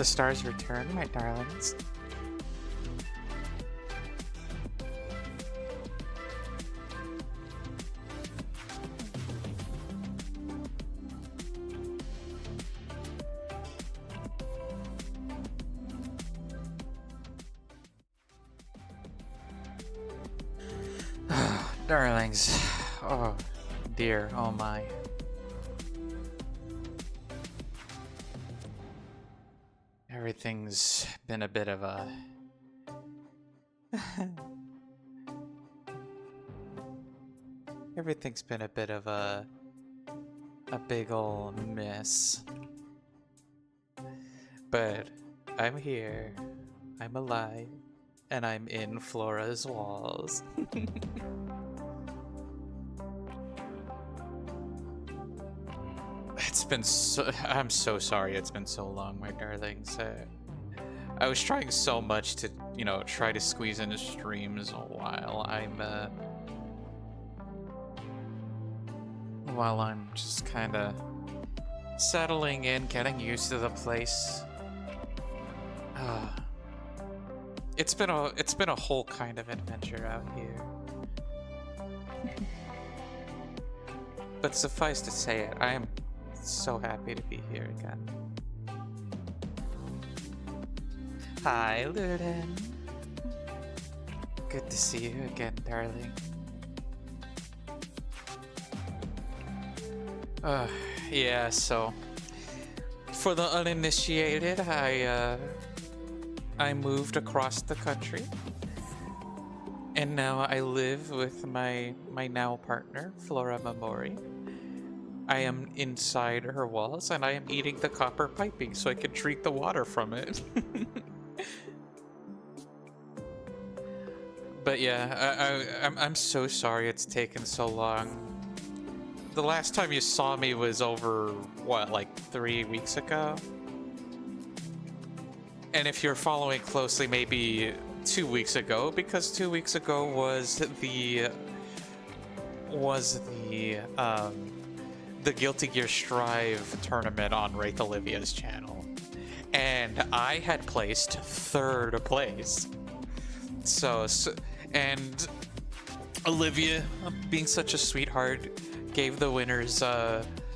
stars return, my darlings. Darlings. Oh, dear. Oh, my. Everything's been a bit of a... Everything's been a bit of a big ol' mess. But I'm here. I'm alive. And I'm in Flora's walls. It's been so... I'm so sorry it's been so long, my darlings. I was trying so much to, you know, try to squeeze into streams while I'm just kind of settling in, getting used to the place. It's been a whole kind of adventure out here. But suffice to say it, I am so happy to be here again. Hi, Luden. Good to see you again, darling. Yeah, so for the uninitiated, I moved across the country, and now I live with my now partner, Flora Mamori. I am inside her walls, and I am eating the copper piping so I can drink the water from it. But yeah, I'm so sorry it's taken so long. The last time you saw me was over, what, like 3 weeks ago? And if you're following closely, maybe 2 weeks ago, because 2 weeks ago was the Guilty Gear Strive tournament on Wraith Olivia's channel. And I had placed 3rd place. And Olivia, being such a sweetheart, gave the winners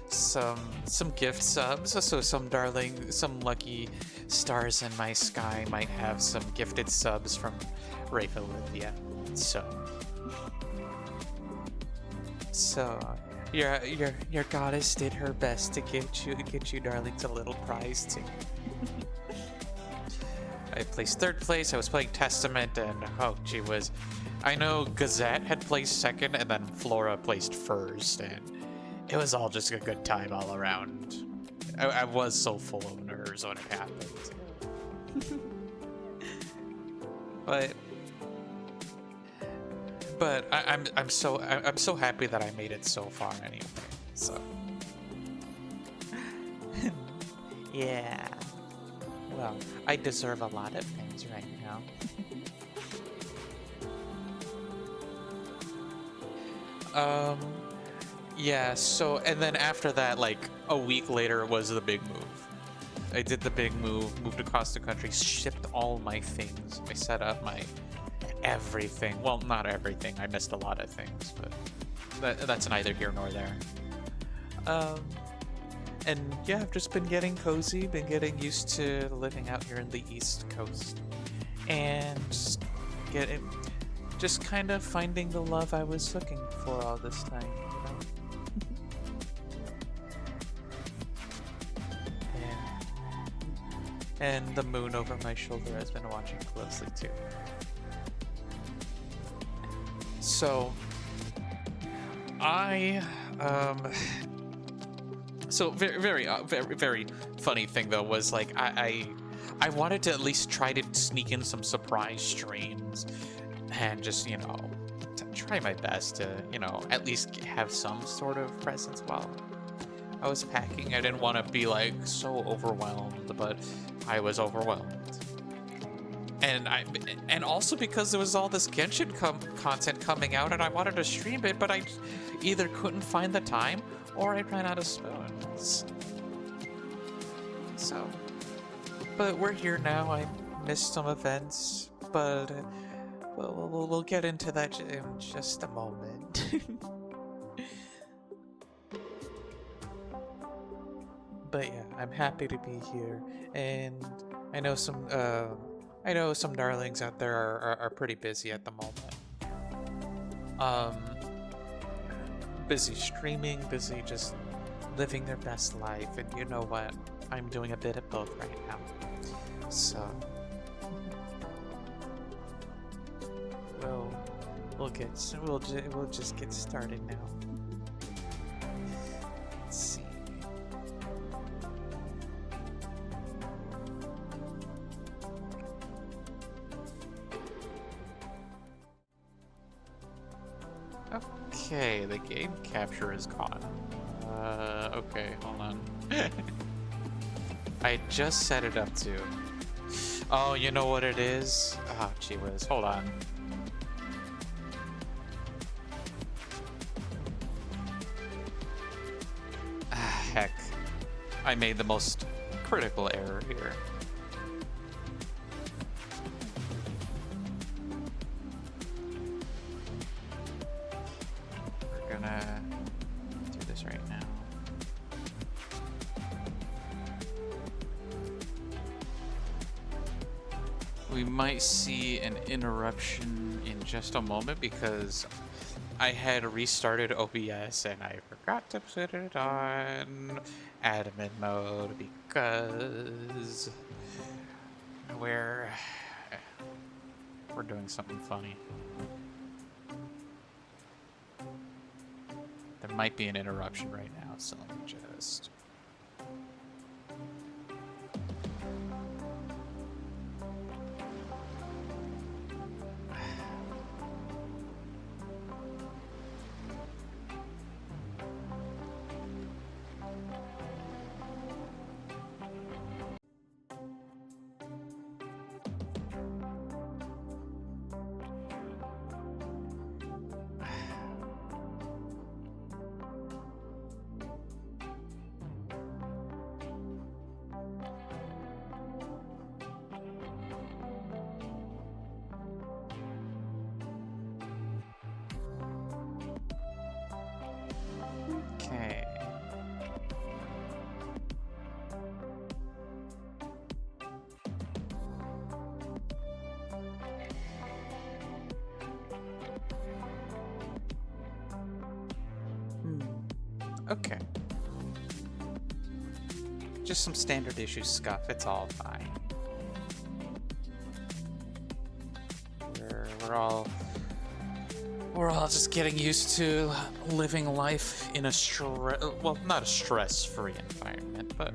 some gift subs. So some lucky stars in my sky might have some gifted subs from Wraith Olivia. So your goddess did her best to get you darlings a little prize too. I placed 3rd place. I was playing Testament, and oh gee whiz, I know Gazette had placed 2nd, and then Flora placed 1st, and it was all just a good time all around. I was so full of nerves when it happened. But I'm so happy that I made it so far anyway. So yeah. Well, I deserve a lot of things right now. Yeah, so, and then after that, like, a week later was the big move. I did the big move, moved across the country, shipped all my things, my setup, my everything. Well, not everything, I missed a lot of things, but that's neither here nor there. And yeah, I've just been getting cozy, been getting used to living out here in the East Coast. And just kind of finding the love I was looking for all this time, you know? And the moon over my shoulder has been watching closely too. So, so very funny thing though was like I wanted to at least try to sneak in some surprise streams and just, you know, try my best to, you know, at least have some sort of presence while I was packing. I didn't want to be like so overwhelmed, but I was overwhelmed. And also because there was all this Genshin content coming out and I wanted to stream it, but I either couldn't find the time or I ran out of spoons. So But we're here now. I missed some events, but we'll get into that in just a moment. But yeah, I'm happy to be here, and I know some darlings out there are pretty busy at the moment. Um, Busy streaming, busy just living their best life, and you know what? I'm doing a bit of both right now. So we'll we'll just get started now. Let's see. Okay, the game capture is gone. Okay, hold on. I just set it up to. Oh, you know what it is? Oh, gee whiz, hold on. Heck. I made the most critical error here. We're gonna do this right now. We might see an interruption in just a moment because I had restarted OBS and I forgot to put it on admin mode because we're doing something funny. There might be an interruption right now, so let me just... Okay. Okay. Just some standard issue scuff, it's all fine. We're all just getting used to living life in a well, not a stress-free environment, but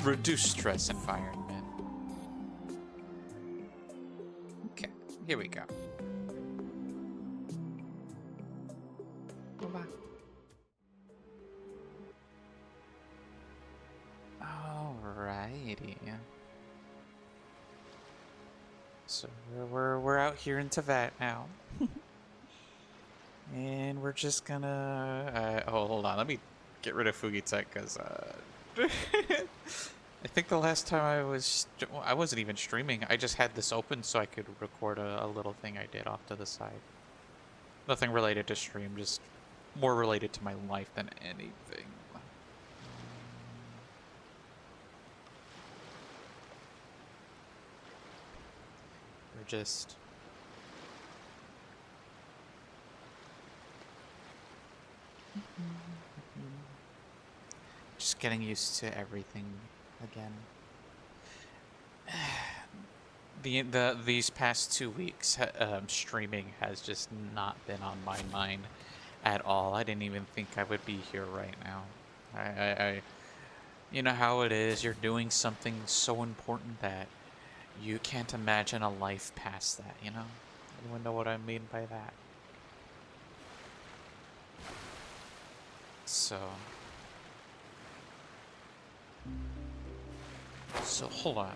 reduced stress environment. Okay, here we go. Alrighty. So we're out here into that now. And we're just gonna oh, hold on, let me get rid of Fugitech because I think the last time I wasn't even streaming. I just had this open so I could record a little thing I did off to the side. Nothing related to stream, just more related to my life than anything. We're just getting used to everything again. These past 2 weeks, streaming has just not been on my mind at all. I didn't even think I would be here right now. I you know how it is. You're doing something so important that you can't imagine a life past that. You know? Anyone know what I mean by that? So hold on.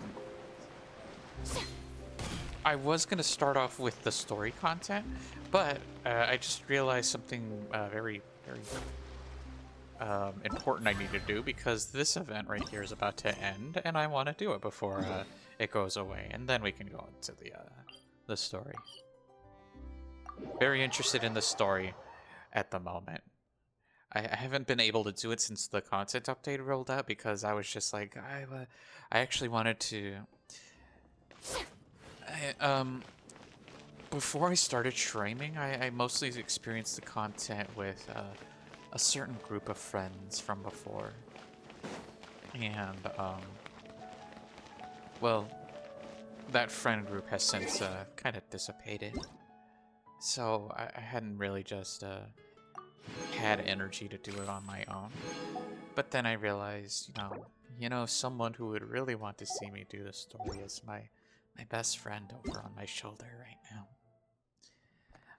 I was gonna start off with the story content, but I just realized something very important I need to do because this event right here is about to end, and I want to do it before it goes away, and then we can go into the story. Very interested in the story at the moment. I haven't been able to do it since the content update rolled out because I was just like I actually wanted to. Before I started streaming, I mostly experienced the content with a certain group of friends from before. And, well, that friend group has since kind of dissipated. So I hadn't really just had energy to do it on my own. But then I realized, someone who would really want to see me do the story is my best friend over on my shoulder right now.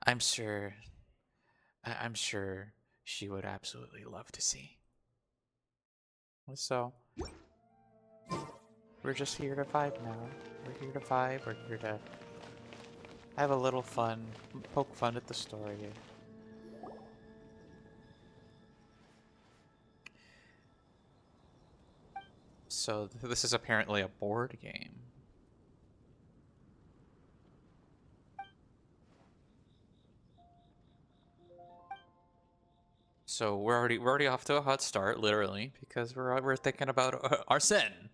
I'm sure she would absolutely love to see. So, we're just here to vibe now. We're here to vibe, we're here to have a little fun, poke fun at the story. So, this is apparently a board game. So we're already off to a hot start, literally, because we're thinking about Arsene.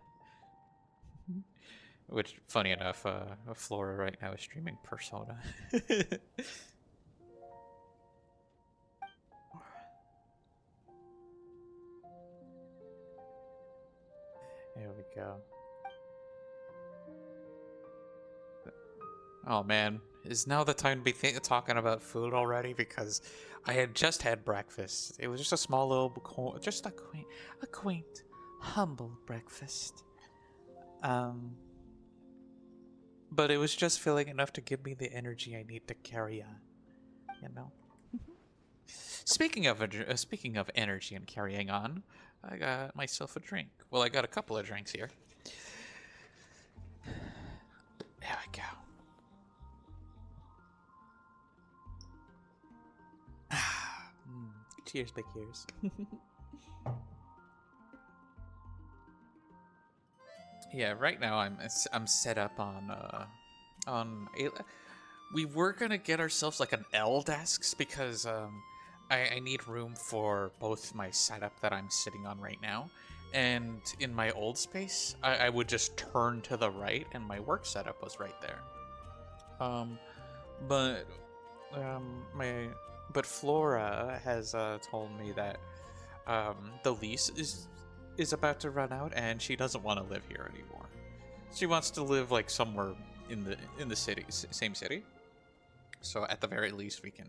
Which, funny enough, Flora right now is streaming Persona. Here we go. Oh man, is now the time to be talking about food already? Because I had just had breakfast. It was just a small little, just a quaint, humble breakfast. But it was just filling enough to give me the energy I need to carry on. You know. Speaking of energy and carrying on, I got myself a drink. Well, I got a couple of drinks here. There we go. Cheers, big ears. Yeah, right now I'm set up on a. We were gonna get ourselves like an L desks because I need room for both my setup that I'm sitting on right now, and in my old space I would just turn to the right and my work setup was right there. But Flora has told me that the lease is about to run out and she doesn't want to live here anymore. She wants to live like somewhere in the city, same city. So at the very least we can,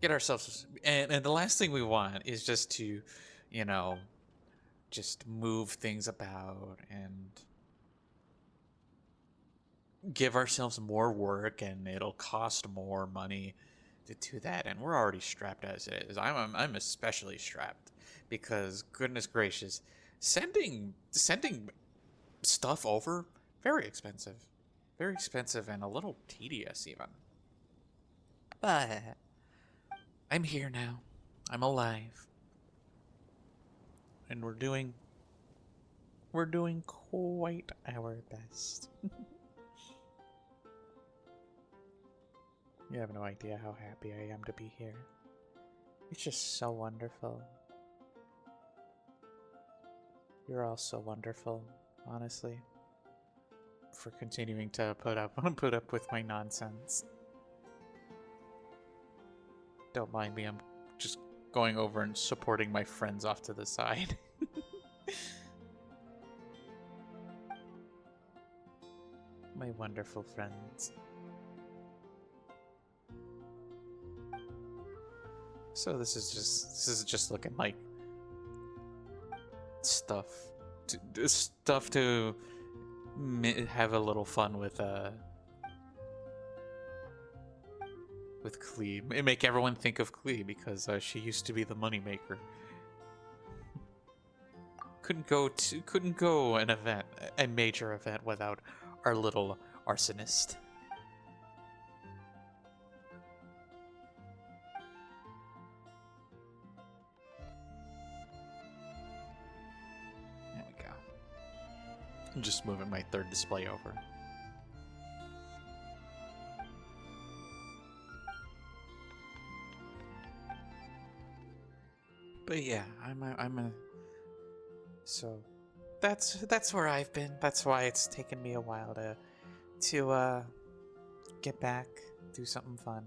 get ourselves and the last thing we want is just to, just move things about and give ourselves more work and it'll cost more money to do that, and we're already strapped as it is. I'm especially strapped because goodness gracious, sending stuff over very expensive, and a little tedious even. But I'm here now. I'm alive, and we're doing quite our best. You have no idea how happy I am to be here. It's just so wonderful. You're all so wonderful, honestly, for continuing to put up with my nonsense. Don't mind me, I'm just going over and supporting my friends off to the side. My wonderful friends. So this is just looking like stuff to have a little fun with Klee. Make everyone think of Klee because she used to be the moneymaker. Couldn't go an event, a major event, without our little arsonist. I'm just moving my third display over. But yeah, so that's where I've been. That's why it's taken me a while to get back, do something fun.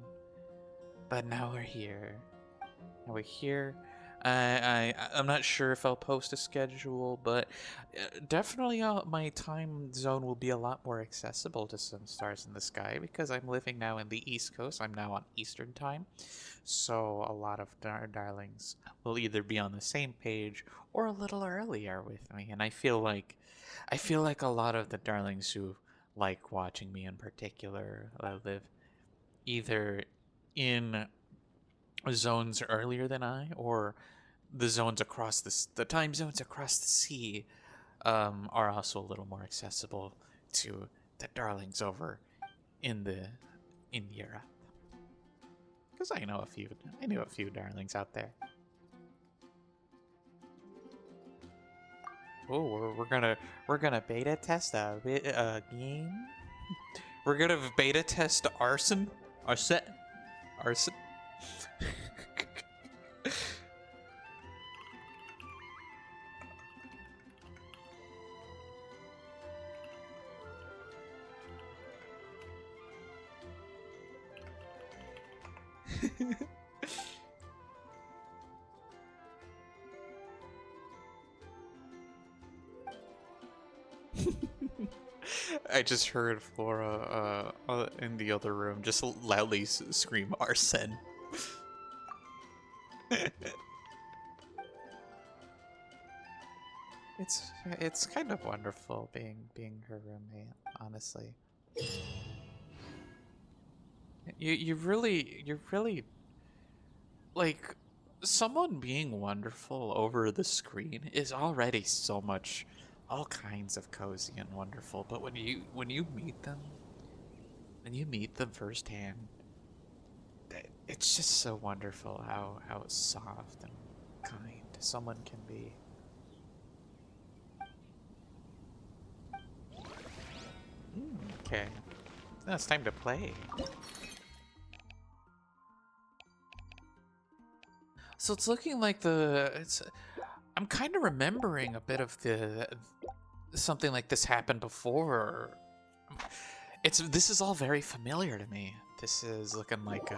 But now we're here. Now we're here. I'm not sure if I'll post a schedule, but definitely my time zone will be a lot more accessible to some stars in the sky because I'm living now in the East Coast. I'm now on Eastern time, so a lot of darlings will either be on the same page or a little earlier with me, and I feel like a lot of the darlings who like watching me in particular live either in zones earlier than I, or the zones across the time zones across the sea are also a little more accessible to the darlings over in Europe. Because I know a few darlings out there. Oh, we're gonna beta test a game. We're gonna beta test arson. I just heard Flora in the other room just loudly scream arson. It's kind of wonderful being her roommate, honestly. You're really like someone being wonderful over the screen is already so much, all kinds of cozy and wonderful. But when you meet them, firsthand, it's just so wonderful how soft and kind someone can be. Okay, now it's time to play. So it's looking like I'm kind of remembering a bit of something like this happened before. This is all very familiar to me. This is looking like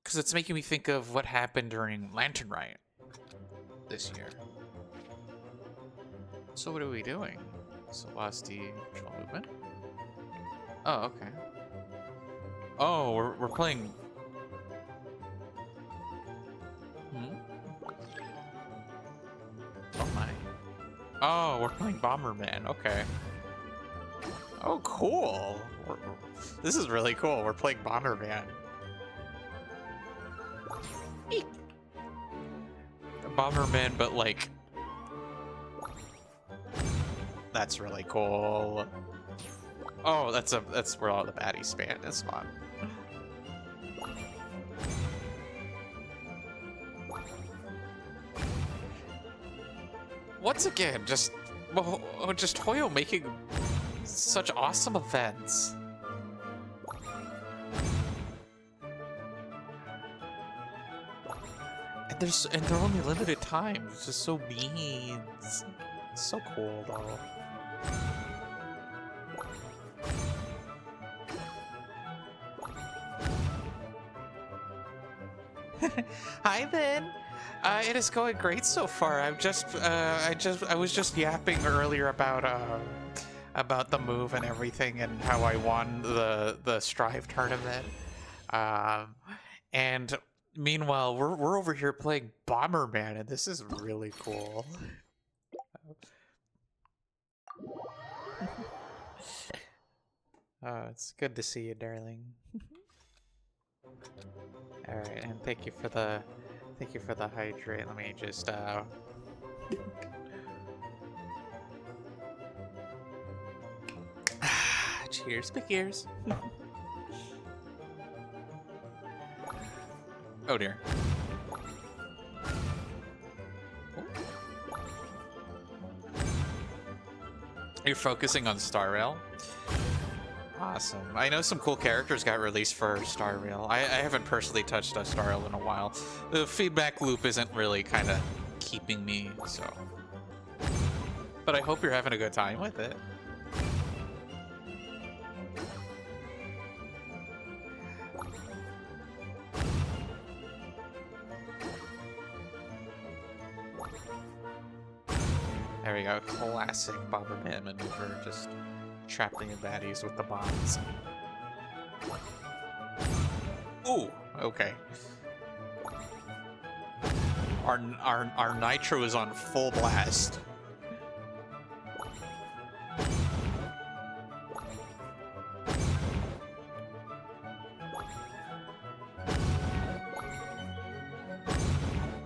because it's making me think of what happened during Lantern Riot this year. So what are we doing? So velocity, control movement. Oh, okay. Oh, we're playing. Oh my. Oh, we're playing Bomberman. Okay. Oh, cool. This is really cool. We're playing Bomberman. Eek. Bomberman, but like. That's really cool. Oh, that's where all the baddies span. That's fun. Once again, just Hoyo making such awesome events. And they're only limited time. It's just so mean. It's so cool though. Hi then. It is going great so far. I was just yapping earlier about the move and everything and how I won the Strive tournament. And meanwhile, we're over here playing Bomberman, and this is really cool. It's good to see you, darling. All right, and thank you for the hydrate. Let me just cheers, big ears. Oh dear. You're focusing on Star Rail? Awesome. I know some cool characters got released for Star Rail. I haven't personally touched a Star Rail in a while. The feedback loop isn't really kind of keeping me, so. But I hope you're having a good time with it. There we go. Classic Bomberman maneuver. Just trapping the baddies with the bombs. Ooh, okay. Our nitro is on full blast.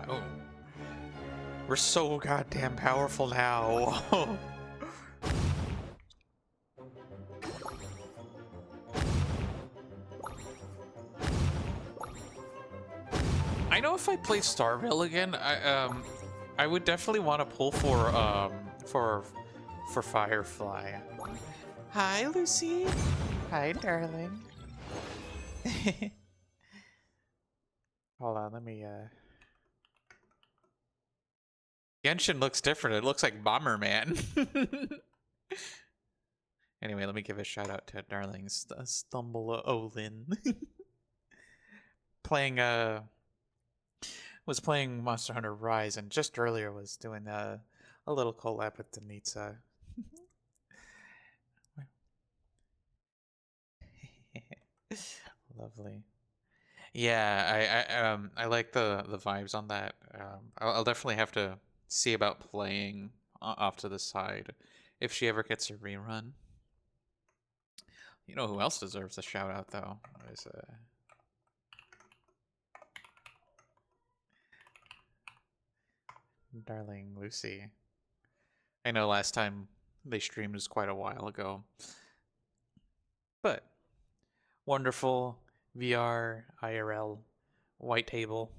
Oh. We're so goddamn powerful now. I know if I play Star Rail again, I would definitely want to pull for Firefly. Hi, Lucy. Hi, darling. Hold on, let me Genshin looks different. It looks like Bomberman. Anyway, let me give a shout out to darling Stumble Olin. Was playing Monster Hunter Rise, and just earlier was doing a little collab with Denitsa. Lovely. Yeah, I like the vibes on that. I'll definitely have to see about playing off to the side if she ever gets a rerun. You know who else deserves a shout out though? Is darling Lucy. I know last time they streamed was quite a while ago, but wonderful VR IRL white table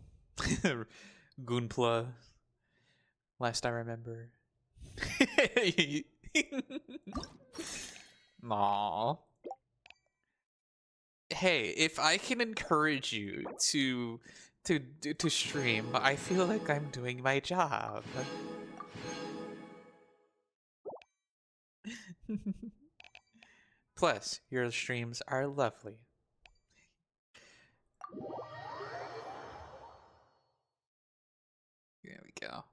Gunpla. Last I remember. Aww. Hey, if I can encourage you to stream, I feel like I'm doing my job. Plus, your streams are lovely. There we go.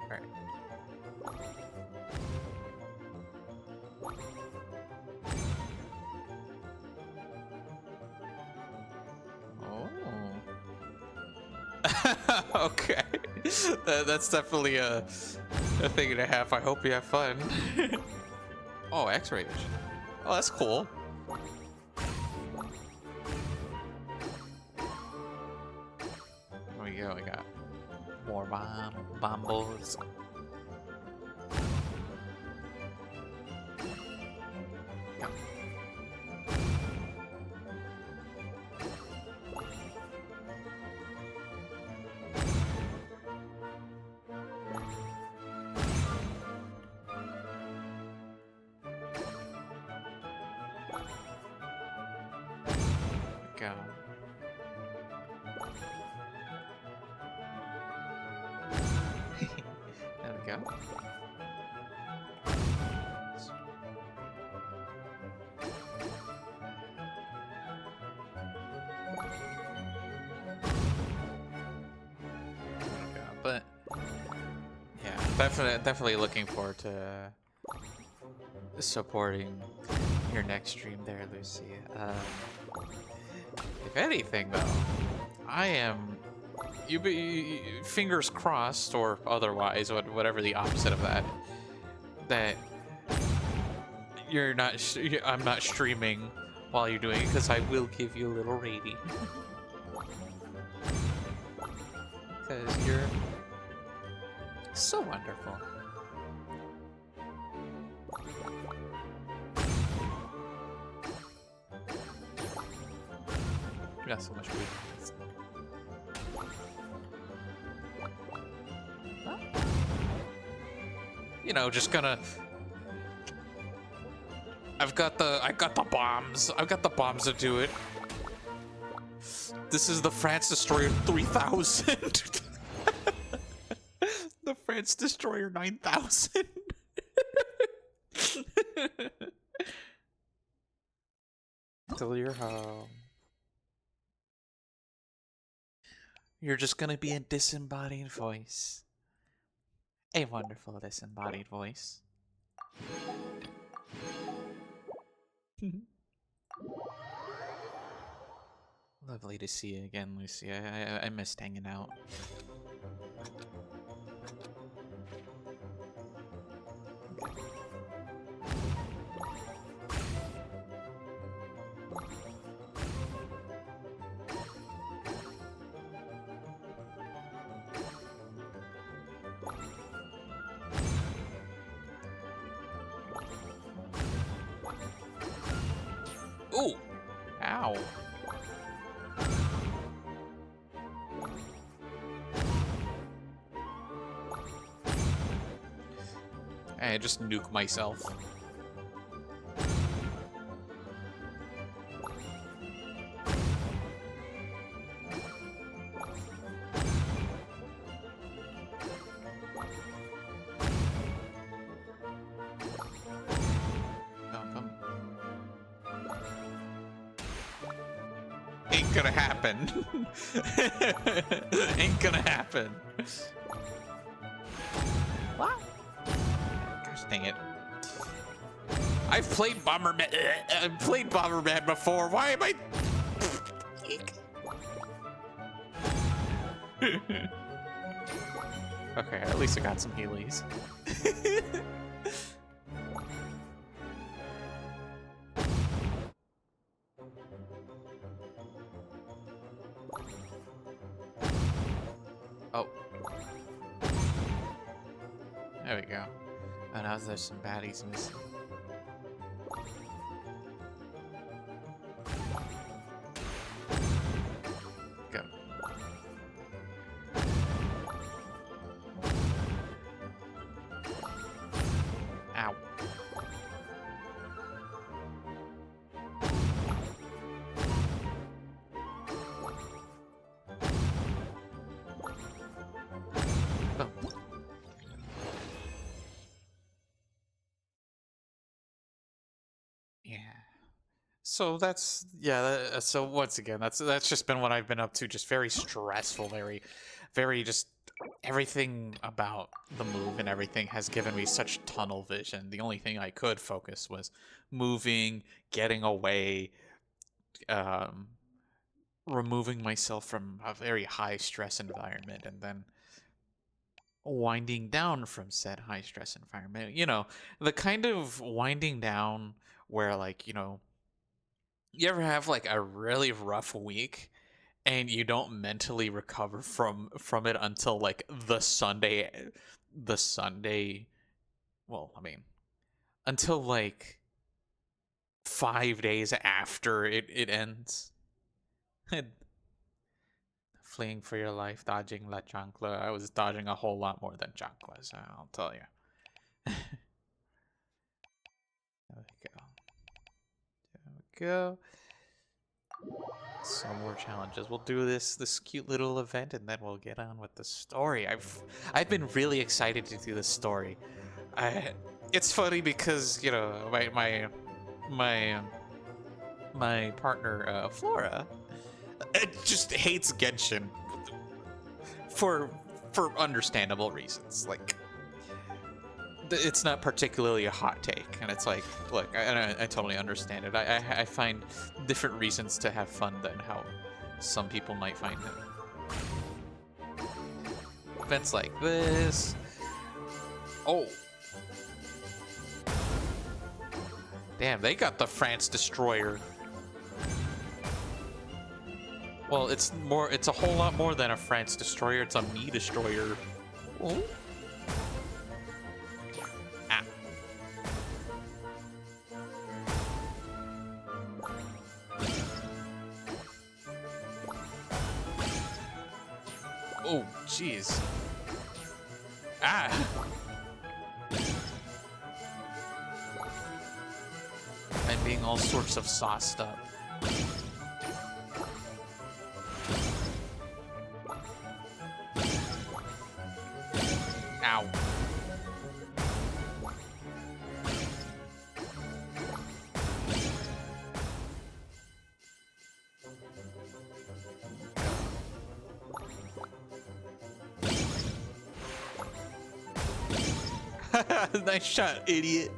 Alright. Oh. Okay. That's definitely a thing and a half. I hope you have fun. Oh, X-ray. Oh, that's cool. There we go. We got more bombos. Yeah. Go. There we go. But yeah, definitely looking forward to supporting your next stream there, Lucy. If anything, though, I am fingers crossed or otherwise, whatever the opposite of that I'm not streaming while you're doing it, because I will give you a little rating. Because you're so wonderful. You got so much food. You know, just gonna. I got the bombs. I've got the bombs to do it. This is the France Destroyer 3000. The France Destroyer 9000. Till you're home. You're just gonna be a disembodied voice. A wonderful disembodied voice. Lovely to see you again, Lucy. I missed hanging out. Ooh! Ow. I just nuke myself. Ain't gonna happen. Ain't gonna happen. What? Gosh dang it. I've played Bomberman. I've played Bomberman before. Why am I? Okay, at least I got some Heelys. Oh. There we go. Oh, now there's some baddies missing. Go. Ow. Oh. Yeah. So that's so once again, that's just been what I've been up to. Just very stressful, very just everything about the move and everything has given me such tunnel vision. The only thing I could focus was moving, getting away, um, removing myself from a very high stress environment, and then winding down from said high stress environment. You know, the kind of winding down where, like, you know, you ever have like a really rough week and you don't mentally recover from it until like the Sunday, well, I mean, until like 5 days after it ends. Fleeing for your life, dodging La Chancla. I was dodging a whole lot more than Chanclas, I'll tell you. There we go. There we go. Some more challenges. We'll do this cute little event, and then we'll get on with the story. I've been really excited to do this story. It's funny because, you know, my partner Flora just hates Genshin for understandable reasons. Like, it's not particularly a hot take, and it's like, look, I totally understand it. I find different reasons to have fun than how some people might find it. Events like this. Oh. Damn, they got the France Destroyer. Well, it's a whole lot more than a France Destroyer. It's a me Destroyer. Oh. Ah. Oh, jeez. Ah. being all sorts of sauced up. Ow. Nice shot, idiot.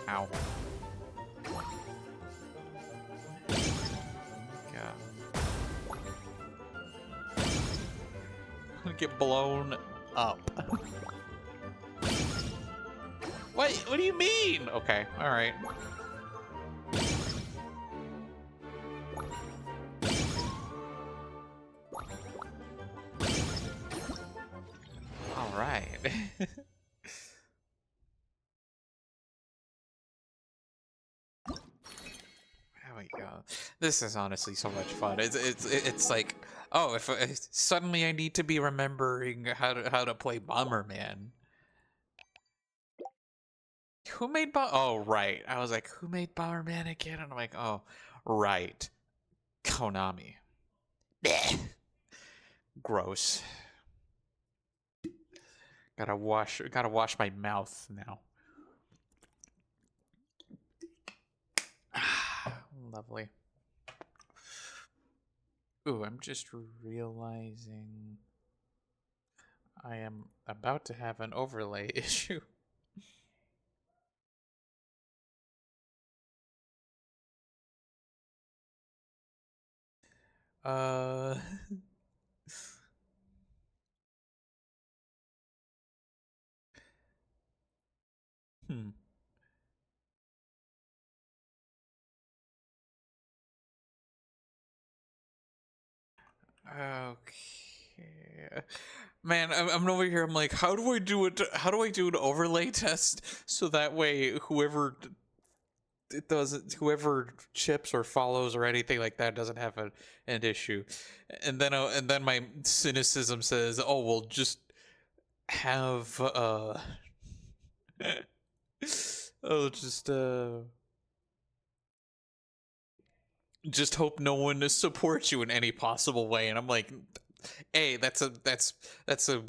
Ow. Yeah. I'm gonna get blown up. What do you mean? Okay, alright. Alright. There we go. This is honestly so much fun. It's like, oh, if suddenly I need to be remembering how to play Bomberman. Who made Oh, right. I was like, who made Bomberman again? And I'm like, oh, right. Konami. Blech. Gross. Gotta wash my mouth now. Lovely. Ooh, I'm just realizing I am about to have an overlay issue. Hmm. Okay. Man, I'm over here. I'm like, how do I do it? How do I do an overlay test so that way whoever it doesn't, whoever chips or follows or anything like that doesn't have an issue, and then my cynicism says, oh well, just have oh just hope no one supports you in any possible way. And I'm like, A, that's a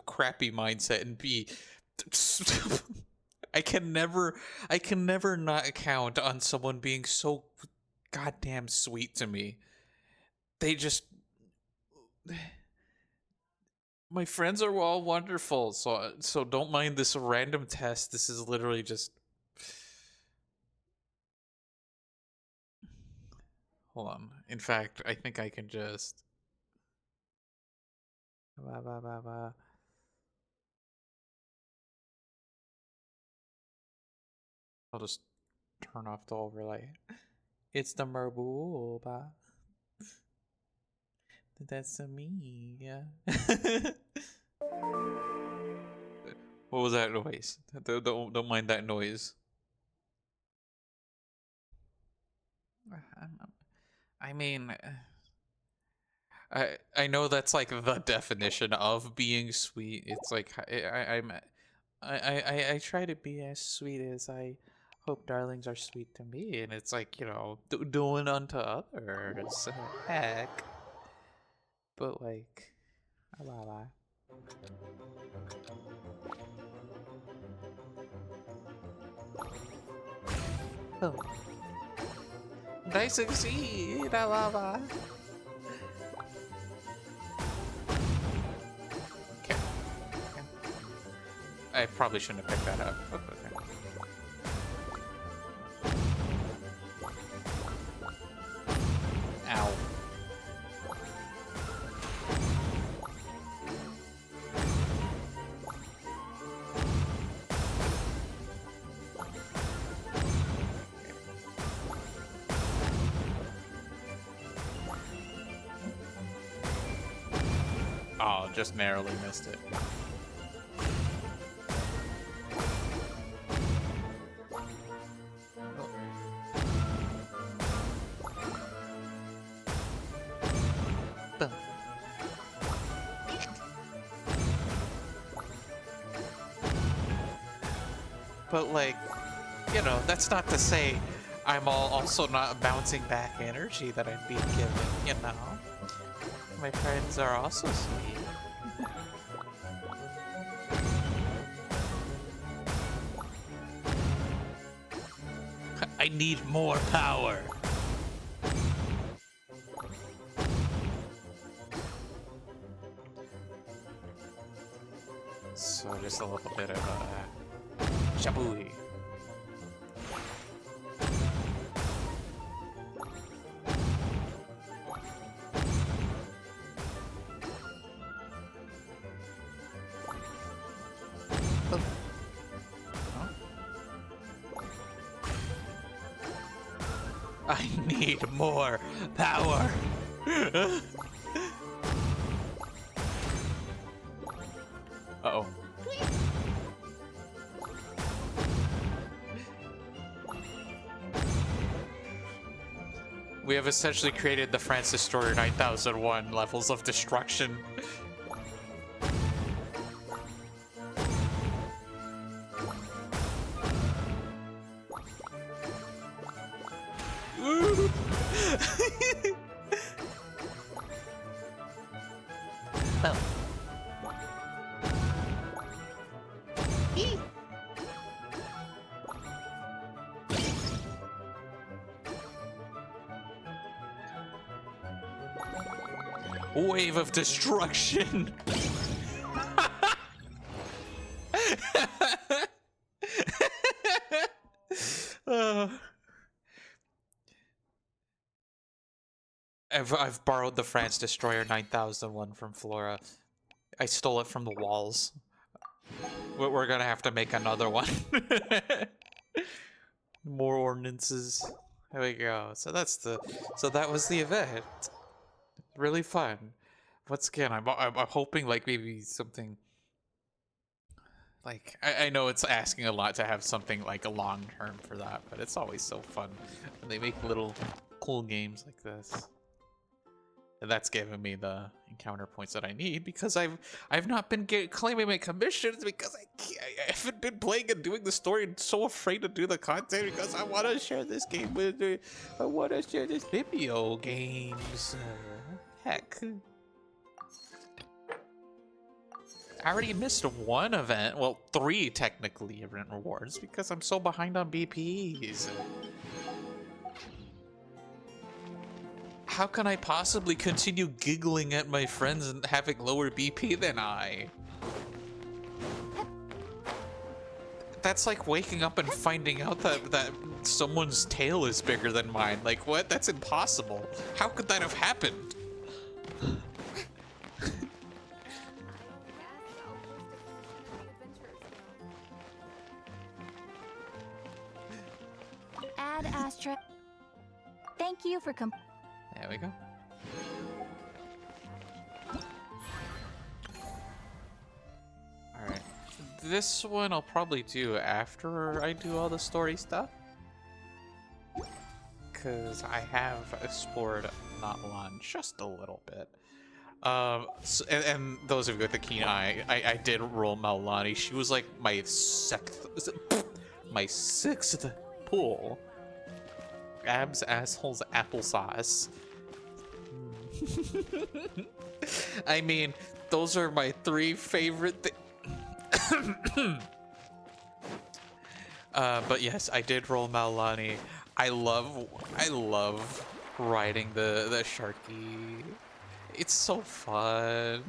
crappy mindset, and B, I can never not count on someone being so goddamn sweet to me. They just my friends are all wonderful, so don't mind this random test. This is literally just hold on. In fact, I think I can just I'll just turn off the overlay. It's the Merbuba. That's me. Yeah. What was that noise? Don't mind that noise. I mean, I know that's like the definition of being sweet. It's like I try to be as sweet as I hope darlings are sweet to me, and it's like, you know, doing unto others. Heck, but like, blah blah. Oh. I succeed, blah blah. Okay. I probably shouldn't have picked that up. Okay. Ow. Oh, just narrowly missed it. But like, you know, that's not to say I'm also not bouncing back energy that I'm being given, you know. My friends are also sweet. I need more power. So just a little bit of shabooey. I need more power. Uh-oh. We have essentially created the Francis Story 9001 levels of destruction. Oh. Wave of destruction. I've borrowed the France Destroyer 9001 from Flora. I stole it from the walls. We're gonna have to make another one. More ordinances. There we go. So that was the event. Really fun. Once again, I'm hoping like maybe something like I know it's asking a lot to have something like a long term for that, but it's always so fun when they make little cool games like this. And that's given me the encounter points that I need because I've not been claiming my commissions because I haven't been playing and doing the story and so afraid to do the content because I want to share this game with I want to share this video games. Heck. I already missed one event, well 3 technically event rewards because I'm so behind on BPs. How can I possibly continue giggling at my friends and having lower BP than I? That's like waking up and finding out that someone's tail is bigger than mine. Like, what? That's impossible. How could that have happened? Ad Astra. Thank you for There we go. Alright. This one I'll probably do after I do all the story stuff. Because I have explored Natlan just a little bit. And those of you with the keen eye, I did roll Malani. She was like my sixth pool. Abs, assholes, applesauce. I mean, those are my 3 favorite but yes, I did roll Malani. I love riding the Sharky. It's so fun.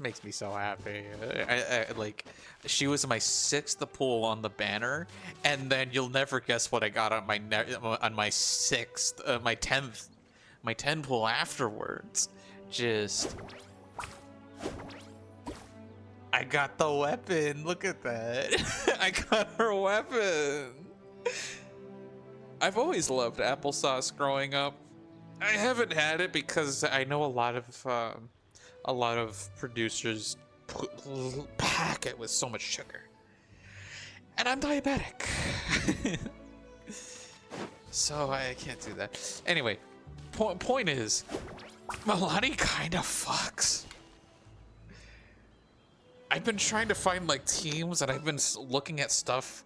Makes me so happy. I like, she was my 6th pull on the banner, and then you'll never guess what I got on my 6th, my 10 pull afterwards. Just, I got the weapon. Look at that. I got her weapon. I've always loved applesauce growing up. I haven't had it because I know a lot of producers pack it with so much sugar. And I'm diabetic. So I can't do that. Anyway, point is, Milani kind of fucks. I've been trying to find like teams, and I've been looking at stuff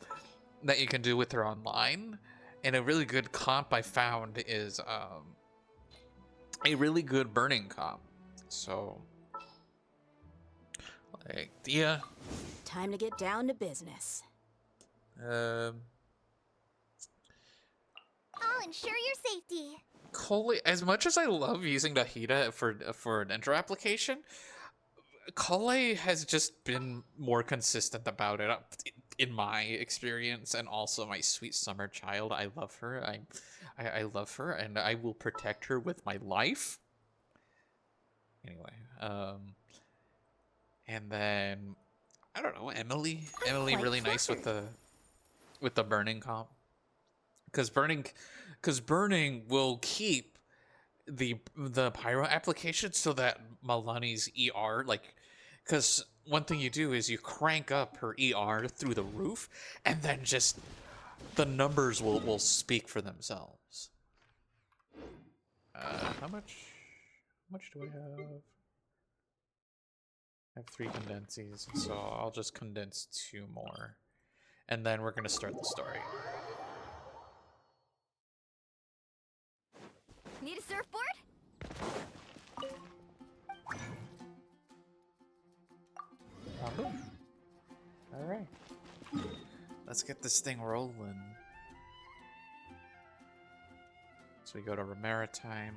that you can do with her online. And a really good comp I found is a really good burning comp. So, like, yeah. Time to get down to business. I'll ensure your safety. Cole, as much as I love using the Hita for an intro application, Cole has just been more consistent about it in my experience, and also my sweet summer child. I love her. I love her, and I will protect her with my life. Anyway, and then I don't know, Emily. Emily really nice with the burning comp, because burning will keep the pyro application so that Milani's ER, like, because one thing you do is you crank up her ER through the roof, and then just the numbers will speak for themselves. How much do I have? I have 3 condenses, so I'll just condense 2 more, and then we're gonna start the story. Need a surfboard? All right, let's get this thing rolling. So we go to Maritime.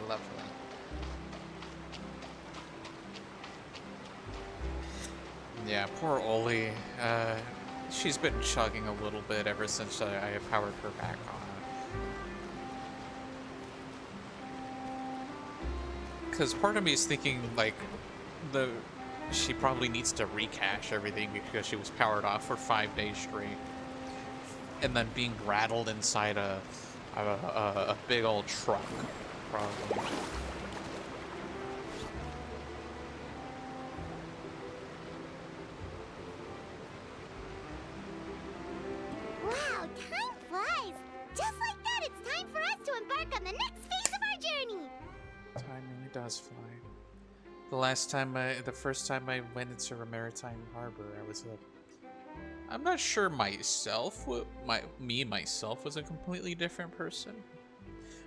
Lovely. Yeah, poor Oli. She's been chugging a little bit ever since I powered her back on. Because part of me is thinking, like, she probably needs to recache everything because she was powered off for 5 days straight. And then being rattled inside a big old truck, probably. Wow, time flies. Just like that, it's time for us to embark on the next phase of our journey. Time really does fly. The first time I went into a maritime harbor, I'm not sure myself, myself was a completely different person.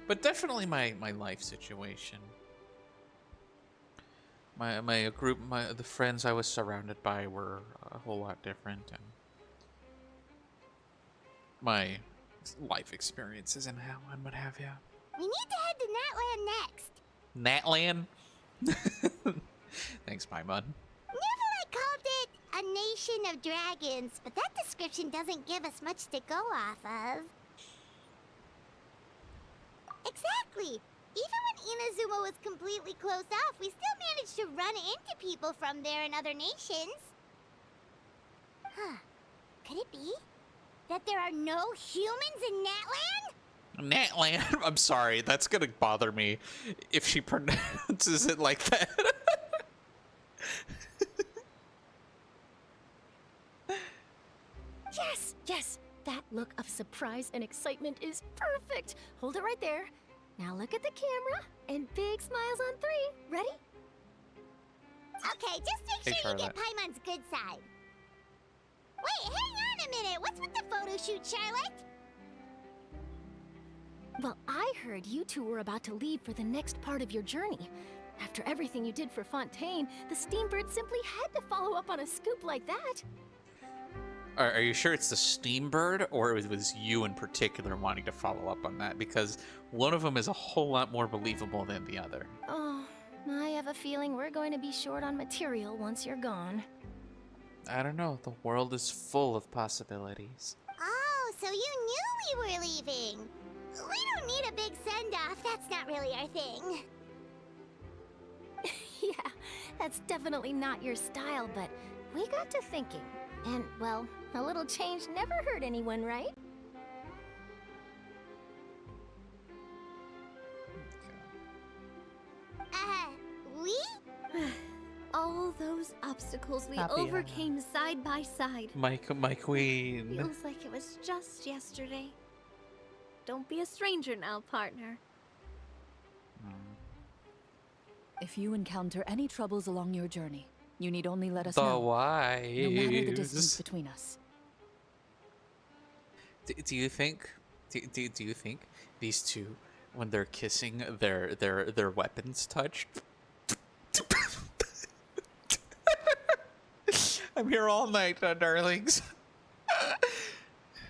But definitely my life situation. My group, the friends I was surrounded by were a whole lot different, and my life experiences and how and what have you. We need to head to Natlan next. Natlan? Thanks, my bud. Neverlight called it a nation of dragons, but that description doesn't give us much to go off of. Exactly. Even when Inazuma was completely closed off, we still managed to run into people from there in other nations. Huh. Could it be that there are no humans in Natlan? Natlan? I'm sorry, that's gonna bother me if she pronounces it like that. Yes, yes. That look of surprise and excitement is perfect. Hold it right there. Now look at the camera and big smiles on 3. Ready? Okay, just make sure you get Paimon's good side. Wait, hang on a minute. What's with the photo shoot, Charlotte? Well, I heard you two were about to leave for the next part of your journey. After everything you did for Fontaine, the Steambird simply had to follow up on a scoop like that. Are you sure it's the Steambird, or it was you in particular wanting to follow up on that? Because one of them is a whole lot more believable than the other. Oh, I have a feeling we're going to be short on material once you're gone. I don't know. The world is full of possibilities. Oh, so you knew we were leaving. We don't need a big send-off. That's not really our thing. Yeah, that's definitely not your style, but we got to thinking. And, well, a little change never hurt anyone, right? We? All those obstacles we Happy overcame side by side. My queen. Feels like it was just yesterday. Don't be a stranger now, partner. If you encounter any troubles along your journey, you need only let us The know. wives. No matter the distance between us. Do you think? Do you think these two, when they're kissing, their weapons touch? I'm here all night, darlings.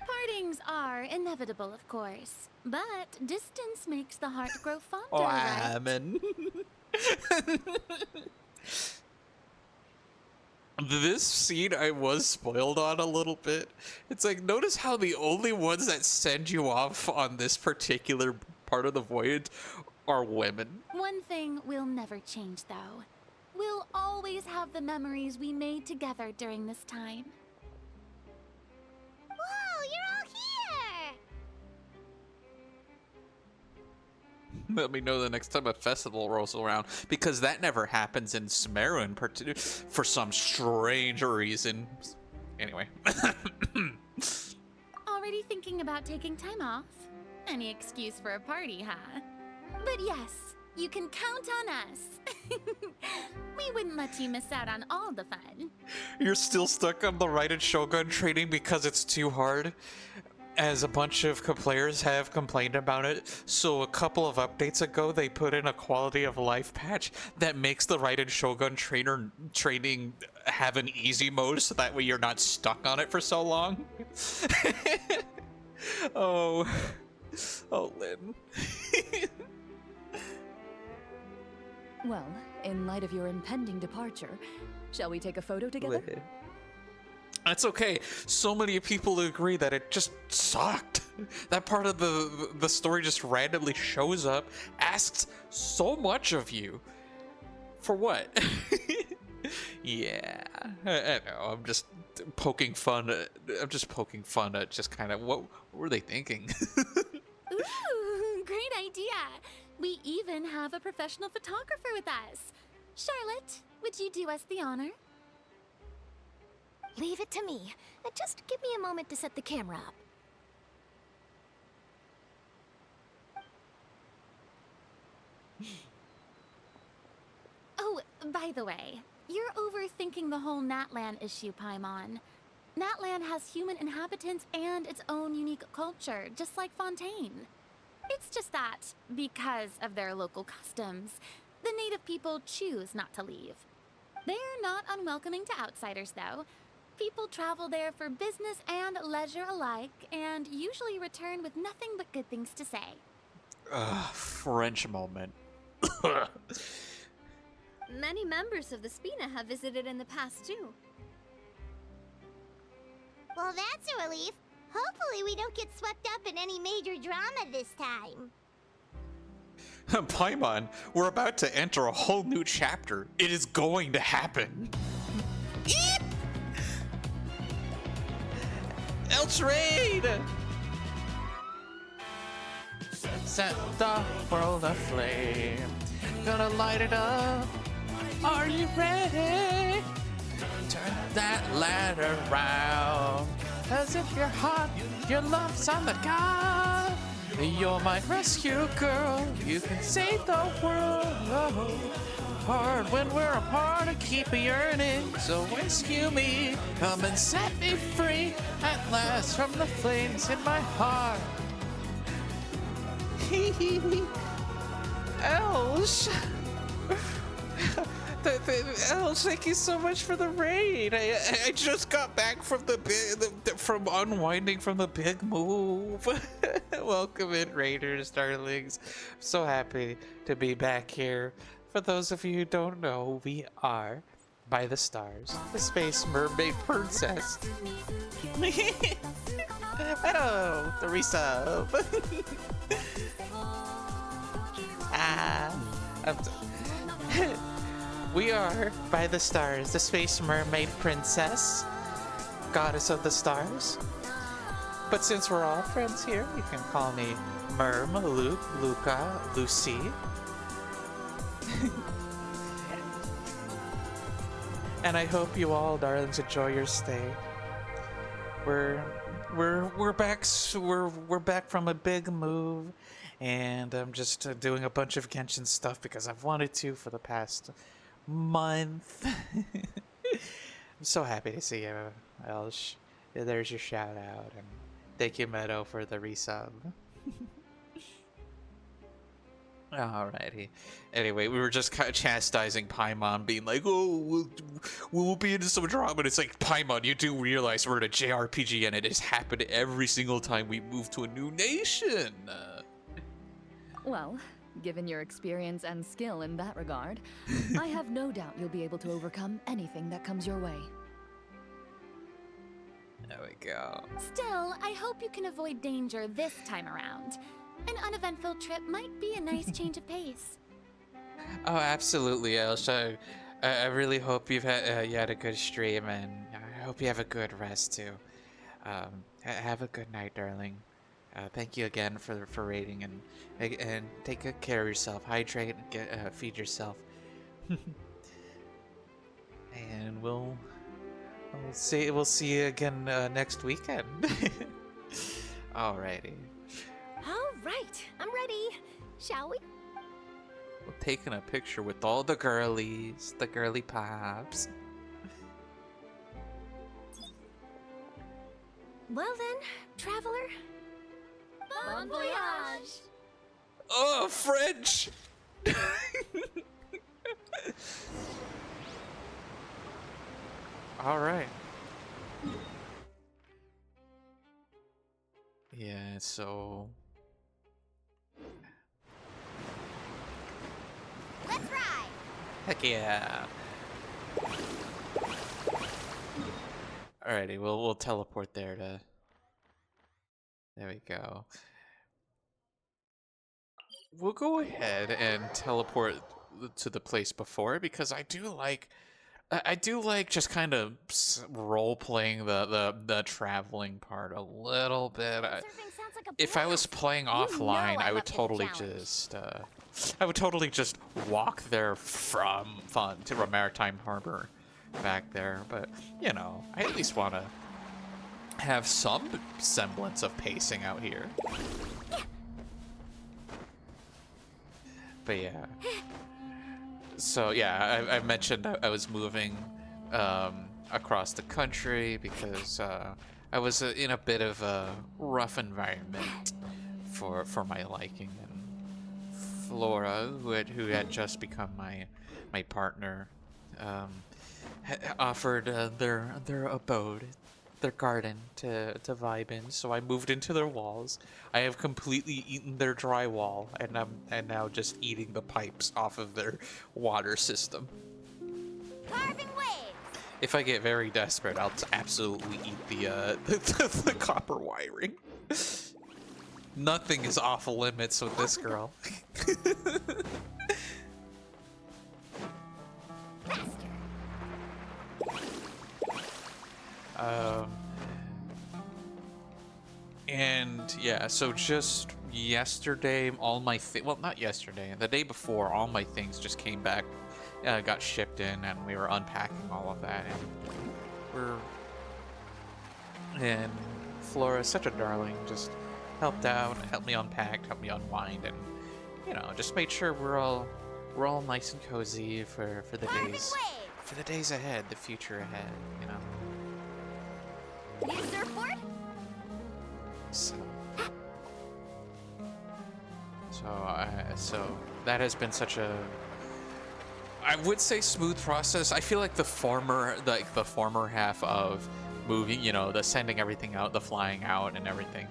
Partings are inevitable, of course. But distance makes the heart grow fonder, Oh, right? amen. This scene I was spoiled on a little bit. It's like, notice how the only ones that send you off on this particular part of the voyage are women. One thing will never change, though. We'll always have the memories we made together during this time. Whoa, you're all here! Let me know the next time a festival rolls around, because that never happens in Sumeru for some strange reason. Anyway. Already thinking about taking time off? Any excuse for a party, huh? But yes, you can count on us. We wouldn't let you miss out on all the fun. You're still stuck on the Raiden Shogun training because it's too hard, as a bunch of players have complained about it. So a couple of updates ago, they put in a quality of life patch that makes the Raiden Shogun training have an easy mode, so that way you're not stuck on it for so long. Oh, Lynn. Well, in light of your impending departure, shall we take a photo together? That's okay. So many people agree that it just sucked. That part of the story just randomly shows up, asks so much of you. For what? Yeah, I know. I'm just poking fun. I'm just poking fun at just kind of what were they thinking? Ooh, great idea. We even have a professional photographer with us. Charlotte, would you do us the honor? Leave it to me. Just give me a moment to set the camera up. Oh, by the way, you're overthinking the whole Natlan issue, Paimon. Natlan has human inhabitants and its own unique culture, just like Fontaine. It's just that, because of their local customs, the native people choose not to leave. They're not unwelcoming to outsiders, though. People travel there for business and leisure alike, and usually return with nothing but good things to say. French moment. Many members of the Spina have visited in the past, too. Well, that's a relief. Hopefully we don't get swept up in any major drama this time. Paimon, we're about to enter a whole new chapter. It is going to happen. Eep! Elch Raid! Set the world aflame. Gonna light it up. Are you ready? Turn that ladder round. As if you're hot, your love's on the god. You're my rescue girl. You can save the world. Hard when we're apart, I keep yearning. So rescue me, come and set me free. At last from the flames in my heart. Elsh. Elsh, thank you so much for the raid. I just got back from from unwinding from the big move. Welcome in, raiders, darlings. I'm so happy to be back here. For those of you who don't know, we are By the Stars, the Space Mermaid Princess. Hello, the resub. We are, by the stars, the Space Mermaid Princess, goddess of the stars. But since we're all friends here, you can call me Merm, Luke, Luca, Lucy. And I hope you all, darlings, enjoy your stay. We're back. We're back from a big move, and I'm just doing a bunch of Genshin stuff because I've wanted to for the past month. I'm so happy to see you, Elsh. There's your shout out, and thank you, Meadow, for the resub. Alrighty. Anyway, we were just kind of chastising Paimon, being like, "Oh, we'll be into some drama." And it's like, Paimon, you do realize we're in a JRPG, and it has happened every single time we move to a new nation. Well, given your experience and skill in that regard, I have no doubt you'll be able to overcome anything that comes your way. There we go. Still, I hope you can avoid danger this time around. An uneventful trip might be a nice change of pace. Oh, absolutely, Elsha. I really hope you had a good stream, and I hope you have a good rest too. Have a good night, darling. Thank you again for rating, and take good care of yourself. Hydrate and feed yourself. And we'll see you again next weekend. Alrighty. All right, I'm ready. Shall we? We're taking a picture with all the girlies, the girly pops. Well then, traveler. Bon voyage! Oh, French! All right. Yeah, so... Let's ride! Heck yeah. Alrighty, we'll teleport there to... There we go. We'll go ahead and teleport to the place before, because I do like just kind of role playing the traveling part a little bit. If I was playing offline, I would totally just walk there from to a maritime harbor back there. But you know, I at least want to have some semblance of pacing out here. But yeah. So yeah, I mentioned I was moving across the country because I was in a bit of a rough environment for my liking, and Flora, who had just become my partner, offered their abode, their garden to vibe in. So I moved into their walls. I have completely eaten their drywall, and I'm now just eating the pipes off of their water system. Carving waves! If I get very desperate, I'll absolutely eat the copper wiring. Nothing is off limits with this girl. And yeah, so just yesterday, all my well, not yesterday, the day before, all my things just came back, got shipped in, and we were unpacking all of that, and Flora's such a darling, just helped out, helped me unpack, helped me unwind, and you know, just made sure we're all nice and cozy for the days ahead, the future ahead, you know. New surfboard? So that has been such a, I would say, smooth process. I feel like the former half of moving, you know, the sending everything out, the flying out and everything,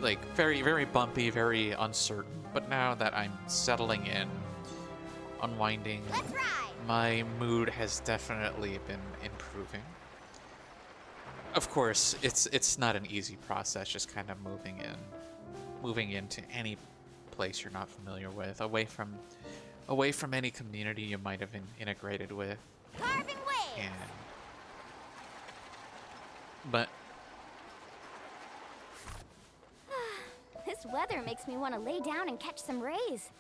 like very, very bumpy, very uncertain. But now that I'm settling in, unwinding, my mood has definitely been improving. Of course, it's not an easy process, just kind of moving into any place you're not familiar with, away from any community you might have integrated with. Carving waves. And but This weather makes me want to lay down and catch some rays.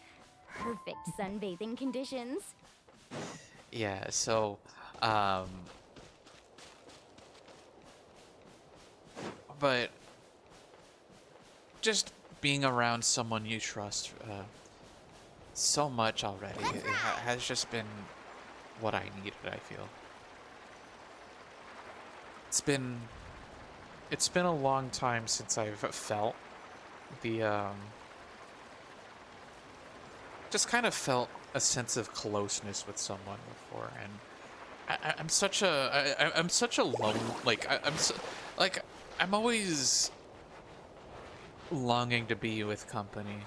Perfect sunbathing conditions. yeah, so but just being around someone you trust so much already has just been what I needed, I feel. It's been a long time since I've felt the just kind of felt a sense of closeness with someone before, and I'm such a lone, like I'm always longing to be with company.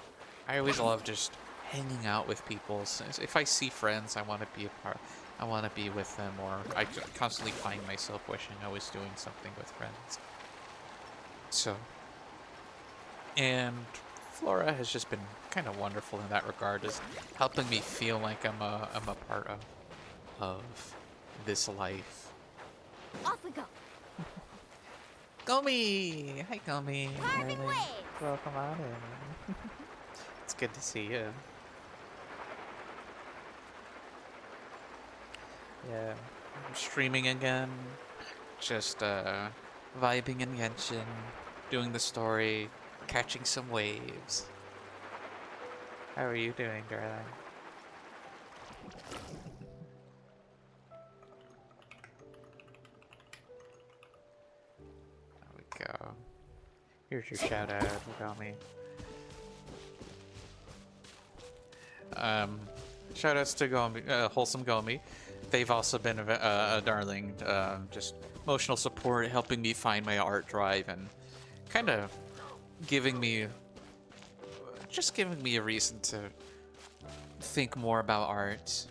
I always love just hanging out with people. So if I see friends, I want to be a part. I want to be with them, or I constantly find myself wishing I was doing something with friends. So, and Flora has just been kind of wonderful in that regard, is helping me feel like I'm a part of this life. Off we go. Gomi! Hi, Gomi. Carving waves. Welcome on in. It's good to see you. Yeah, I'm streaming again. Just vibing in Genshin, doing the story, catching some waves. How are you doing, darling? There we go. Here's your shout out, Gomi. Shout outs to Gomi, Wholesome Gomi. They've also been a darling, just emotional support, helping me find my art drive and kind of giving me a reason to think more about art.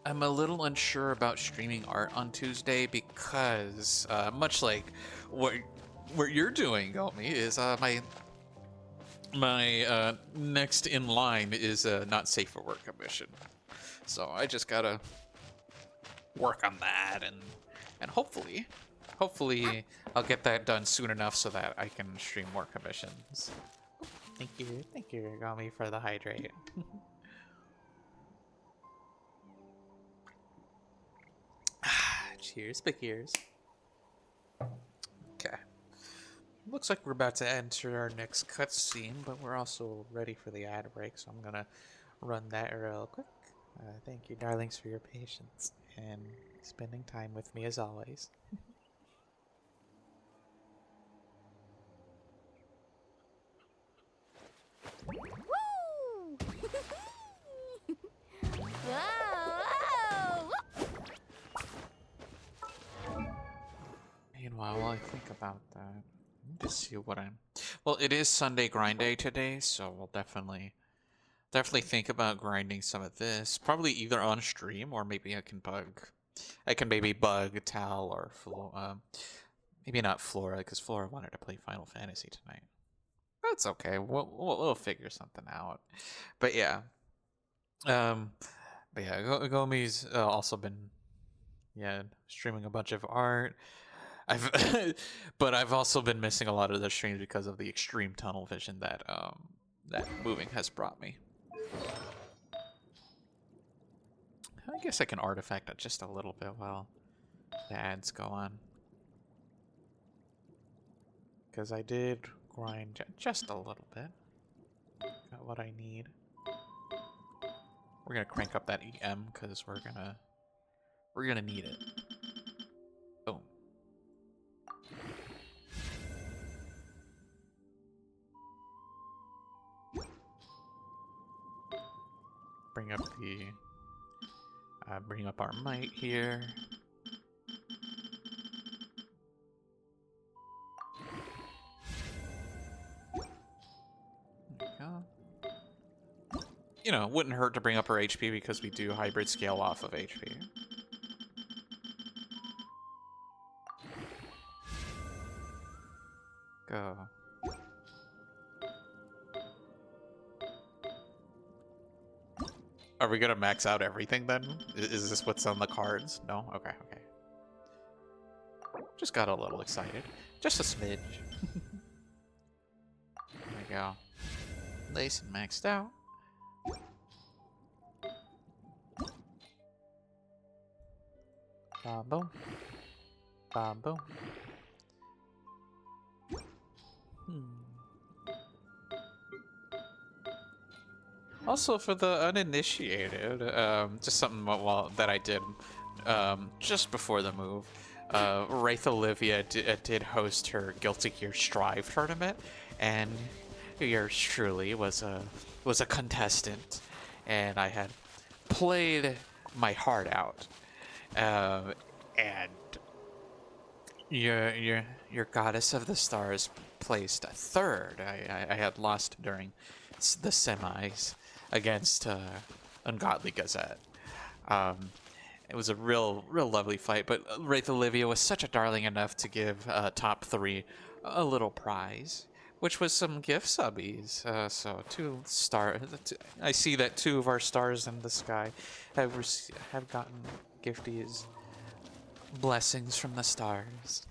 I'm a little unsure about streaming art on Tuesday because, much like what you're doing, Gomi, is my next in line is a not safe for work commission. So I just gotta work on that, and hopefully I'll get that done soon enough so that I can stream more commissions. Thank you, Gomi, for the hydrate. Cheers, Bekiers. Okay. Looks like we're about to enter our next cutscene, but we're also ready for the ad break, so I'm gonna run that real quick. Thank you, darlings, for your patience and spending time with me as always. Woo! Whoa! Meanwhile, while I think about that, let me just see what I'm... Well, it is Sunday grind day today, so we'll definitely think about grinding some of this. Probably either on stream, or maybe I can maybe bug Tal or maybe not Flora, because Flora wanted to play Final Fantasy tonight. That's okay. We'll figure something out. But yeah, Gomi's also been streaming a bunch of art. But I've also been missing a lot of the streams because of the extreme tunnel vision that moving has brought me. I guess I can artifact it just a little bit while the ads go on, because I did grind just a little bit. Got what I need. We're gonna crank up that EM because we're gonna need it. Boom. Bring up our might here. There we go. You know, it wouldn't hurt to bring up our HP because we do hybrid scale off of HP. go. Are we gonna max out everything then? Is this what's on the cards? No? Okay, okay. Just got a little excited. Just a smidge. There we go. Nice and maxed out. Bam boom. Bam boom. Also, for the uninitiated, just something that I did just before the move. Wraith Olivia did host her Guilty Gear Strive tournament, and yours truly was a contestant, and I had played my heart out, and your Goddess of the Stars placed third. I had lost during the semis against Ungodly Gazette. It was a real lovely fight, but Wraith Olivia was such a darling enough to give top 3 a little prize, which was some gift subbies. So 2 stars. I see that 2 of our stars in the sky have gotten gifties. Blessings from the stars.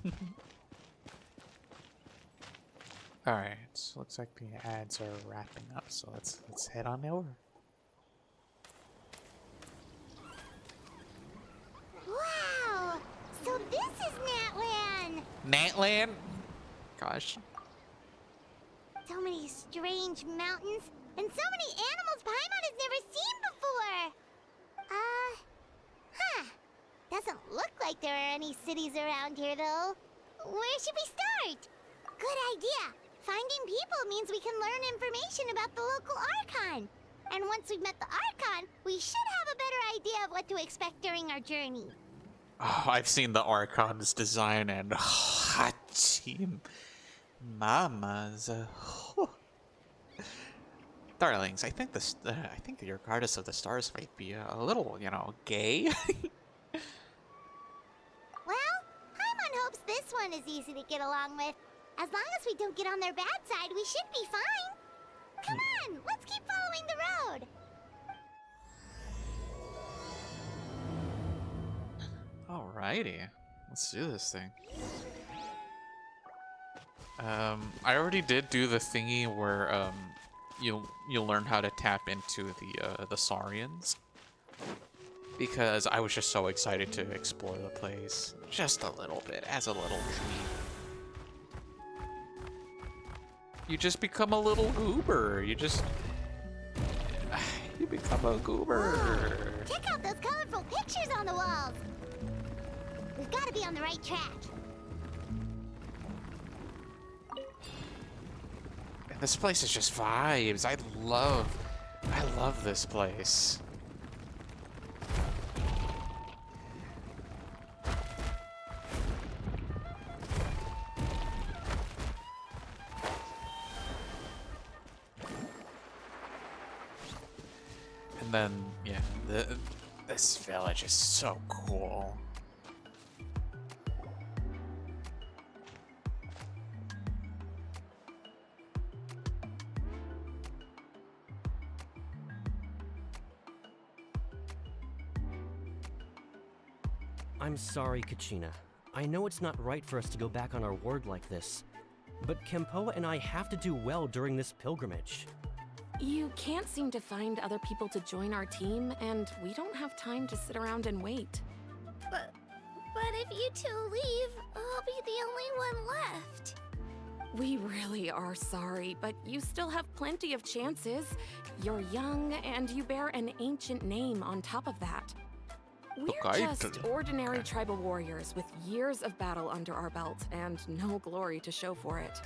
All right, so looks like the ads are wrapping up. So let's head on over. Wow! So this is Natlan! Natlan? Gosh. So many strange mountains, and so many animals Paimon has never seen before! Doesn't look like there are any cities around here, though. Where should we start? Good idea! Finding people means we can learn information about the local Archon. And once we've met the Archon, we should have a better idea of what to expect during our journey. Oh, I've seen the Archon's design and hot team mamas. Darlings, I think your Goddess of the Stars might be a little, gay. Well, Paimon hopes this one is easy to get along with. As long as we don't get on their bad side, we should be fine. Come on, let's keep following the road. Alrighty, let's do this thing. I already did do the thingy where you'll learn how to tap into the Saurians, because I was just so excited to explore the place just a little bit as a little treat. You just become a little goober. You become a goober. Whoa, check out those colorful pictures on the walls. We've got to be on the right track. And this place is just vibes. I love this place. And then, yeah, this village is so cool. I'm sorry, Kachina. I know it's not right for us to go back on our word like this, but Kempoa and I have to do well during this pilgrimage. You can't seem to find other people to join our team, and we don't have time to sit around and wait. But if you two leave, I'll be the only one left. We really are sorry, but you still have plenty of chances. You're young, and you bear an ancient name on top of that. We're just ordinary tribal warriors with years of battle under our belt and no glory to show for it.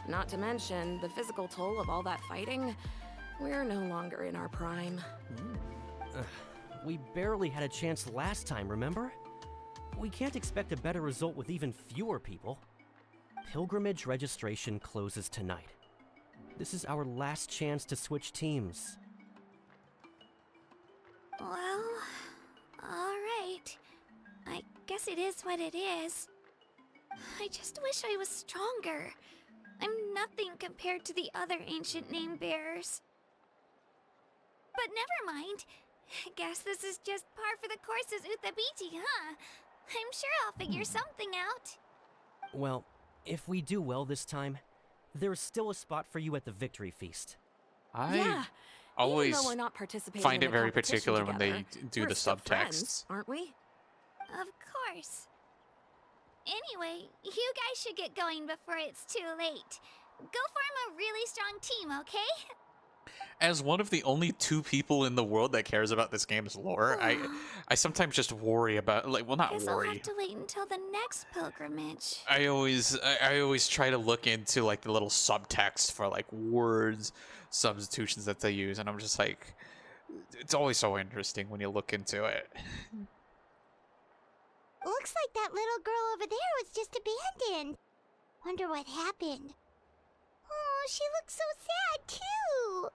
Not to mention the physical toll of all that fighting. We're no longer in our prime. We barely had a chance last time, remember? We can't expect a better result with even fewer people. Pilgrimage registration closes tonight. This is our last chance to switch teams. Well, alright. I guess it is what it is. I just wish I was stronger. I'm nothing compared to the other ancient name bearers. But never mind. Guess this is just par for the course as Uthabiti, huh? I'm sure I'll figure something out. Well, if we do well this time, there's still a spot for you at the victory feast. Yeah. always Even though we're not participating find in it the very competition particular when they together, do we're the still subtexts. friends, aren't we? Of course. Anyway, you guys should get going before it's too late. Go form a really strong team, okay? As one of the only 2 people in the world that cares about this game's lore, I sometimes just worry about, like, well, not Guess I'll worry. have to wait until the next pilgrimage. I always try to look into like the little subtext for like words substitutions that they use, and I'm just like, it's always so interesting when you look into it. Looks like that little girl over there was just abandoned. Wonder what happened. Oh, she looks so sad, too.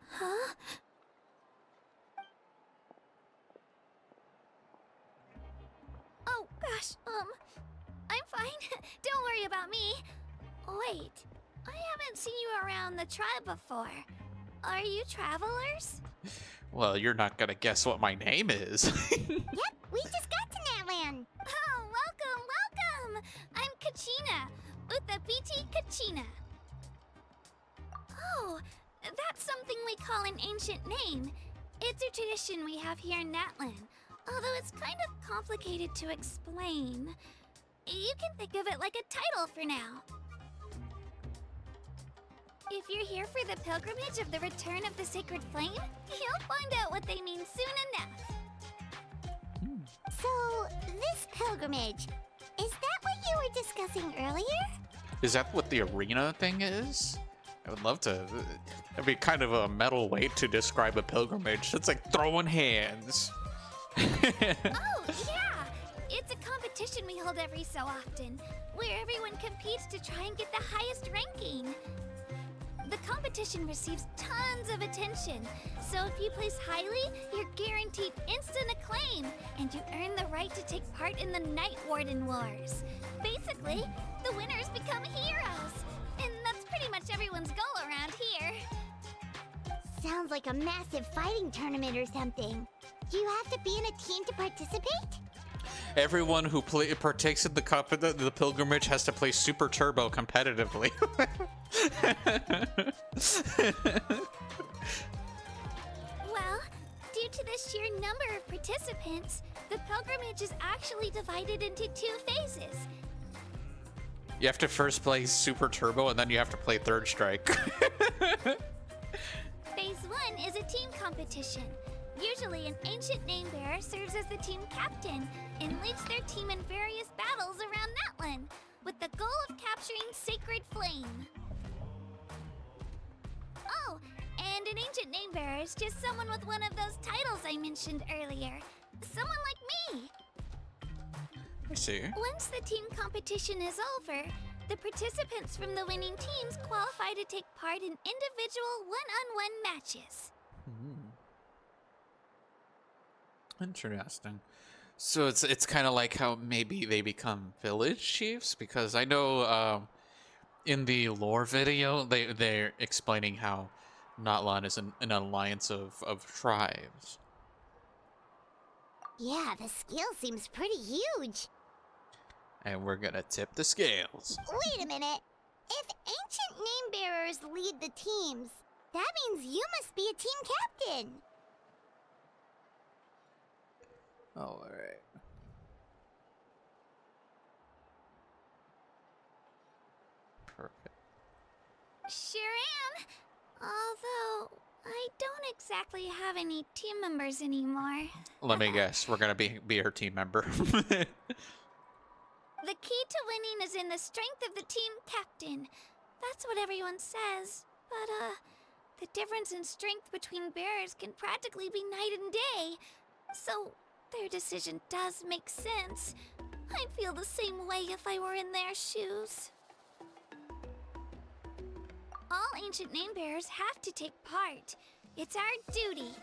Huh? Oh, gosh, I'm fine. Don't worry about me. Wait, I haven't seen you around the tribe before. Are you travelers? Well, you're not gonna guess what my name is. Yep, we just got to Natlan. Oh, welcome! I'm Kachina, Uthabiti Kachina. Oh, that's something we call an ancient name. It's a tradition we have here in Natlan, although it's kind of complicated to explain. You can think of it like a title for now. If you're here for the pilgrimage of the return of the sacred flame, you'll find out what they mean soon enough. So, this pilgrimage, is that what you were discussing earlier? Is that what the arena thing is? I would love to. That'd be kind of a metal way to describe a pilgrimage. It's like throwing hands. Oh, yeah! It's a competition we hold every so often, where everyone competes to try and get the highest ranking. The competition receives tons of attention, so if you place highly, you're guaranteed instant acclaim, and you earn the right to take part in the Night Warden Wars. Basically, the winners become heroes, and that's pretty much everyone's goal around here. Sounds like a massive fighting tournament or something. Do you have to be in a team to participate? Everyone who partakes in the pilgrimage has to play Super Turbo competitively. Well, due to the sheer number of participants, the pilgrimage is actually divided into 2 phases. You have to first play Super Turbo, and then you have to play Third Strike. Phase 1 is a team competition. Usually, an ancient name bearer serves as the team captain and leads their team in various battles around Natlan, with the goal of capturing Sacred Flame. Oh, and an ancient name bearer is just someone with one of those titles I mentioned earlier. Someone like me. I see. Once the team competition is over, the participants from the winning teams qualify to take part in individual one-on-one matches. Interesting. So it's kind of like how maybe they become village chiefs, because I know in the lore video they're explaining how Natlan is an alliance of tribes. Yeah, the scale seems pretty huge. And we're gonna tip the scales. Wait a minute. If ancient name bearers lead the teams, that means you must be a team captain. All right. Perfect. Sure am. Although, I don't exactly have any team members anymore. Let me guess. We're gonna be her team member. The key to winning is in the strength of the team captain. That's what everyone says. But, the difference in strength between bearers can practically be night and day. So, their decision does make sense. I'd feel the same way if I were in their shoes. All ancient name bearers have to take part. It's our duty.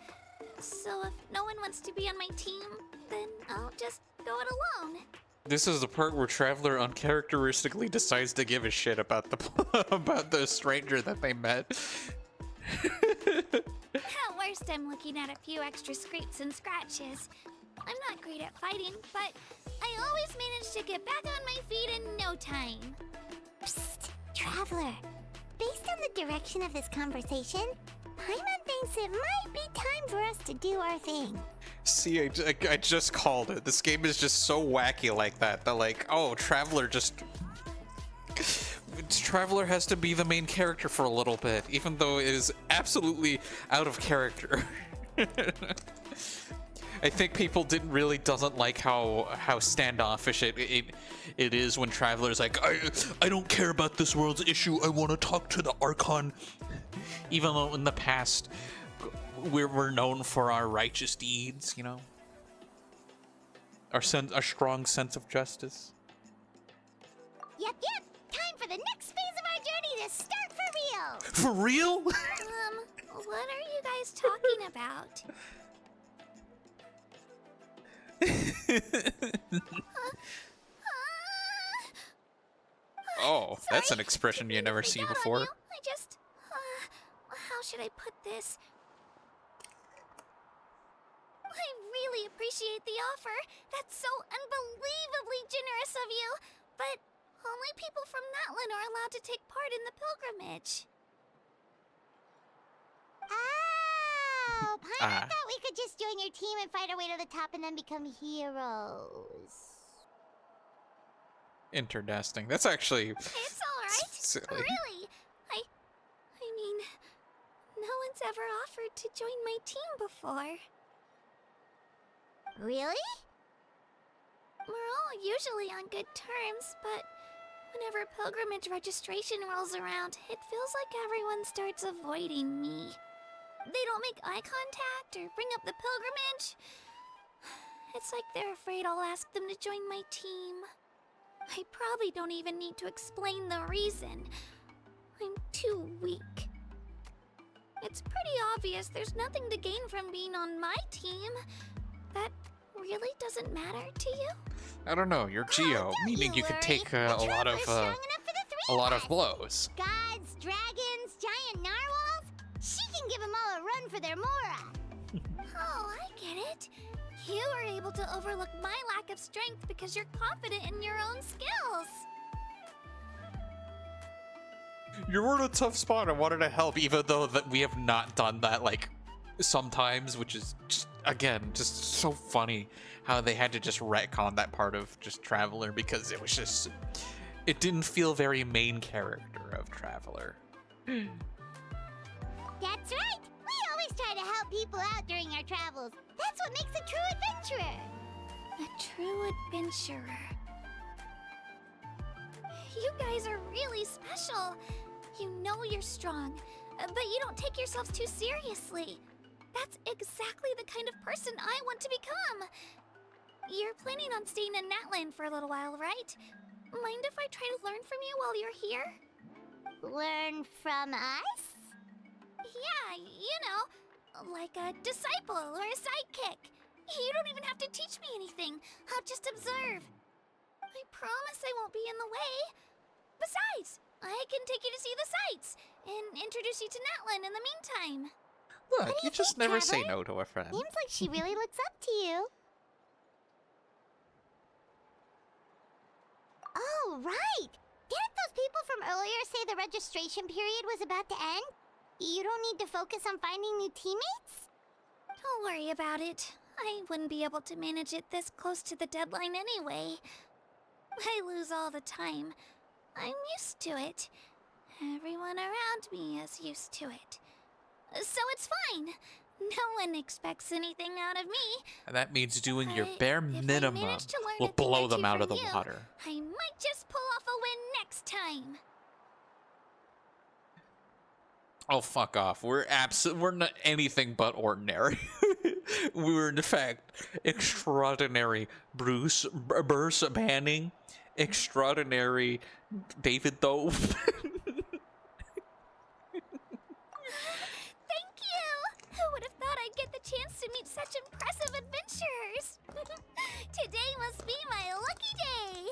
So if no one wants to be on my team, then I'll just go it alone. This is the part where Traveler uncharacteristically decides to give a shit about the about the stranger that they met. At worst, I'm looking at a few extra scrapes and scratches. I'm not great at fighting, but I always manage to get back on my feet in no time. Psst, Traveler. Based on the direction of this conversation, Paimon thinks it might be time for us to do our thing. See, I just called it. This game is just so wacky like that. That like, oh, Traveler just... Traveler has to be the main character for a little bit, even though it is absolutely out of character. I think people doesn't like how standoffish it is when Traveler's like, I don't care about this world's issue. I want to talk to the Archon. Even though in the past we're known for our righteous deeds, you know, our strong sense of justice. Yep. Time for the next phase of our journey to start for real. For real? What are you guys talking about? Oh, that's Sorry, an expression you never see before. I just, how should I put this? I really appreciate the offer. That's so unbelievably generous of you. But only people from Natlan are allowed to take part in the pilgrimage. Oh, Paimon thought we could just join your team and fight our way to the top and then become heroes. Interesting. That's actually... It's alright. Silly. Really. I mean, no one's ever offered to join my team before. Really? We're all usually on good terms, but whenever pilgrimage registration rolls around, it feels like everyone starts avoiding me. They don't make eye contact or bring up the pilgrimage. It's like they're afraid I'll ask them to join my team. I probably don't even need to explain the reason. I'm too weak. It's pretty obvious there's nothing to gain from being on my team. That really doesn't matter to you? I don't know. You're Geo, meaning you could take a lot of blows. Gods, dragons, giant narwhals. She can give them all a run for their Mora. Oh, I get it. You were able to overlook my lack of strength because you're confident in your own skills. You were in a tough spot. I wanted to help, even though that we have not done that like sometimes, which is just, again, just so funny how they had to just retcon that part of just Traveler because it was just, it didn't feel very main character of Traveler. That's right. We always try to help people out during our travels. That's what makes a true adventurer. A true adventurer. You guys are really special. You know you're strong, but you don't take yourselves too seriously. That's exactly the kind of person I want to become. You're planning on staying in Natlan for a little while, right? Mind if I try to learn from you while you're here? Learn from us? Yeah, you know, like a disciple or a sidekick. You don't even have to teach me anything. I'll just observe. I promise I won't be in the way. Besides, I can take you to see the sights and introduce you to Natlan in the meantime. Look, you just never say no to a friend. Seems like she really looks up to you. Oh, right! Didn't those people from earlier say the registration period was about to end? You don't need to focus on finding new teammates? Don't worry about it. I wouldn't be able to manage it this close to the deadline anyway. I lose all the time. I'm used to it. Everyone around me is used to it. So it's fine. No one expects anything out of me. And that means doing your bare If I minimum manage to learn will a thing blow or them two out of from the you, water. I might just pull off a win next time. Oh, fuck off. We're not anything but ordinary. We're, in fact, extraordinary Bruce Banning, extraordinary David Dove. Thank you! Who would have thought I'd get the chance to meet such impressive adventurers? Today must be my lucky day!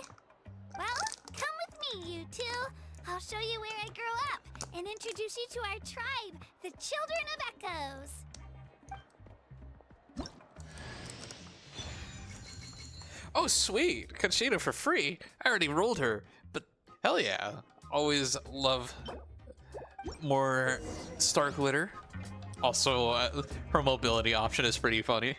Well, come with me, you two. I'll show you where I grew up and introduce you to our tribe, the Children of Echoes. Oh, sweet. Conchita for free. I already rolled her, but hell yeah. Always love more star glitter. Also, her mobility option is pretty funny.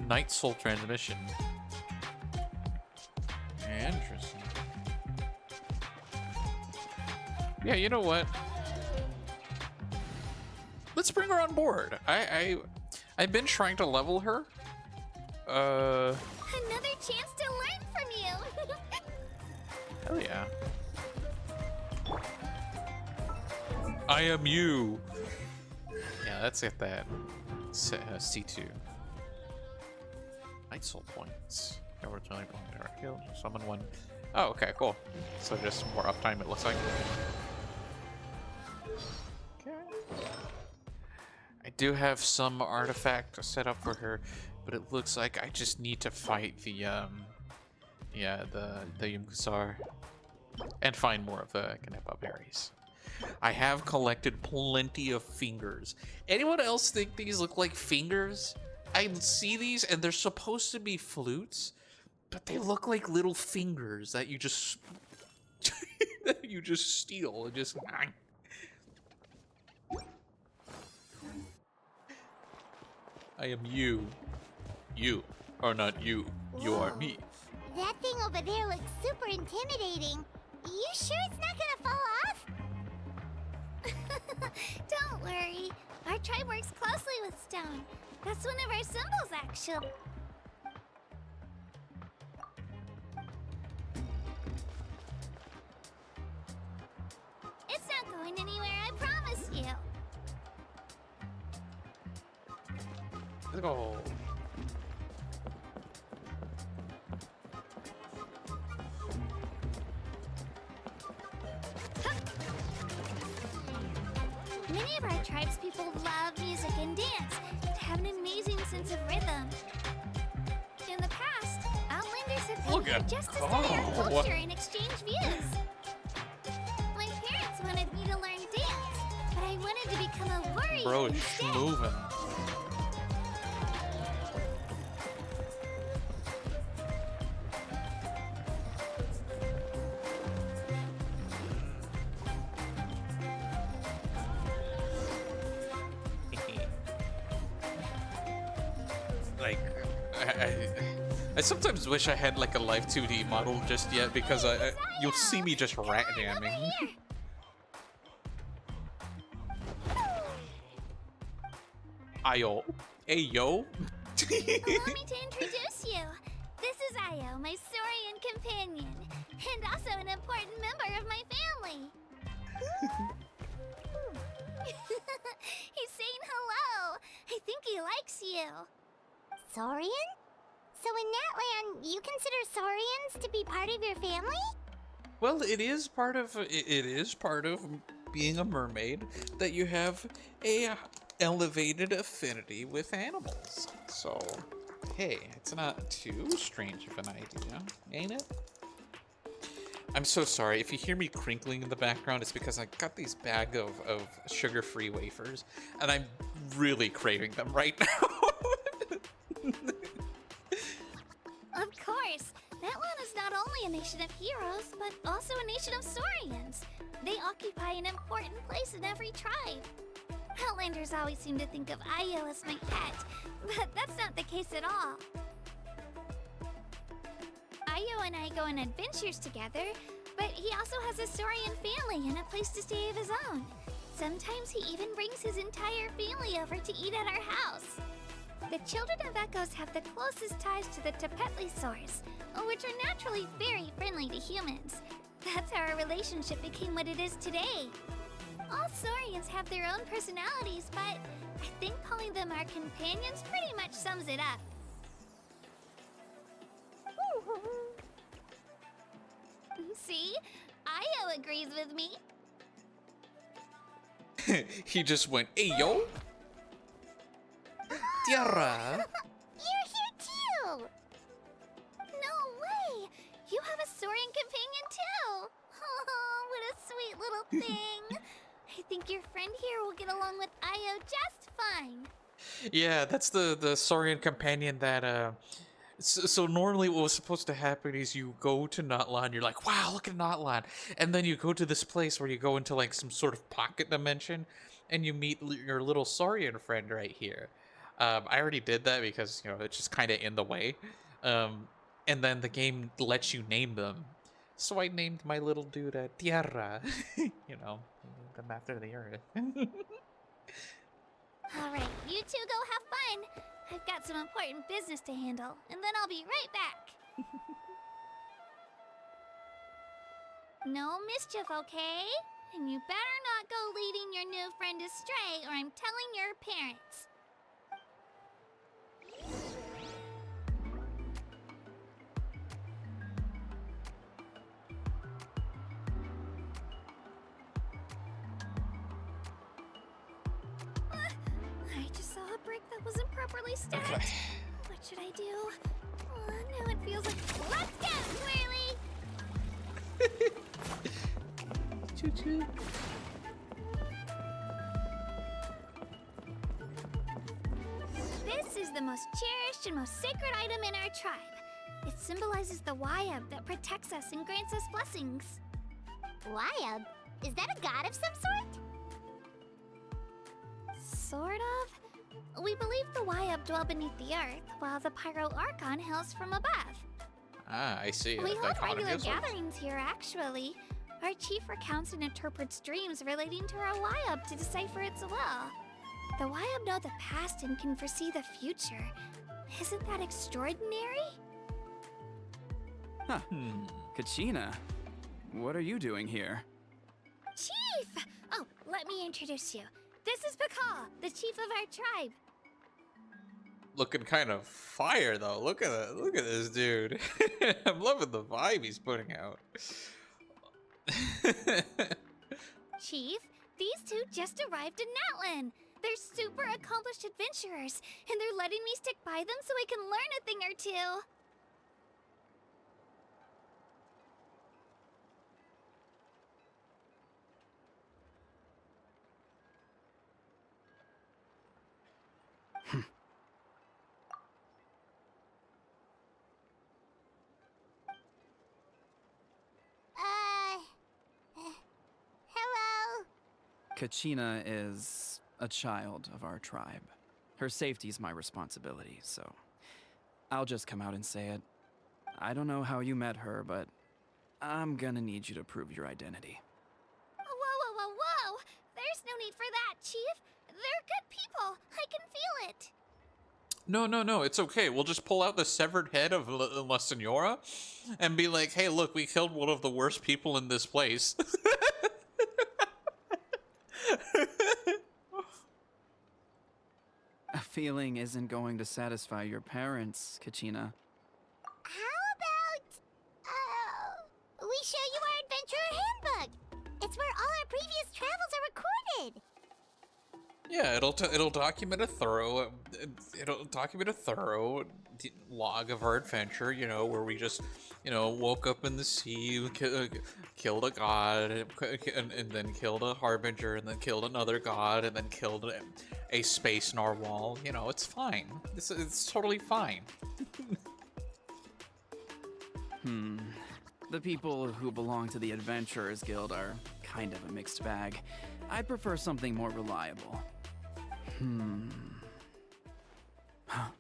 Night Soul transmission. Interesting. Yeah, you know what? Let's bring her on board. I've been trying to level her. Another chance to learn from you. Hell yeah. I am you. Yeah, let's get that. C2. Night Soul points. Over 20 point direct heal. Summon one. Oh, okay, cool. So just more uptime, it looks like. Okay. I do have some artifact set up for her, but it looks like I just need to fight the Yumkusar and find more of the Canepa berries. I have collected plenty of fingers. Anyone else think these look like fingers? I see these and they're supposed to be flutes, but they look like little fingers that you just that you just steal and just. I am you. You are not you. You are me. That thing over there looks super intimidating. You sure it's not gonna fall off? Don't worry. Our tribe works closely with stone. That's one of our symbols, actually. It's not going anywhere, I promise you. Let's go. Many of our tribespeople love music and dance and have an amazing sense of rhythm. In the past, Outlanders have come here just to study our culture and exchange views. My parents wanted me to learn dance, but I wanted to become a warrior Bro, it's instead. moving. I sometimes wish I had like a live 2D model just yet because you'll see me just rat jamming. Ayo. Hey yo. Allow me to introduce you. This is Ayo, my Saurian companion, and also an important member of my family. He's saying hello. I think he likes you. Saurian? So in Natlan, you consider Saurians to be part of your family? Well, it is part of being a mermaid that you have a elevated affinity with animals. So, hey, it's not too strange of an idea, ain't it? I'm so sorry. If you hear me crinkling in the background, it's because I got these bag of sugar-free wafers, and I'm really craving them right now. Of course. Natlan is not only a nation of heroes, but also a nation of Saurians. They occupy an important place in every tribe. Outlanders always seem to think of Ayo as my pet, but that's not the case at all. Ayo and I go on adventures together, but he also has a Saurian family and a place to stay of his own. Sometimes he even brings his entire family over to eat at our house. The Children of Echoes have the closest ties to the Tepetli source, which are naturally very friendly to humans. That's how our relationship became what it is today. All Saurians have their own personalities, but I think calling them our companions pretty much sums it up. See? Ayo agrees with me. He just went, "Hey, yo, Tierra." You're here too! No way! You have a saurian companion too! Oh, what a sweet little thing! I think your friend here will get along with Io just fine. Yeah, that's the Saurian companion that so normally what was supposed to happen is you go to Natlan, you're like, wow, look at Natlan, and then you go to this place where you go into like some sort of pocket dimension, and you meet your little Saurian friend right here. I already did that because it's just kind of in the way, and then the game lets you name them. So I named my little dude Tierra, them after the earth. Alright, you two go have fun. I've got some important business to handle, and then I'll be right back. No mischief, okay? And you better not go leading your new friend astray, or I'm telling your parents. I just saw a brick that wasn't properly stacked. Okay. What should I do? Oh, now it feels like... Let's get Whirly! Choo-choo. This is the most cherished and most sacred item in our tribe. It symbolizes the Wayab that protects us and grants us blessings. Wayab? Is that a god of some sort? Sort of. We believe the Wayab dwell beneath the earth, while the Pyro Archon hails from above. Ah, I see. We hold Dichotomy regular of sorts. gatherings here, actually. Our chief recounts and interprets dreams relating to our Wayab to decipher its will. The Wayab know the past and can foresee the future. Isn't that extraordinary? Huh. Kachina, what are you doing here? Chief! Oh, let me introduce you. This is Pakal, the chief of our tribe. Looking kind of fire though. Look at this dude. I'm loving the vibe he's putting out. Chief, these two just arrived in Natlan. They're super accomplished adventurers, and they're letting me stick by them so I can learn a thing or two. Hello? Kachina is a child of our tribe. Her safety's my responsibility, so I'll just come out and say it. I don't know how you met her, but I'm gonna need you to prove your identity. Whoa! There's no need for that, Chief. They're good people. I can feel it. No, it's okay. We'll just pull out the severed head of La Senora and be like, hey, look, we killed one of the worst people in this place. A feeling isn't going to satisfy your parents, Kachina. How about, we show you our adventurer handbook? It's where all our previous travels are recorded. Yeah, it'll document a thorough log of our adventure. Where we just woke up in the sea, killed a god, and then killed a harbinger, and then killed another god, and then killed a space narwhal. It's fine. It's totally fine. The people who belong to the Adventurers Guild are kind of a mixed bag. I'd prefer something more reliable. Huh.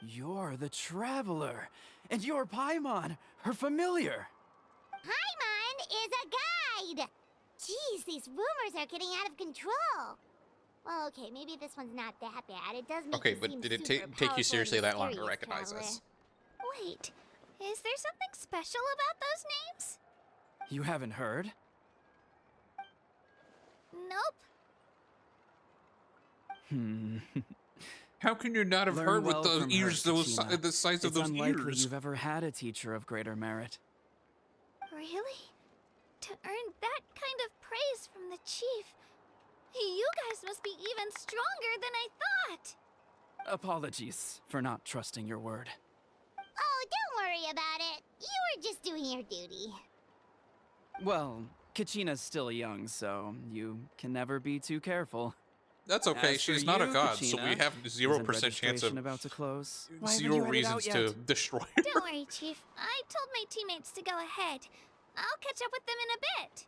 You're the Traveler, and you're Paimon, her familiar. Paimon is a guide! Jeez, these rumors are getting out of control. Well, okay, maybe this one's not that bad. It does make Okay, you but seem did it super take you powerful seriously and that long to mysterious, recognize traveler. us? Wait, is there something special about those names? You haven't heard? Nope. How can you not have Learn heard well with those from ears, her, Kachina. the size of It's those unlikely ears? you've ever had a teacher of greater merit. Really? To earn that kind of praise from the chief, guys must be even stronger than I thought. Apologies for not trusting your word. Oh, don't worry about it. You were just doing your duty. Well, Kachina's still young, so you can never be too careful. That's okay. As for She's not a you, god, so we Kachina, have 0% chance registration of about to close? Why haven't 0 you read it out reasons yet? to destroy her. Don't worry, Chief. I told my teammates to go ahead. I'll catch up with them in a bit.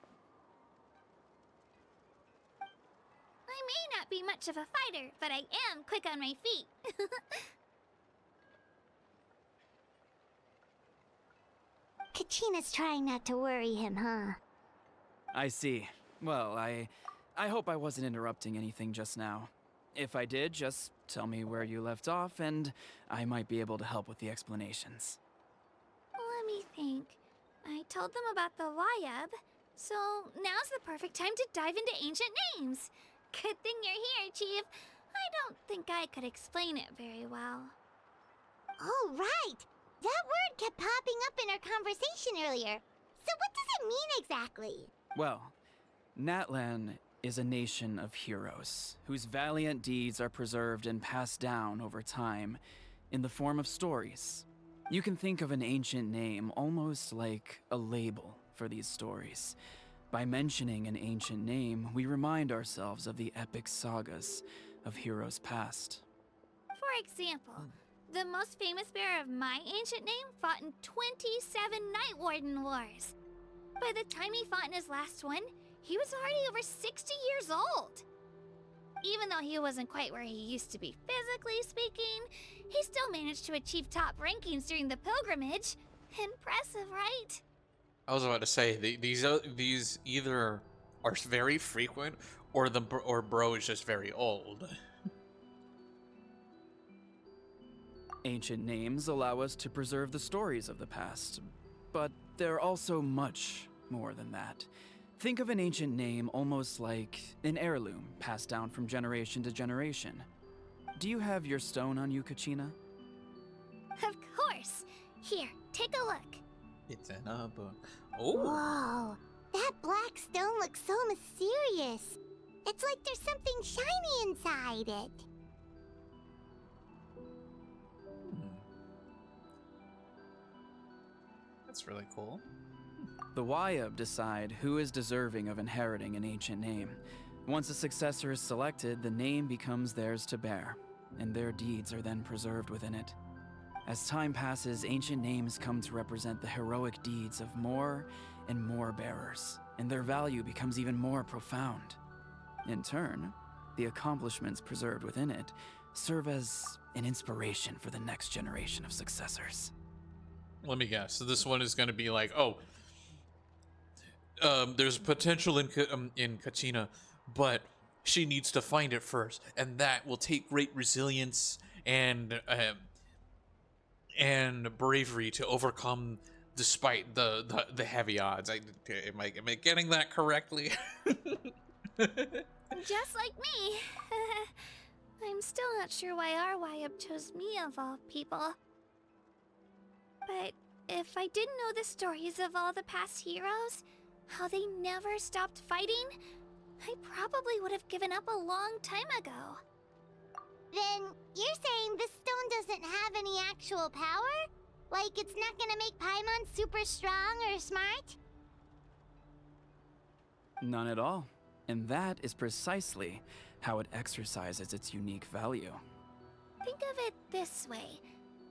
I may not be much of a fighter, but I am quick on my feet. Kachina's trying not to worry him, huh? I see. Well, I hope I wasn't interrupting anything just now. If I did, just tell me where you left off, and I might be able to help with the explanations. Let me think. I told them about the Wayab, so now's the perfect time to dive into ancient names. Good thing you're here, Chief. I don't think I could explain it very well. Oh, right! That word kept popping up in our conversation earlier. So what does it mean exactly? Well, Natlan is a nation of heroes whose valiant deeds are preserved and passed down over time in the form of stories. You can think of an ancient name almost like a label for these stories. By mentioning an ancient name, we remind ourselves of the epic sagas of heroes past. For example, the most famous bearer of my ancient name fought in 27 Night Warden Wars. By the time he fought in his last one, he was already over 60 years old. Even though he wasn't quite where he used to be physically speaking, he still managed to achieve top rankings during the pilgrimage. Impressive, right? I was about to say these either are very frequent or bro is just very old. Ancient names allow us to preserve the stories of the past, but they're also much more than that. Think of an ancient name almost like an heirloom passed down from generation to generation. Do you have your stone on you, Kachina? Of course. Here, take a look. It's in a book. Oh. Whoa, that black stone looks so mysterious. It's like there's something shiny inside it. That's really cool. The Wayab decide who is deserving of inheriting an ancient name. Once a successor is selected, the name becomes theirs to bear, and their deeds are then preserved within it. As time passes, ancient names come to represent the heroic deeds of more and more bearers, and their value becomes even more profound. In turn, the accomplishments preserved within it serve as an inspiration for the next generation of successors. Let me guess. So this one is going to be like, there's potential in Kachina, but she needs to find it first, and that will take great resilience and bravery to overcome, despite the heavy odds. Am I getting that correctly? Just like me. I'm still not sure why our Wayab chose me of all people. But if I didn't know the stories of all the past heroes, how they never stopped fighting, I probably would have given up a long time ago. Then you're saying this stone doesn't have any actual power? Like it's not gonna make Paimon super strong or smart? None at all. And that is precisely how it exercises its unique value. Think of it this way.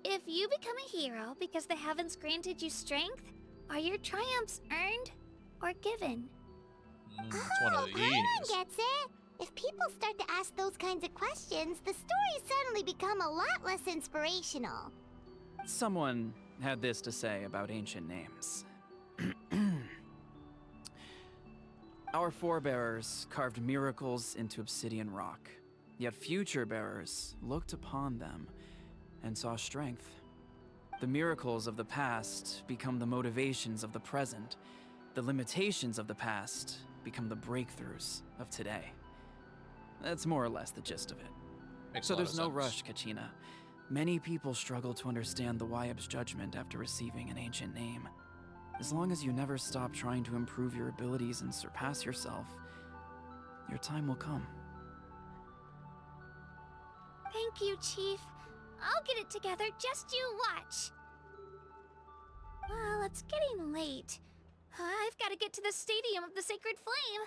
If you become a hero because the heavens granted you strength, are your triumphs earned or given? It's one of these. Paimon gets it! If people start to ask those kinds of questions, the stories suddenly become a lot less inspirational. Someone had this to say about ancient names. Our forebears carved miracles into obsidian rock, yet future bearers looked upon them and saw strength. The miracles of the past become the motivations of the present. The limitations of the past become the breakthroughs of today. That's more or less the gist of it. Makes So a lot there's of no sense. rush, Kachina. Many people struggle to understand the Wayab's judgment after receiving an ancient name. As long as you never stop trying to improve your abilities and surpass yourself, your time will come. Thank you, Chief. I'll get it together, just you watch. Well, it's getting late. I've got to get to the Stadium of the Sacred Flame.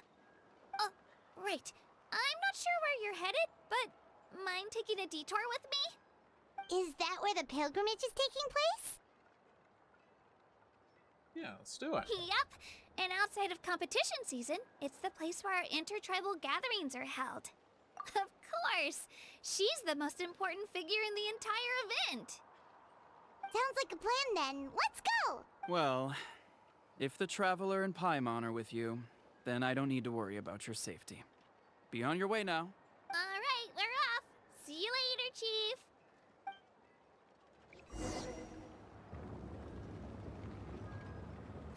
Oh, right. I'm not sure where you're headed, but mind taking a detour with me? Is that where the pilgrimage is taking place? Yeah, let's do it. Yep. And outside of competition season, it's the place where our intertribal gatherings are held. Of course. She's the most important figure in the entire event. Sounds like a plan then. Let's go! Well, if the Traveler and Paimon are with you, then I don't need to worry about your safety. Be on your way now. All right, we're off. See you later, Chief.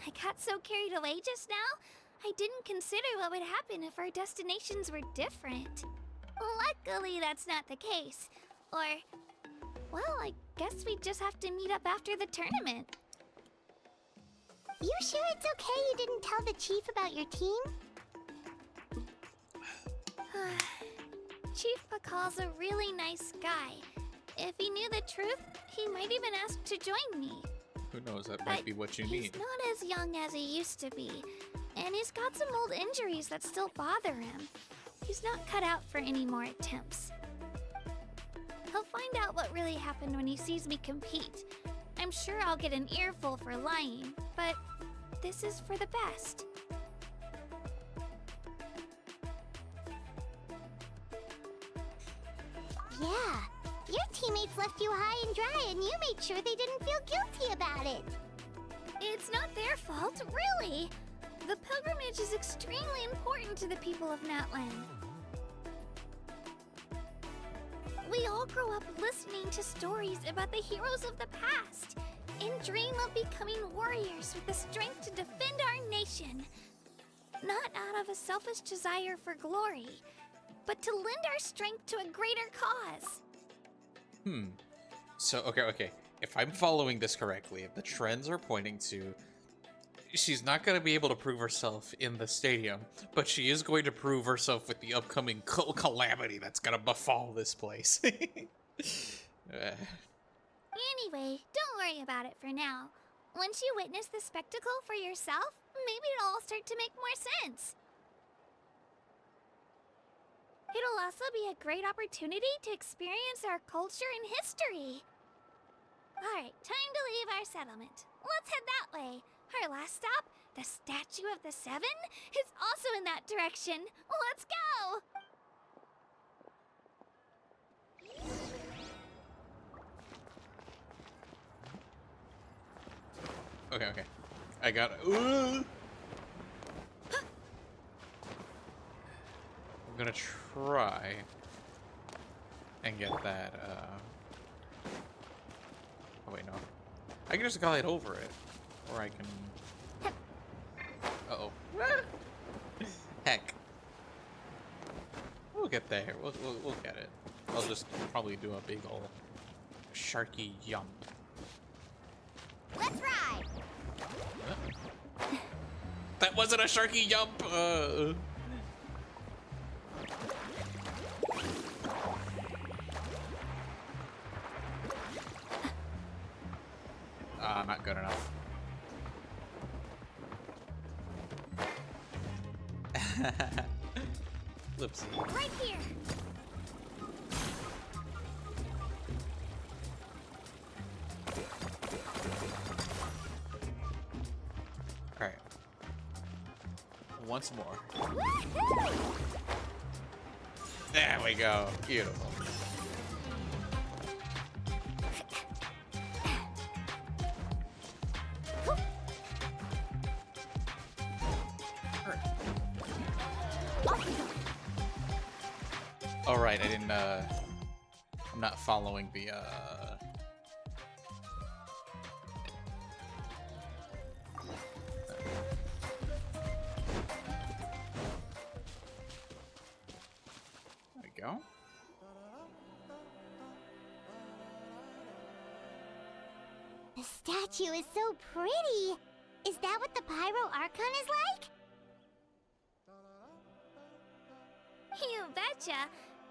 I got so carried away just now, I didn't consider what would happen if our destinations were different. Luckily, that's not the case. Or, well, I guess we just have to meet up after the tournament. You sure it's okay you didn't tell the chief about your team? Chief Pakal's a really nice guy. If he knew the truth, he might even ask to join me. Who knows, that might be what you He's need. not as young as he used to be, and he's got some old injuries that still bother him. He's not cut out for any more attempts. He'll find out what really happened when he sees me compete. I'm sure I'll get an earful for lying, but this is for the best. Yeah. Your teammates left you high and dry and you made sure they didn't feel guilty about it. It's not their fault, really. The pilgrimage is extremely important to the people of Natlan. We all grow up listening to stories about the heroes of the past and dream of becoming warriors with the strength to defend our nation. Not out of a selfish desire for glory, but to lend our strength to a greater cause. So, okay. If I'm following this correctly, if the trends are pointing to, she's not going to be able to prove herself in the stadium, but she is going to prove herself with the upcoming calamity that's going to befall this place. Anyway, don't worry about it for now. Once you witness the spectacle for yourself, maybe it'll all start to make more sense. It'll also be a great opportunity to experience our culture and history. Alright, time to leave our settlement. Let's head that way. Our last stop, the Statue of the Seven, is also in that direction. Let's go! Okay. I got it. I'm gonna try and get that, oh wait, no. I can just glide over it. Or I can... Uh-oh. Heck. We'll get there. We'll get it. I'll just probably do a big ol' sharky jump. Let's ride! That wasn't a sharky jump! Not good enough. Whoopsie. Right here! Alright. Once more. Woohoo! There we go. Beautiful. Oh right, I didn't I'm not following the There we go. The statue is so pretty. Is that what the Pyro Archon is like? You betcha.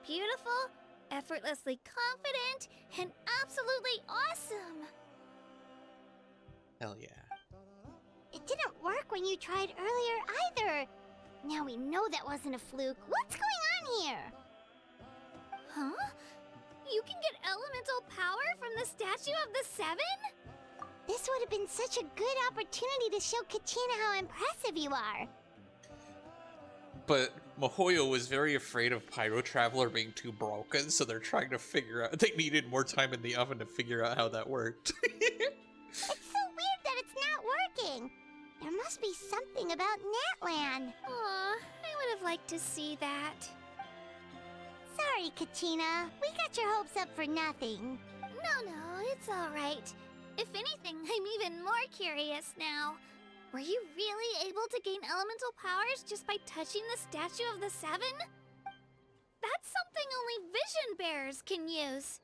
Beautiful, effortlessly confident, and absolutely awesome. Hell yeah. It didn't work when you tried earlier either. Now we know that wasn't a fluke. What's going on here? Huh? You can get elemental power from the Statue of the Seven? This would have been such a good opportunity to show Katina how impressive you are. But Mihoyo was very afraid of Pyro Traveler being too broken, so they're trying to figure out. They needed more time in the oven to figure out how that worked. It's so weird that it's not working. There must be something about Natlan. Aw, I would have liked to see that. Sorry, Katina. We got your hopes up for nothing. No, it's all right. If anything, I'm even more curious now. Were you really able to gain elemental powers just by touching the Statue of the Seven? That's something only vision bearers can use.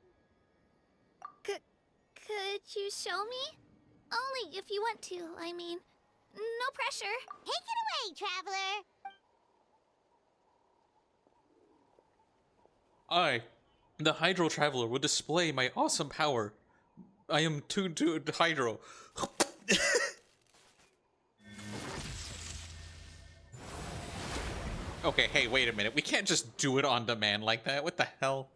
Could you show me? Only if you want to, I mean. No pressure. Take it away, Traveler. I, the Hydro Traveler, will display my awesome power. I am tuned to Hydro. Okay, hey, wait a minute. We can't just do it on demand like that. What the hell?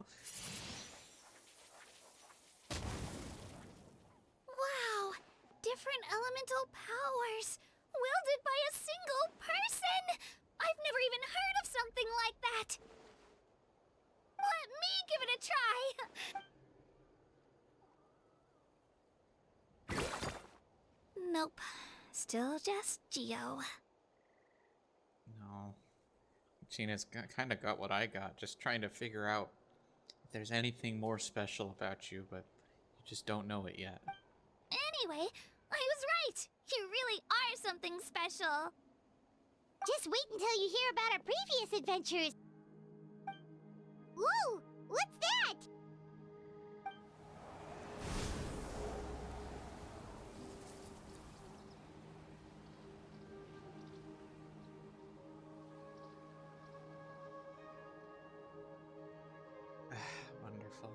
Wow, different elemental powers, wielded by a single person. I've never even heard of something like that. Let me give it a try. Nope, still just Geo. No. Gina's kind of got what I got, just trying to figure out if there's anything more special about you, but you just don't know it yet. Anyway, I was right. You really are something special. Just wait until you hear about our previous adventures. Ooh, what's that? Wonderful.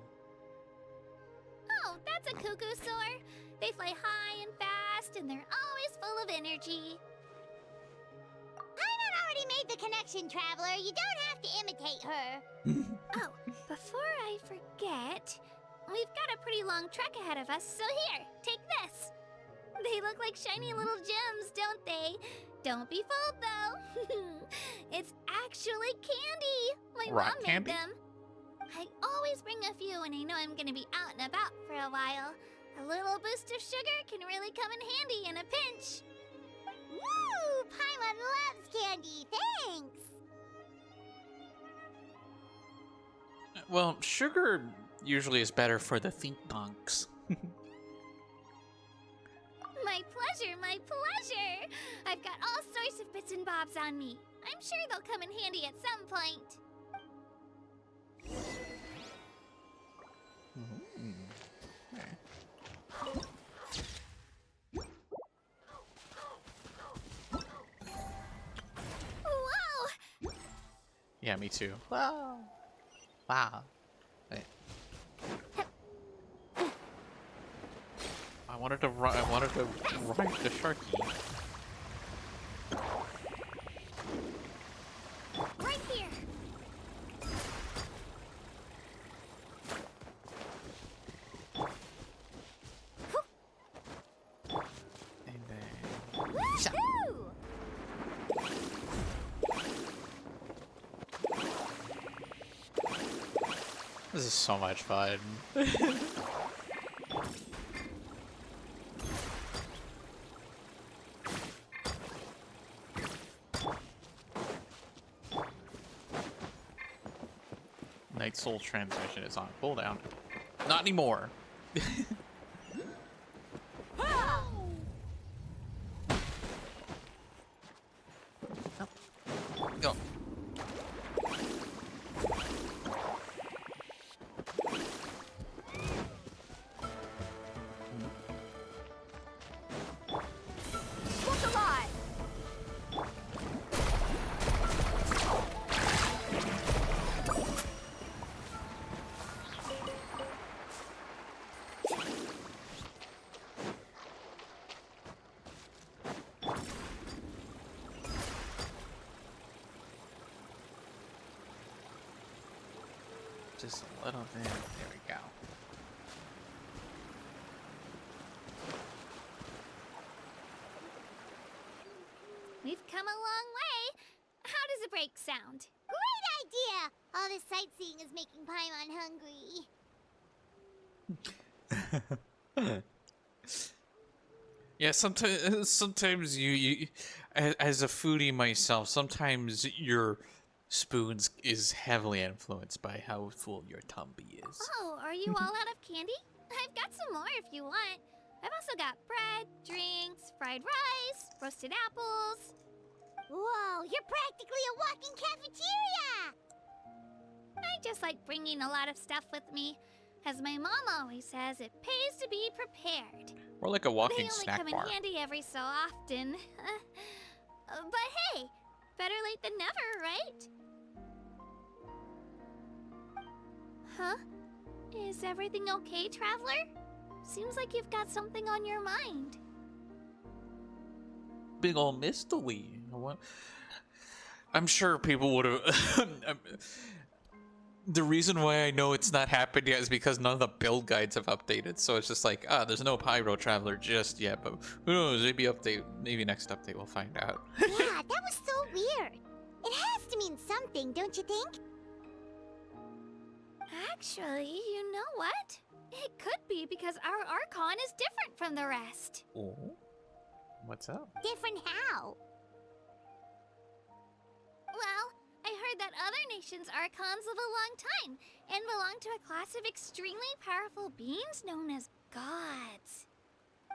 Oh, that's a cuckoo soar. They fly high and fast, and they're always full of energy. Paimon already made the connection, Traveler. You don't have to imitate her. Oh, before I forget, we've got a pretty long trek ahead of us, so here, take this. They look like shiny little gems, don't they? Don't be fooled, though. It's actually candy. My Rock mom candy? made them. I always bring a few when I know I'm gonna be out and about for a while. A little boost of sugar can really come in handy in a pinch. Woo! Paimon loves candy, thanks! Well, sugar usually is better for the think tanks. My pleasure, my pleasure! I've got all sorts of bits and bobs on me. I'm sure they'll come in handy at some point. Whoa! Yeah, me too. Wow. Wow. Wait. I wanted to ride the Sharky. Right here! And then... Woohoo! This is so much fun. Night Soul transmission is on. Pull down. Not anymore. Go. Look alive! Just a little bit. There we go. We've come a long way. How does a break sound? Great idea! All this sightseeing is making Paimon hungry. Yeah, sometimes you as a foodie myself, sometimes your spoons is heavily influenced by how full your tummy is. Oh, are you all out of candy? I've got some more if you want. I've also got bread, drinks, fried rice, roasted apples. Whoa, you're practically a walking cafeteria! I just like bringing a lot of stuff with me. As my mom always says, it pays to be prepared. Or like a walking They only snack come bar. in handy every so often. But hey, better late than never, right? Huh? Is everything okay, Traveler? Seems like you've got something on your mind. Big ol' mystery. What? I'm sure people would have. The reason why I know it's not happened yet is because none of the build guides have updated. So it's just like, there's no Pyro Traveler just yet. But who knows? Maybe next update we'll find out. Yeah, that was so weird. It has to mean something, don't you think? Actually, you know what? It could be because our Archon is different from the rest. Oh, what's up? Different how? Well, I heard that other nations' Archons live a long time and belong to a class of extremely powerful beings known as gods.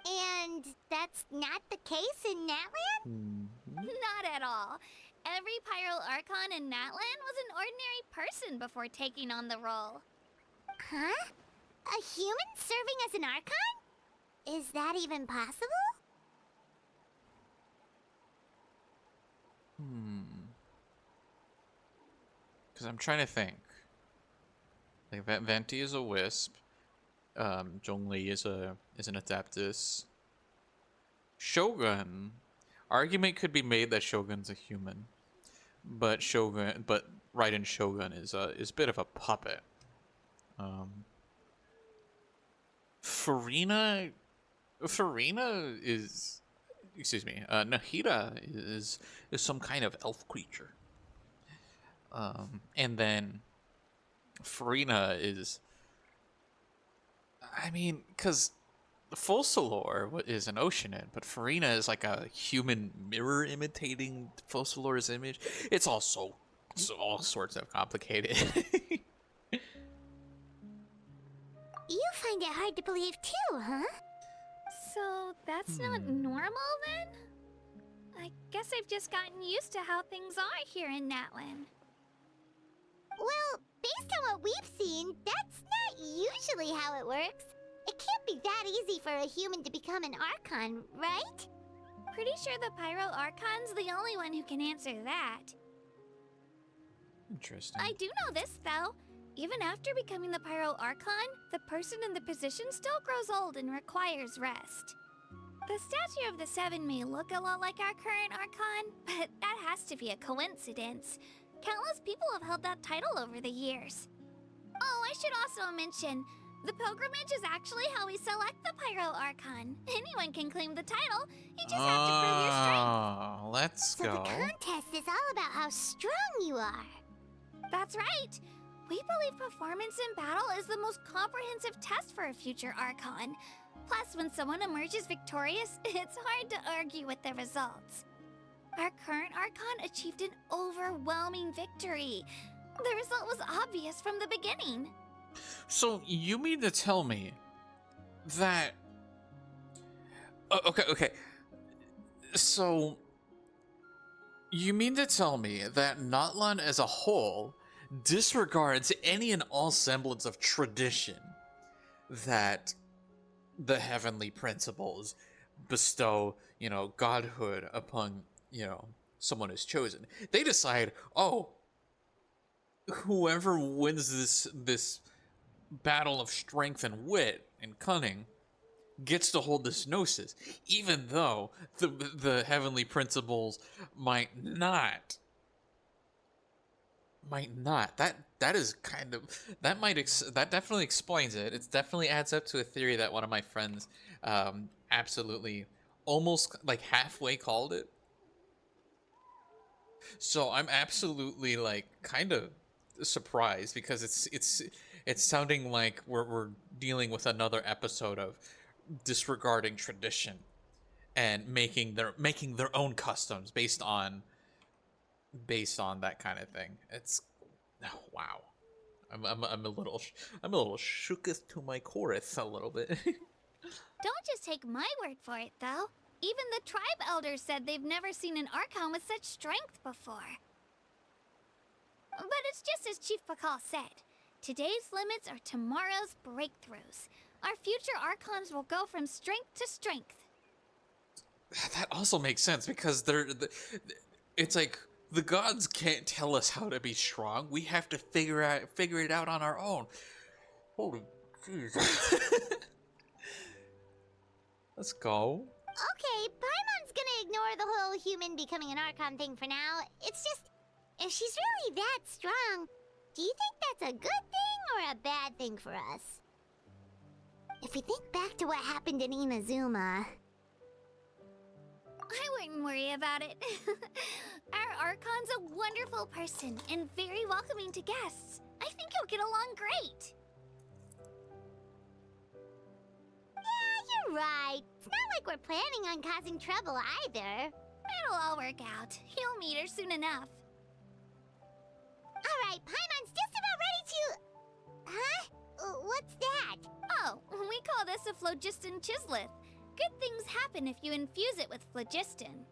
And that's not the case in Natlan? Not at all. Every Pyro Archon in Natlan was an ordinary person before taking on the role. Huh? A human serving as an Archon? Is that even possible? Because I'm trying to think. Like Venti is a wisp. Zhongli is an Adeptus. Shogun. Argument could be made that Shogun's a human, but Raiden Shogun is a bit of a puppet. Farina is, excuse me, Nahida is some kind of elf creature. And then Farina is, I mean, because Focalor is an Oceanid, but Farina is like a human mirror imitating Focalor's image. It's all sorts of complicated. You find it hard to believe too, huh? So that's not normal then? I guess I've just gotten used to how things are here in Natlan. Well, based on what we've seen, that's not usually how it works. It can't be that easy for a human to become an Archon, right? Pretty sure the Pyro Archon's the only one who can answer that. Interesting. I do know this, though. Even after becoming the Pyro Archon, the person in the position still grows old and requires rest. The statue of the Seven may look a lot like our current Archon, but that has to be a coincidence. Countless people have held that title over the years. Oh, I should also mention, the pilgrimage is actually how we select the Pyro Archon. Anyone can claim the title, you just have to prove your strength. Let's go. So the contest is all about how strong you are. That's right. We believe performance in battle is the most comprehensive test for a future Archon. Plus, when someone emerges victorious, it's hard to argue with the results. Our current Archon achieved an overwhelming victory. The result was obvious from the beginning. So you mean to tell me that... Okay. So you mean to tell me that Natlan as a whole disregards any and all semblance of tradition that the heavenly principles bestow, godhood upon, someone who's chosen. They decide, whoever wins this battle of strength and wit and cunning gets to hold this gnosis, even though the heavenly principles might not might not. That is kind of that definitely explains it. It definitely adds up to a theory that one of my friends absolutely almost like halfway called it. So I'm absolutely like kind of surprised because it's sounding like we're dealing with another episode of disregarding tradition and making their own customs based on that kind of thing. It's wow. I'm a little shooketh to my chorus a little bit. Don't just take my word for it, though. Even the tribe elders said they've never seen an Archon with such strength before. But it's just as Chief Pakal said. Today's limits are tomorrow's breakthroughs. Our future Archons will go from strength to strength. That also makes sense because it's like the gods can't tell us how to be strong. We have to figure it out on our own. Holy Jesus. Let's go. Okay, Paimon's gonna ignore the whole human becoming an Archon thing for now. It's just, if she's really that strong, do you think that's a good thing or a bad thing for us? If we think back to what happened in Inazuma... I wouldn't worry about it. Our Archon's a wonderful person and very welcoming to guests. I think he'll get along great. Yeah, you're right. It's not like we're planning on causing trouble either. It'll all work out. He'll meet her soon enough. Alright, Paimon's just about ready to... Huh? What's that? Oh, we call this a phlogiston chisleth. Good things happen if you infuse it with phlogiston.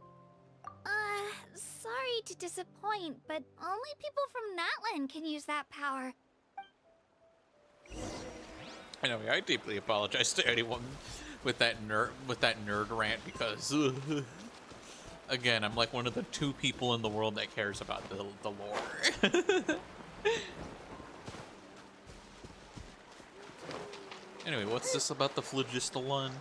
Sorry to disappoint, but only people from Natlan can use that power. Anyway, I deeply apologize to anyone with that nerd rant because again, I'm like one of the 2 people in the world that cares about the lore. Anyway, what's this about the phlogiston?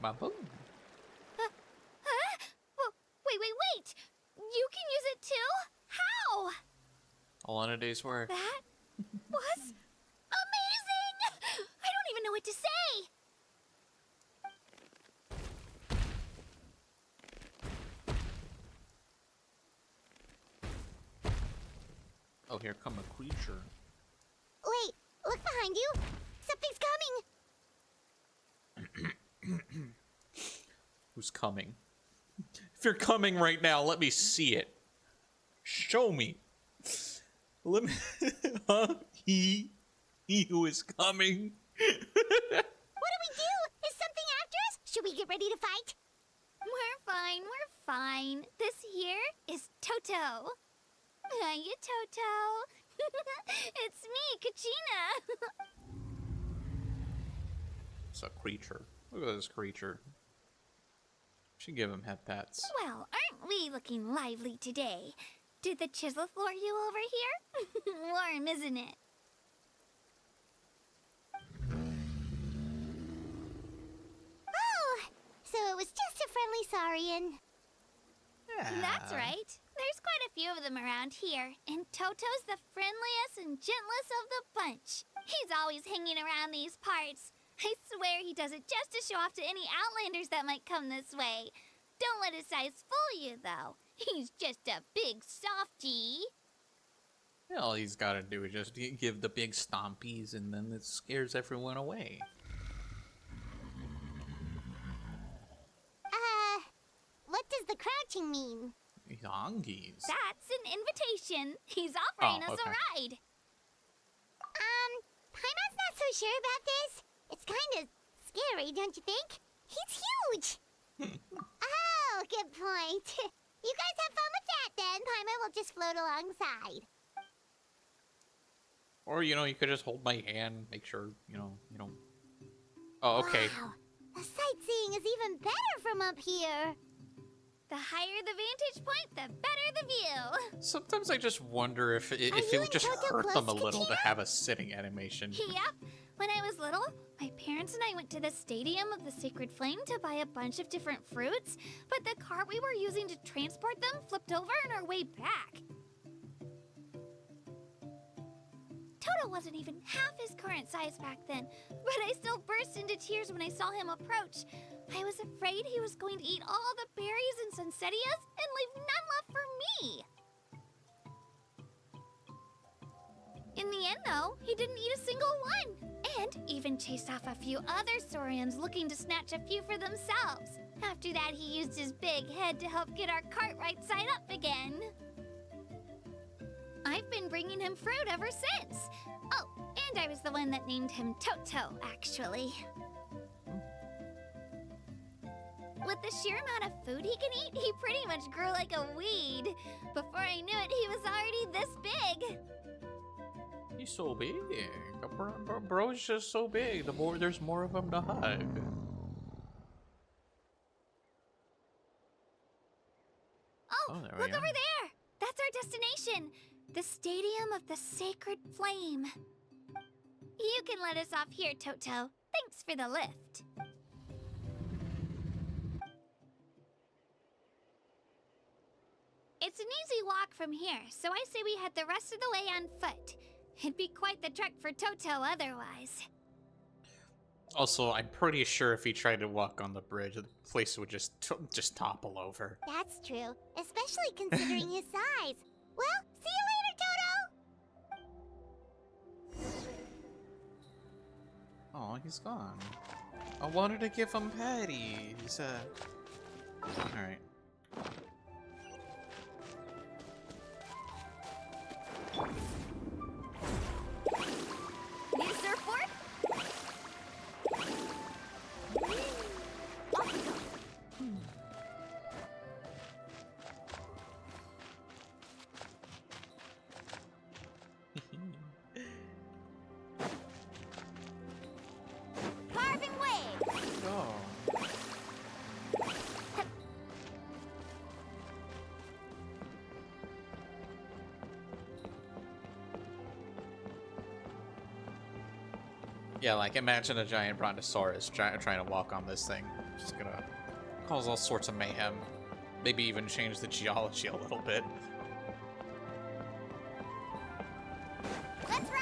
Bamboo. Wait! You can use it too? How? All in a day's work. That was amazing! I don't even know what to say! Oh, here come a creature. Wait, look behind you. Something's coming. Who's coming? If you're coming right now, let me see it. Show me. Let me. Huh? He who is coming. What do we do? Is something after us? Should we get ready to fight? We're fine. This here is Toto. Hiya, Toto. It's me, Kachina. It's a creature. Look at this creature. Should give him head pats. Well, aren't we looking lively today? Did the chisel floor you over here? Warm, isn't it? Oh, so it was just a friendly saurian. Yeah. That's right. There's quite a few of them around here, and Toto's the friendliest and gentlest of the bunch. He's always hanging around these parts. I swear he does it just to show off to any Outlanders that might come this way. Don't let his size fool you, though. He's just a big softie. All he's got to do is just give the big stompies, and then it scares everyone away. What does the crouching mean? Yongies. That's an invitation. He's offering us a ride. Paimon's not so sure about this. It's kind of scary, don't you think? He's huge. Oh, good point. You guys have fun with that then. Paimon will just float alongside. Or, you could just hold my hand, make sure, you don't... Oh, okay. Wow. The sightseeing is even better from up here. The higher the vantage point, the better the view. Sometimes I just wonder if it you would and just Toto hurt them a close, little to Kachina? have a sitting animation. Yep. When I was little, my parents and I went to the Stadium of the Sacred Flame to buy a bunch of different fruits, but the cart we were using to transport them flipped over on our way back. Toto wasn't even half his current size back then, but I still burst into tears when I saw him approach. I was afraid he was going to eat all the berries and sunsettias and leave none left for me. In the end, though, he didn't eat a single one, and even chased off a few other saurians looking to snatch a few for themselves. After that, he used his big head to help get our cart right side up again. I've been bringing him fruit ever since. Oh, and I was the one that named him Toto, actually. With the sheer amount of food he can eat, he pretty much grew like a weed. Before I knew it, he was already this big. He's so big. Bro's just so big. The more there's more of him to hug. Oh, look over there! That's our destination. The Stadium of the Sacred Flame. You can let us off here, Toto. Thanks for the lift. It's an easy walk from here, so I say we head the rest of the way on foot. It'd be quite the trek for Toto otherwise. Also, I'm pretty sure if he tried to walk on the bridge, the place would just topple over. That's true, especially considering his size. Well, see you later, Toto! Oh, he's gone. I wanted to give him patties. Alright. Need a surfboard? Carving wave! Oh. Yeah, like imagine a giant brontosaurus trying to walk on this thing. Just gonna cause all sorts of mayhem. Maybe even change the geology a little bit. Let's ride!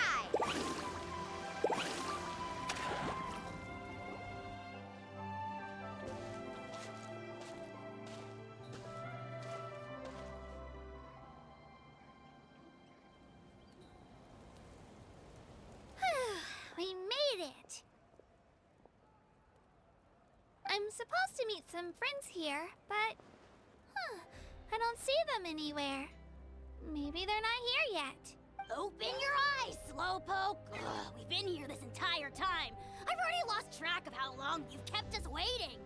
We made it! I'm supposed to meet some friends here, but... I don't see them anywhere. Maybe they're not here yet. Open your eyes, Slowpoke! Ugh, we've been here this entire time. I've already lost track of how long you've kept us waiting.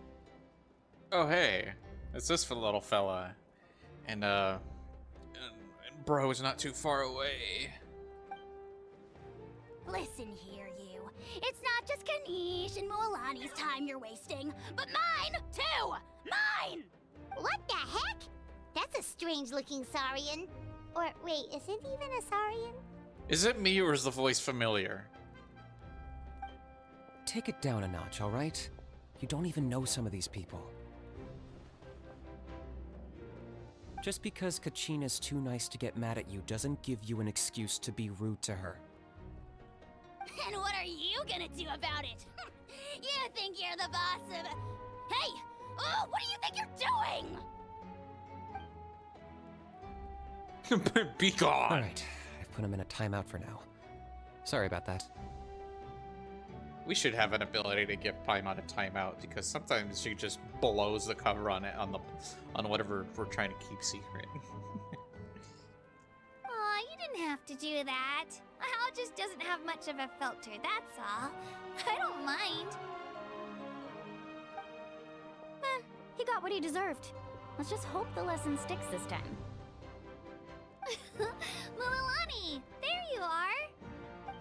Oh hey, it's this little fella, and Bro's not too far away. Listen here, you. It's not just Kanish and Moalani's time you're wasting, but mine, too! Mine! What the heck? That's a strange-looking Saurian. Or, wait, is it even a Saurian? Is it me or is the voice familiar? Take it down a notch, all right? You don't even know some of these people. Just because Kachina's too nice to get mad at you doesn't give you an excuse to be rude to her. And what are you gonna do about it? You think you're the boss of... Hey! Oh, what do you think you're doing? Be gone! Alright, I've put him in a timeout for now. Sorry about that. We should have an ability to give Paimon a timeout because sometimes she just blows the cover on whatever we're trying to keep secret. Aw, you didn't have to do that. Hal just doesn't have much of a filter, that's all. I don't mind. He got what he deserved. Let's just hope the lesson sticks this time. Mulalani, there you are.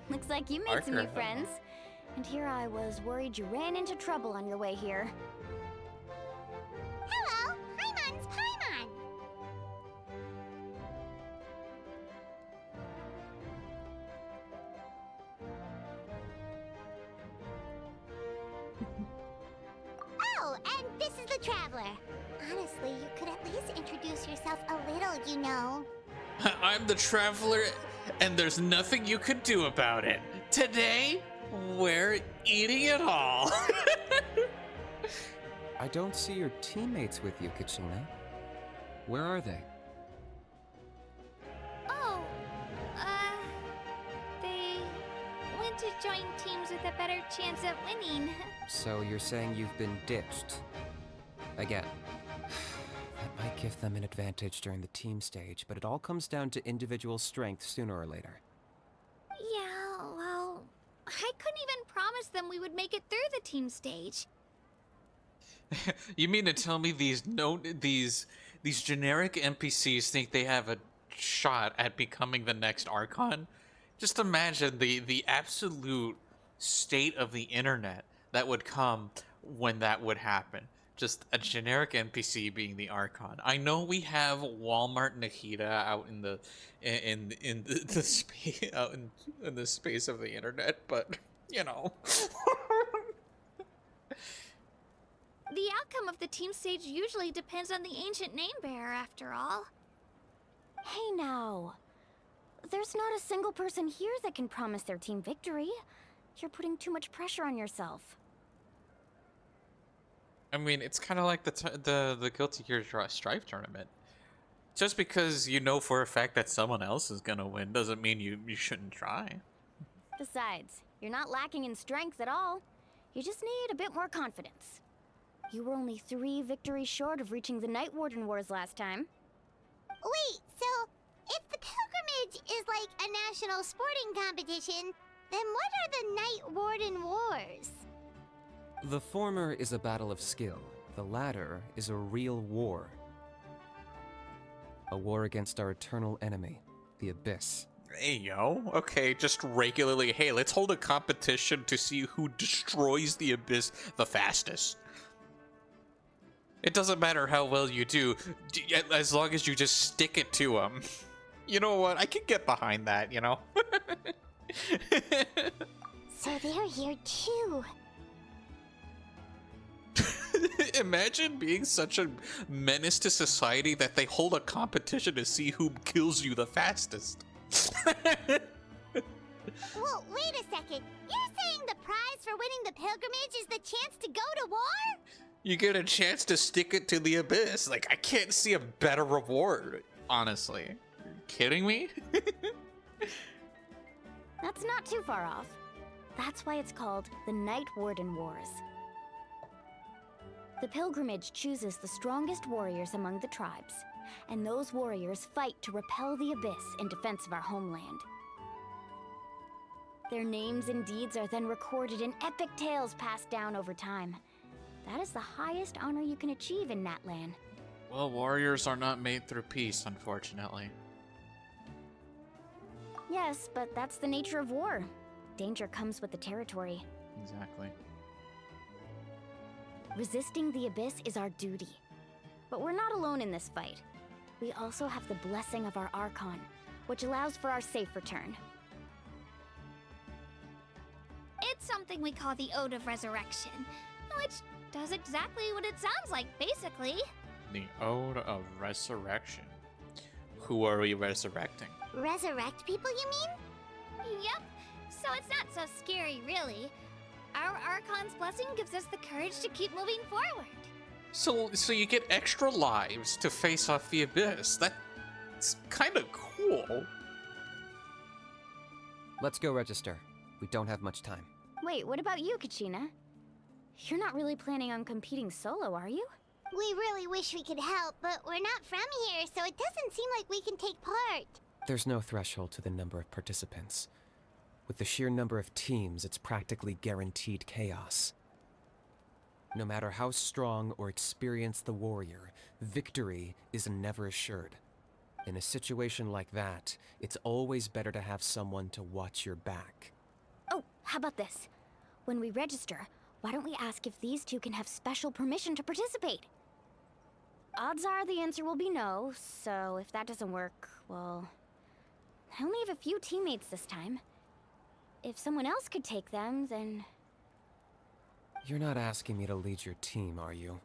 Looks like you made some new friends. And here I was worried you ran into trouble on your way here. Hello! Paimon's Paimon! Oh, and this is the Traveler. Honestly, you could at least introduce yourself a little, you know. I'm the Traveler, and there's nothing you could do about it. Today, we're eating it all. I don't see your teammates with you, Kachina. Where are they? Oh, they went to join teams with a better chance at winning. So you're saying you've been ditched? Again. That might give them an advantage during the team stage, but it all comes down to individual strength sooner or later. Yeah, well, I couldn't even promise them we would make it through the team stage. You mean to tell me these generic NPCs think they have a shot at becoming the next Archon? Just imagine the absolute state of the internet that would come when that would happen. Just a generic NPC being the Archon. I know we have Walmart Nikita out in the space out in the space of the internet, but you know. The outcome of the team stage usually depends on the ancient name bearer, after all. Hey now. There's not a single person here that can promise their team victory. You're putting too much pressure on yourself. I mean, it's kind of like the Guilty Gear Strive tournament. Just because you know for a fact that someone else is gonna win doesn't mean you shouldn't try. Besides, you're not lacking in strength at all. You just need a bit more confidence. You were only 3 victories short of reaching the Night Warden Wars last time. Wait, so if the pilgrimage is like a national sporting competition, then what are the Night Warden Wars? The former is a battle of skill. The latter is a real war. A war against our eternal enemy, the Abyss. Hey, yo. Okay, just regularly, hey, let's hold a competition to see who destroys the Abyss the fastest. It doesn't matter how well you do, as long as you just stick it to them. You know what? I can get behind that, you know? So they're here too. Imagine being such a menace to society that they hold a competition to see who kills you the fastest. Well, wait a second. You're saying the prize for winning the pilgrimage is the chance to go to war? You get a chance to stick it to the Abyss. Like, I can't see a better reward, honestly. Are you kidding me? That's not too far off. That's why it's called the Night Warden Wars. The pilgrimage chooses the strongest warriors among the tribes, and those warriors fight to repel the Abyss in defense of our homeland. Their names and deeds are then recorded in epic tales passed down over time. That is the highest honor you can achieve in Natlan. Well, warriors are not made through peace, unfortunately. Yes, but that's the nature of war. Danger comes with the territory. Exactly. Resisting the Abyss is our duty. But we're not alone in this fight. We also have the blessing of our Archon, which allows for our safe return. It's something we call the Ode of Resurrection, which does exactly what it sounds like, basically. The Ode of Resurrection. Who are we resurrecting? Resurrect people, you mean? Yep, so it's not so scary, really. Our Archon's blessing gives us the courage to keep moving forward. So you get extra lives to face off the Abyss. That's kind of cool. Let's go register. We don't have much time. Wait, what about you, Kachina? You're not really planning on competing solo, are you? We really wish we could help, but we're not from here, so it doesn't seem like we can take part. There's no threshold to the number of participants. With the sheer number of teams, it's practically guaranteed chaos. No matter how strong or experienced the warrior, victory is never assured. In a situation like that, it's always better to have someone to watch your back. Oh, how about this? When we register, why don't we ask if these two can have special permission to participate? Odds are the answer will be no, so if that doesn't work, well... I only have a few teammates this time. If someone else could take them, then... You're not asking me to lead your team, are you?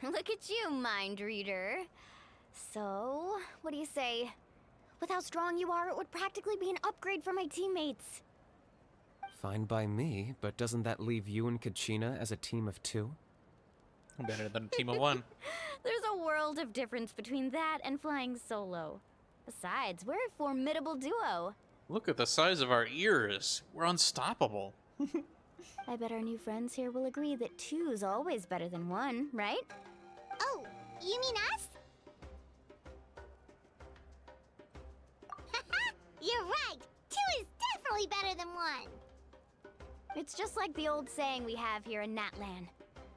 Look at you, mind reader. So, what do you say? With how strong you are, it would practically be an upgrade for my teammates. Fine by me, but doesn't that leave you and Kachina as a team of 2? Better than a team of 1. There's a world of difference between that and flying solo. Besides, we're a formidable duo. Look at the size of our ears. We're unstoppable. I bet our new friends here will agree that 2's always better than 1, right? Oh, you mean us? You're right. 2 is definitely better than 1. It's just like the old saying we have here in Natlan.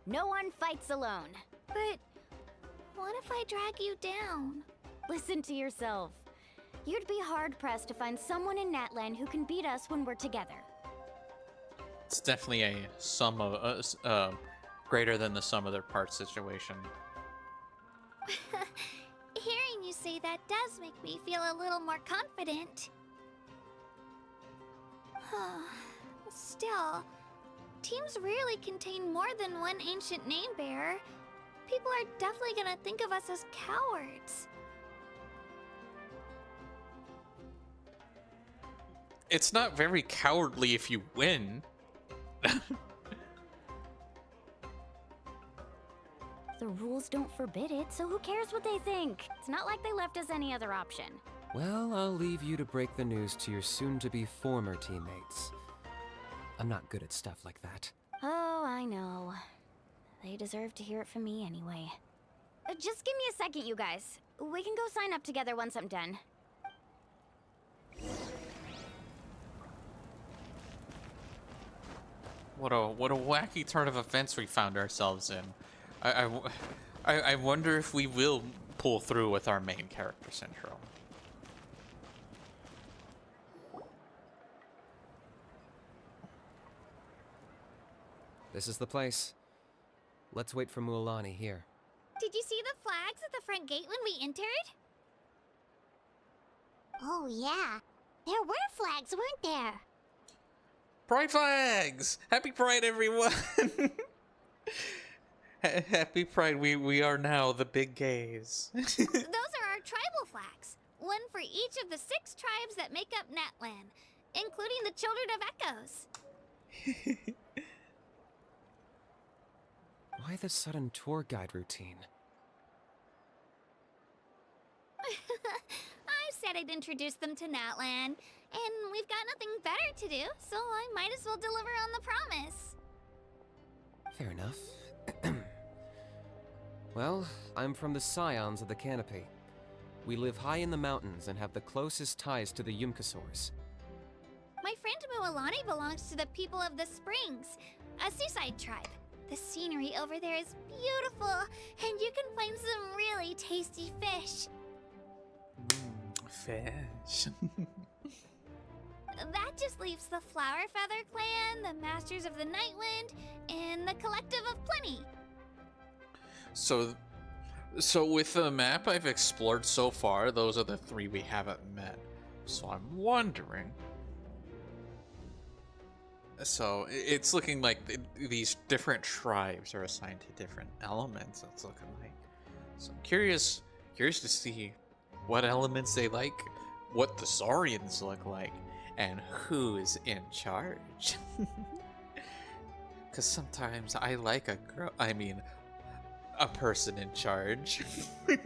No one fights alone. But what if I drag you down? Listen to yourself. You'd be hard-pressed to find someone in Natlan who can beat us when we're together. It's definitely a sum of greater than the sum of their parts situation. Hearing you say that does make me feel a little more confident. Still, teams rarely contain more than one ancient name bearer. People are definitely gonna think of us as cowards. It's not very cowardly if you win. The rules don't forbid it, so who cares what they think? It's not like they left us any other option. Well, I'll leave you to break the news to your soon-to-be former teammates. I'm not good at stuff like that. Oh, I know. They deserve to hear it from me anyway. Just give me a second, you guys. We can go sign up together once I'm done. What a wacky turn of events we found ourselves in. I wonder if we will pull through with our main character syndrome. This is the place. Let's wait for Mualani here. Did you see the flags at the front gate when we entered? Oh, yeah. There were flags, weren't there? Pride flags! Happy Pride, everyone! Happy Pride, we are now the big gays. Those are our tribal flags. One for each of the 6 tribes that make up Natlan, including the Children of Echoes. Why the sudden tour guide routine? I said I'd introduce them to Natlan, and we've got nothing better to do, so I might as well deliver on the promise. Fair enough. Well, I'm from the Scions of the Canopy. We live high in the mountains and have the closest ties to the Yumkasaurs. My friend Mualani belongs to the people of the Springs, a seaside tribe. The scenery over there is beautiful, and you can find some really tasty fish. Fish. That just leaves the Flower Feather Clan, the Masters of the Nightwind, and the Collective of Plenty. So with the map I've explored so far, those are the 3 we haven't met. So I'm wondering. So it's looking like these different tribes are assigned to different elements. It's looking like. So I'm curious to see what elements they like, what the Saurians look like, and who is in charge. Because sometimes I like a person in charge. If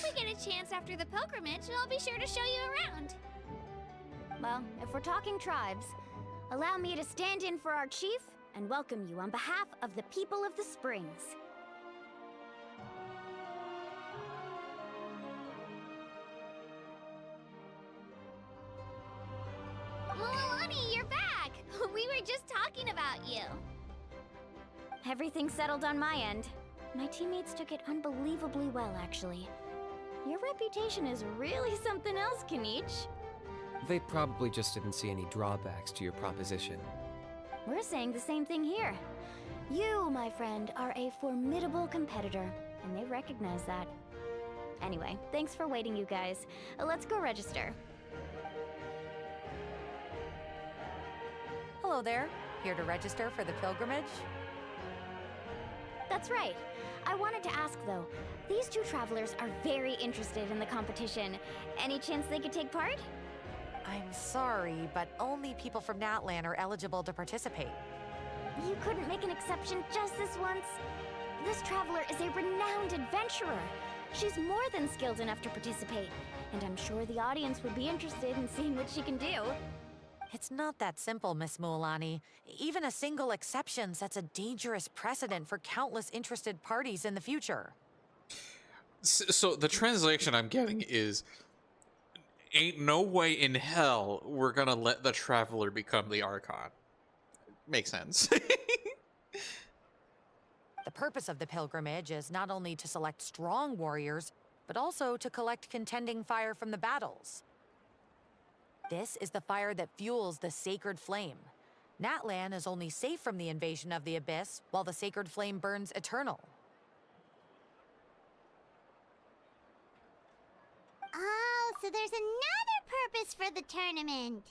we get a chance after the pilgrimage, I'll be sure to show you around. Well, if we're talking tribes, allow me to stand in for our chief and welcome you on behalf of the people of the Springs. Mualani, you're back! We were just talking about you. Everything's settled on my end. My teammates took it unbelievably well, actually. Your reputation is really something else, Kanich. They probably just didn't see any drawbacks to your proposition. We're saying the same thing here. You, my friend, are a formidable competitor, and they recognize that. Anyway, thanks for waiting, you guys. Let's go register. Hello there. Here to register for the pilgrimage? That's right. I wanted to ask, though. These two travelers are very interested in the competition. Any chance they could take part? I'm sorry, but only people from Natlan are eligible to participate. You couldn't make an exception just this once? This traveler is a renowned adventurer. She's more than skilled enough to participate, and I'm sure the audience would be interested in seeing what she can do. It's not that simple, Miss Mualani. Even a single exception sets a dangerous precedent for countless interested parties in the future. So the translation I'm getting is, ain't no way in hell we're gonna let the Traveler become the Archon. Makes sense. The purpose of the pilgrimage is not only to select strong warriors, but also to collect contending fire from the battles. This is the fire that fuels the sacred flame. Natlan is only safe from the invasion of the Abyss, while the sacred flame burns eternal. Oh, so there's another purpose for the tournament.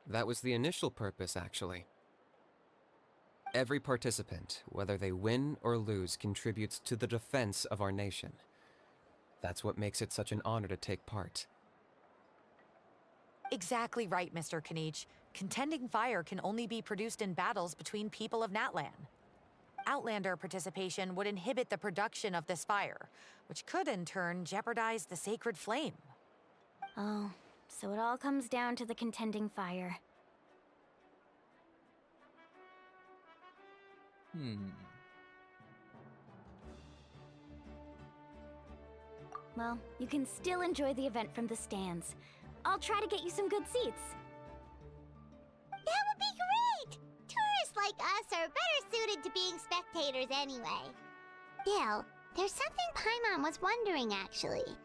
That was the initial purpose, actually. Every participant, whether they win or lose, contributes to the defense of our nation. That's what makes it such an honor to take part. Exactly right, Mr. Kanich. Contending fire can only be produced in battles between people of Natlan. Outlander participation would inhibit the production of this fire, which could in turn jeopardize the sacred flame. Oh, so it all comes down to the contending fire. Well, you can still enjoy the event from the stands. I'll try to get you some good seats. That would be great! Tourists like us are better suited to being spectators anyway. Still, there's something Paimon was wondering, actually.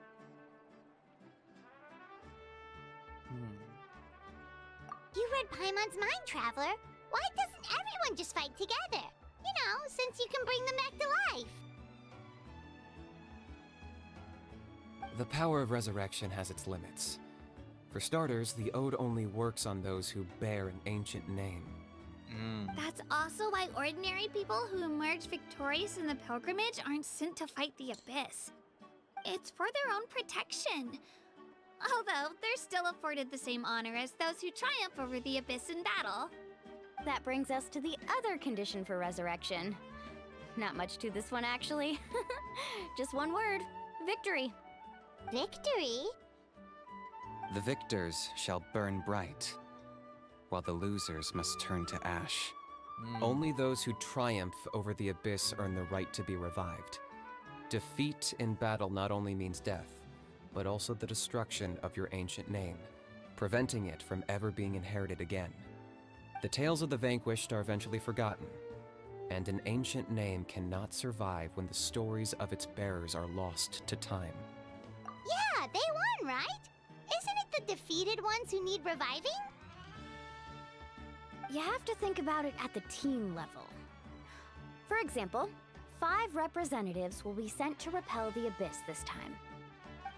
You read Paimon's mind, Traveler. Why doesn't everyone just fight together? You know, since you can bring them back to life. The power of resurrection has its limits. For starters, the ode only works on those who bear an ancient name. That's also why ordinary people who emerge victorious in the pilgrimage aren't sent to fight the Abyss. It's for their own protection. Although, they're still afforded the same honor as those who triumph over the Abyss in battle. That brings us to the other condition for resurrection. Not much to this one, actually. Just one word: victory. Victory? The victors shall burn bright, while the losers must turn to ash. Only those who triumph over the Abyss earn the right to be revived. Defeat in battle not only means death, but also the destruction of your ancient name, preventing it from ever being inherited again. The tales of the vanquished are eventually forgotten, and an ancient name cannot survive when the stories of its bearers are lost to time. Yeah, they won, right? Isn't it the defeated ones who need reviving? You have to think about it at the team level. For example, 5 representatives will be sent to repel the Abyss this time.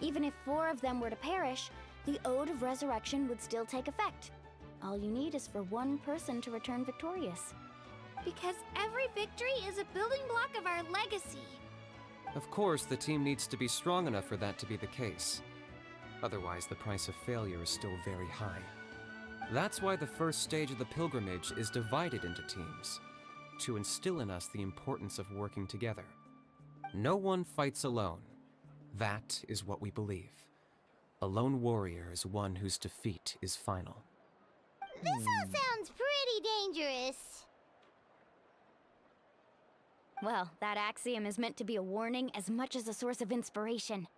Even if 4 of them were to perish, the Ode of Resurrection would still take effect. All you need is for 1 person to return victorious. Because every victory is a building block of our legacy. Of course, the team needs to be strong enough for that to be the case. Otherwise, the price of failure is still very high. That's why the first stage of the pilgrimage is divided into teams, to instill in us the importance of working together. No one fights alone. That is what we believe. A lone warrior is one whose defeat is final. This all sounds pretty dangerous. Well, that axiom is meant to be a warning as much as a source of inspiration.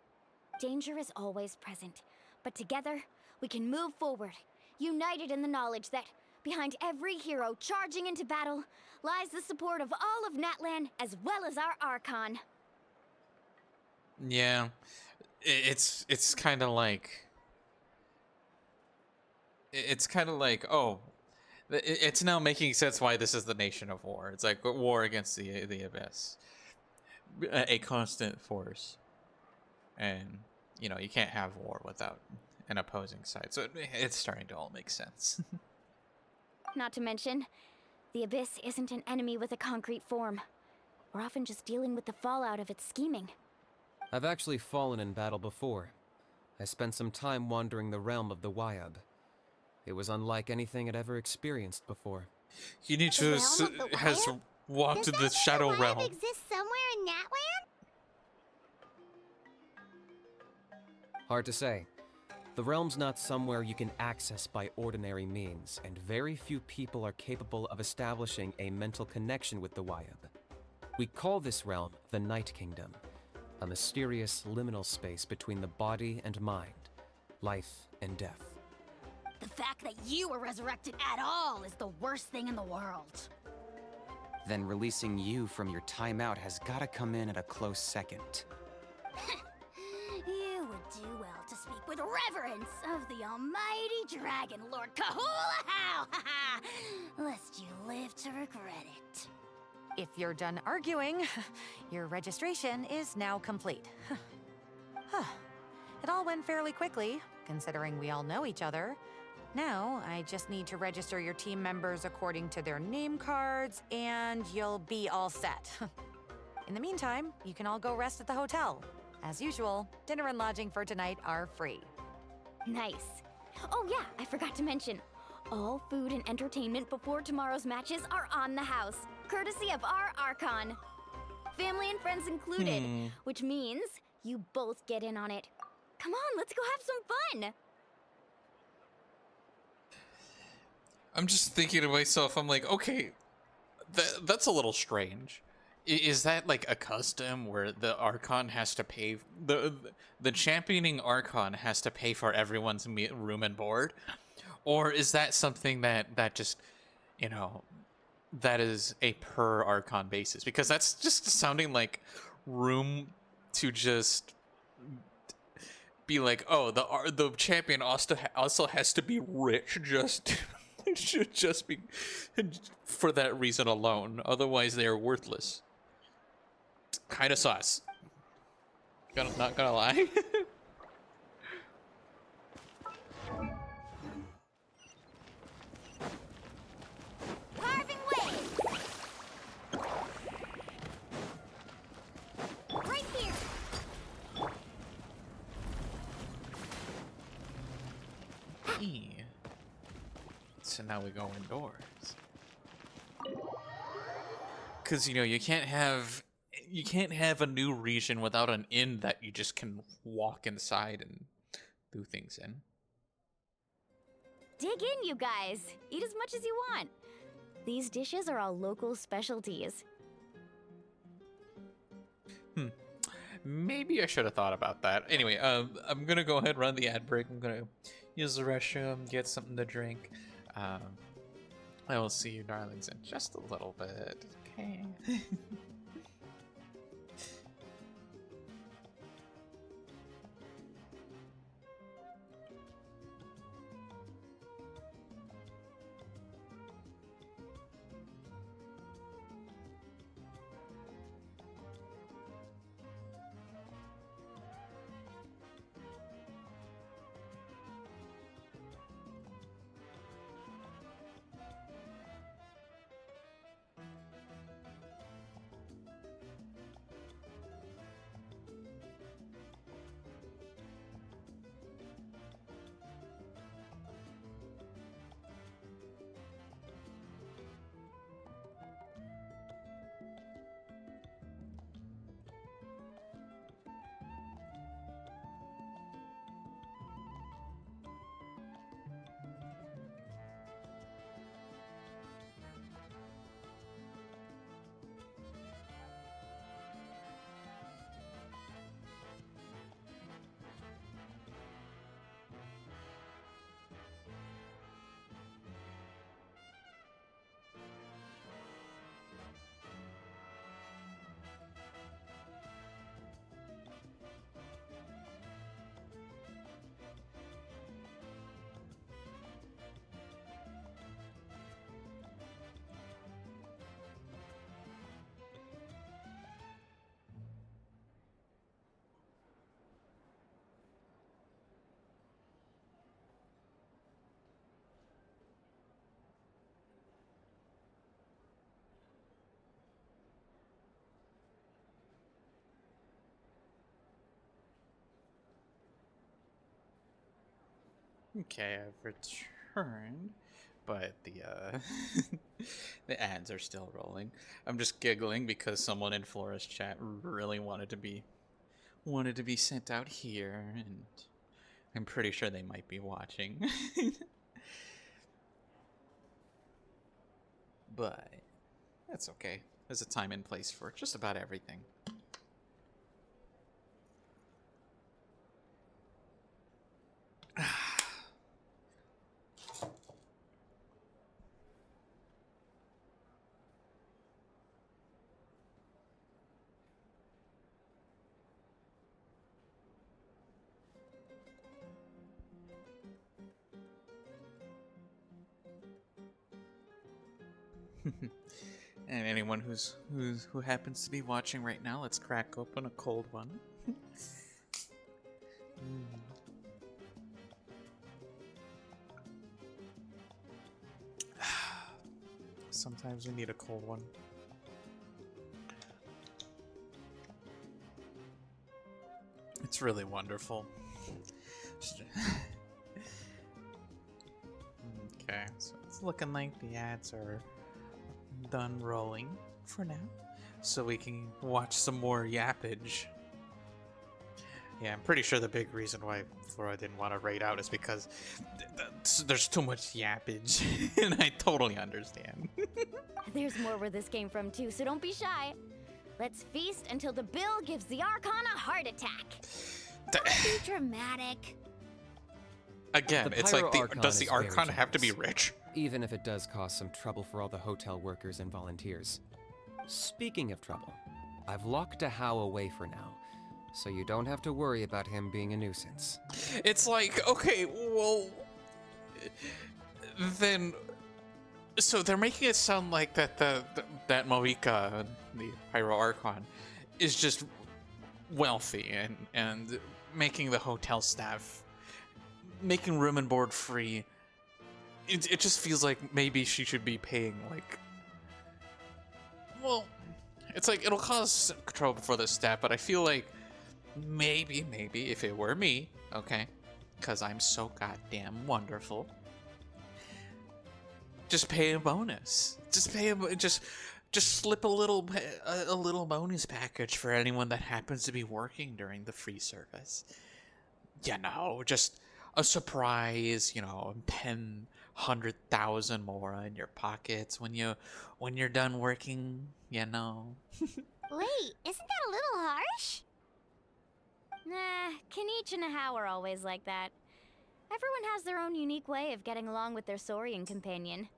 Danger is always present, but together, we can move forward, united in the knowledge that behind every hero charging into battle lies the support of all of Natlan as well as our Archon. Yeah, it's kind of like oh, it's now making sense why this is the Nation of War. It's like war against the Abyss, a constant force, and you know you can't have war without an opposing side. So it's starting to all make sense. Not to mention, the Abyss isn't an enemy with a concrete form. We're often just dealing with the fallout of its scheming. I've actually fallen in battle before. I spent some time wandering the realm of the Wyab. It was unlike anything I'd ever experienced before. You need to has walked to the Shadow Realm. Does exist somewhere in Natlan? Hard to say. The realm's not somewhere you can access by ordinary means, and very few people are capable of establishing a mental connection with the Wyab. We call this realm the Night Kingdom, a mysterious liminal space between the body and mind, life and death. The fact that you were resurrected at all is the worst thing in the world. Then releasing you from your timeout has gotta come in at a close second. You would do well to speak with reverence of the almighty Dragon Lord Kahula-How, lest you live to regret it. If you're done arguing, your registration is now complete. It all went fairly quickly, considering we all know each other. Now, I just need to register your team members according to their name cards, and you'll be all set. In the meantime, you can all go rest at the hotel. As usual, dinner and lodging for tonight are free. Nice. Oh yeah, I forgot to mention. All food and entertainment before tomorrow's matches are on the house, courtesy of our Archon. Family and friends included, which means you both get in on it. Come on, let's go have some fun! I'm just thinking to myself, I'm like, okay, that's a little strange. Is that like a custom where the Archon has to pay, the championing Archon has to pay for everyone's room and board? Or is that something that just, you know, that is a per Archon basis? Because that's just sounding like room to just be like, oh, the champion also has to be rich just just be for that reason alone. Otherwise, they are worthless. Kind of sus. Not gonna lie. Carving way! Right here! So now we go indoors. Because, you know, you can't have a new region without an inn that you just can walk inside and do things in. Dig in, you guys. Eat as much as you want. These dishes are all local specialties. Maybe I should have thought about that. Anyway, I'm gonna go ahead and run the ad break. I'm gonna use the restroom, get something to drink. I will see you darlings in just a little bit. Okay. Okay, I've returned, but the the ads are still rolling. I'm just giggling because someone in Flora's chat really wanted to be sent out here, and I'm pretty sure they might be watching. But that's okay. There's a time and place for just about everything. And anyone who happens to be watching right now, let's crack open a cold one. Sometimes we need a cold one. It's really wonderful. Okay, so it's looking like the ads are done rolling for now, so we can watch some more yappage. Yeah, I'm pretty sure the big reason why Flora didn't want to raid out is because there's too much yappage, and I totally understand. There's more where this came from too, so don't be shy. Let's feast until the bill gives the Archon a heart attack. Don't be dramatic. Again, it's like, does the Archon have to be rich? Even if it does cause some trouble for all the hotel workers and volunteers. Speaking of trouble, I've locked Ahau away for now, so you don't have to worry about him being a nuisance. It's like, okay, well, then, so they're making it sound like that that Moika, the Pyro Archon, is just wealthy and making the hotel staff, making room and board free. It just feels like maybe she should be paying, like, well, it's like it'll cause trouble for the staff, but I feel like maybe if it were me, okay, because I'm so goddamn wonderful, just pay a bonus. Just pay just slip a little bonus package for anyone that happens to be working during the free service. You know, just a surprise, you know, 100,000 more in your pockets when you're done working, you know. Wait, isn't that a little harsh? Nah, Kenichi and Ahau are always like that. Everyone has their own unique way of getting along with their Saurian companion.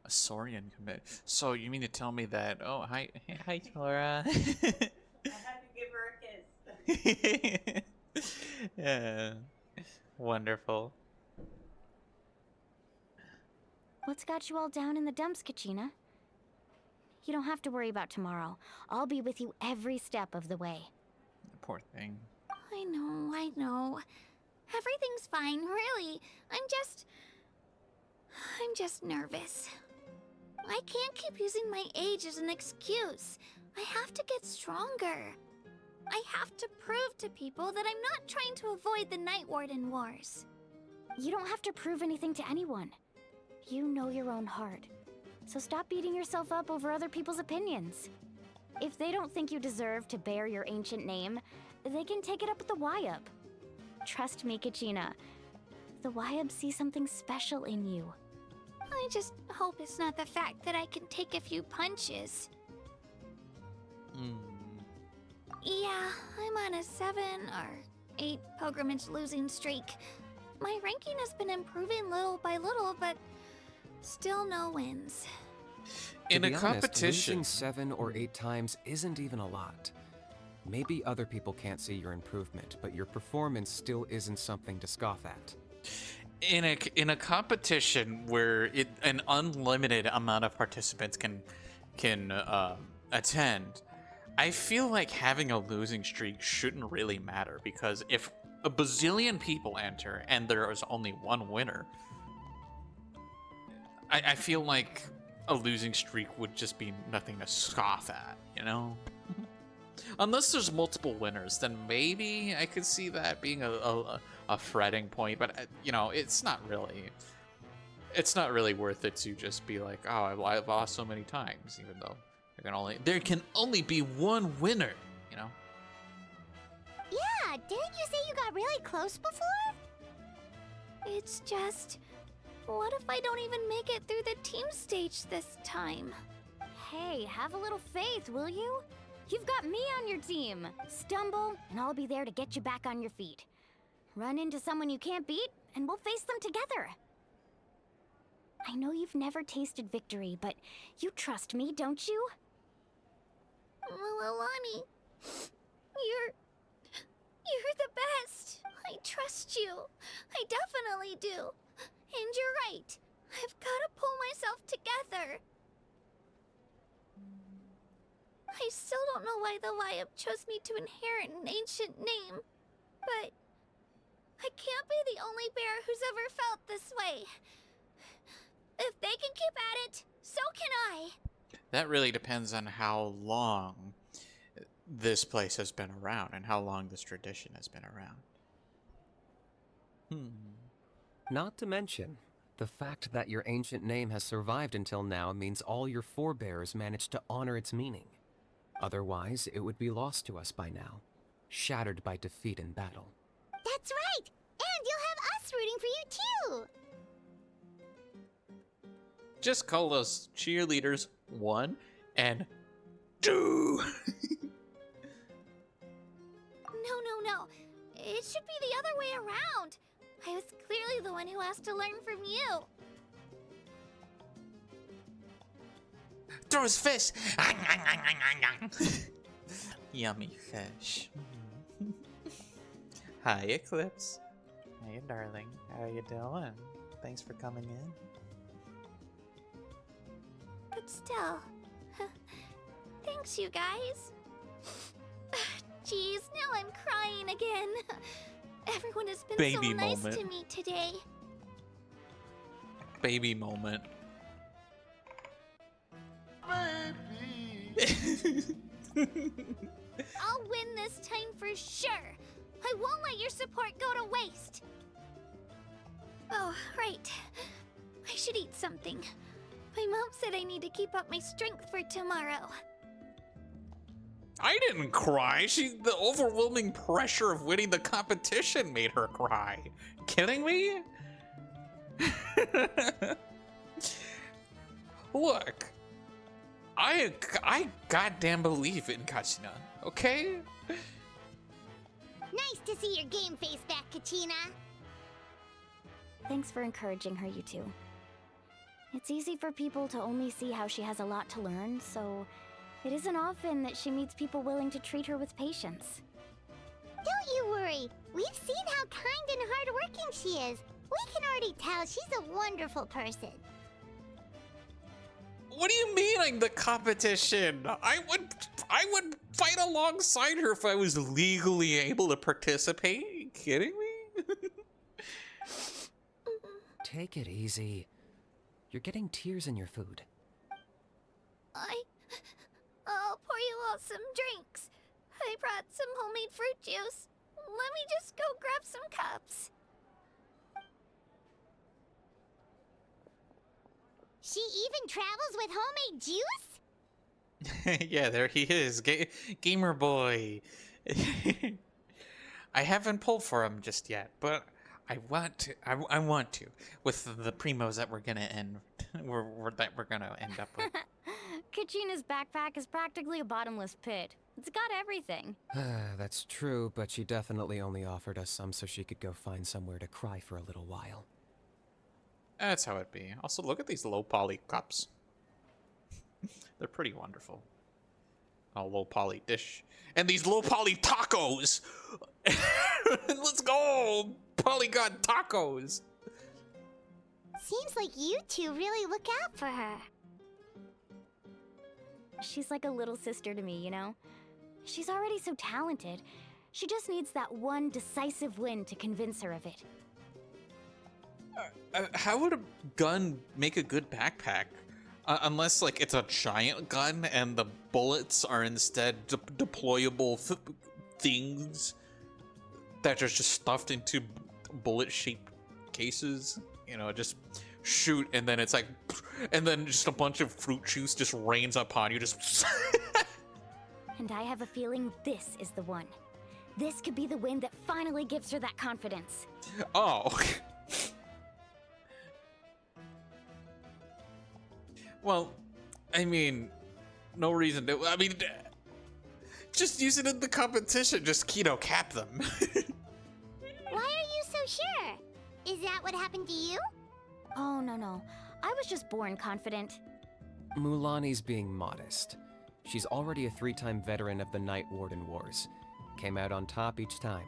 A Saurian commit. So you mean to tell me that? Oh, hi, Flora. I had to give her a kiss. Yeah, wonderful. What's got you all down in the dumps, Kachina? You don't have to worry about tomorrow. I'll be with you every step of the way. Poor thing. I know. Everything's fine, really. I'm just nervous. I can't keep using my age as an excuse. I have to get stronger. I have to prove to people that I'm not trying to avoid the Night Warden Wars. You don't have to prove anything to anyone. You know your own heart. So stop beating yourself up over other people's opinions. If they don't think you deserve to bear your ancient name, they can take it up with the Wyub. Trust me, Kachina. The Wyub see something special in you. I just hope it's not the fact that I can take a few punches. Yeah, I'm on a 7 or 8 pilgrimage losing streak. My ranking has been improving little by little, but still no wins. In a competition, competition, losing 7 or 8 times isn't even a lot. Maybe other people can't see your improvement, but your performance still isn't something to scoff at. in a competition where an unlimited amount of participants can attend, I feel like having a losing streak shouldn't really matter, because if a bazillion people enter and there is only one winner, I feel like a losing streak would just be nothing to scoff at, you know? Unless there's multiple winners, then maybe I could see that being a fretting point. But you know, it's not really worth it to just be like, oh, I've lost so many times, even though there can only be one winner. You know. Yeah, didn't you say you got really close before? It's just, what if I don't even make it through the team stage this time? Hey, have a little faith, will you? You've got me on your team. Stumble, and I'll be there to get you back on your feet. Run into someone you can't beat, and we'll face them together. I know you've never tasted victory, but you trust me, don't you? Alani, you're the best. I trust you. I definitely do. And you're right. I've got to pull myself together. I still don't know why the Liab chose me to inherit an ancient name, but I can't be the only bear who's ever felt this way. If they can keep at it, so can I. That really depends on how long this place has been around and how long this tradition has been around. Not to mention, the fact that your ancient name has survived until now means all your forebears managed to honor its meaning. Otherwise, it would be lost to us by now, shattered by defeat in battle. That's right! And you'll have us rooting for you too! Just call us cheerleaders 1 and 2. No. It should be the other way around. I was clearly the one who asked to learn from you. Throw his fish! Yummy fish. Hi, Eclipse. Hey, darling. How you doing? Thanks for coming in. But still, thanks, you guys. Jeez, now I'm crying again. Everyone has been Baby so nice moment. to me today. Baby moment. I'll win this time for sure. I won't let your support go to waste. Oh, right. I should eat something. My mom said I need to keep up my strength for tomorrow. I didn't cry. The overwhelming pressure of winning the competition made her cry. Kidding me? Look, I goddamn believe in Kachina, okay? Nice to see your game face back, Kachina. Thanks for encouraging her, you two. It's easy for people to only see how she has a lot to learn, so it isn't often that she meets people willing to treat her with patience. Don't you worry. We've seen how kind and hardworking she is. We can already tell she's a wonderful person. What do you mean, like the competition? I would fight alongside her if I was legally able to participate. Are you kidding me? Take it easy. You're getting tears in your food. I'll pour you all some drinks. I brought some homemade fruit juice. Let me just go grab some cups. She even travels with homemade juice? Yeah, there he is, gamer boy. I haven't pulled for him just yet, but I want to. I want to with the primos that we're gonna end up with. Kachina's backpack is practically a bottomless pit. It's got everything. That's true, but she definitely only offered us some so she could go find somewhere to cry for a little while. That's how it be. Also, look at these low poly cups. They're pretty wonderful. Oh, low poly dish. And these low poly tacos! Let's go! Polygon tacos! Seems like you two really look out for her. She's like a little sister to me, you know? She's already so talented. She just needs that one decisive win to convince her of it. How would a gun make a good backpack? unless like it's a giant gun and the bullets are instead deployable things that are just stuffed into bullet-shaped cases. You know, just shoot and then it's like, and then just a bunch of fruit juice just rains upon you. Just. And I have a feeling this is the one. This could be the win that finally gives her that confidence. Oh. Well, I mean, no reason to. I mean, just use it in the competition. Just, you know, cap them. Why are you so sure? Is that what happened to you? Oh, no. I was just born confident. Mulani's being modest. She's already a 3-time veteran of the Night Warden Wars. Came out on top each time.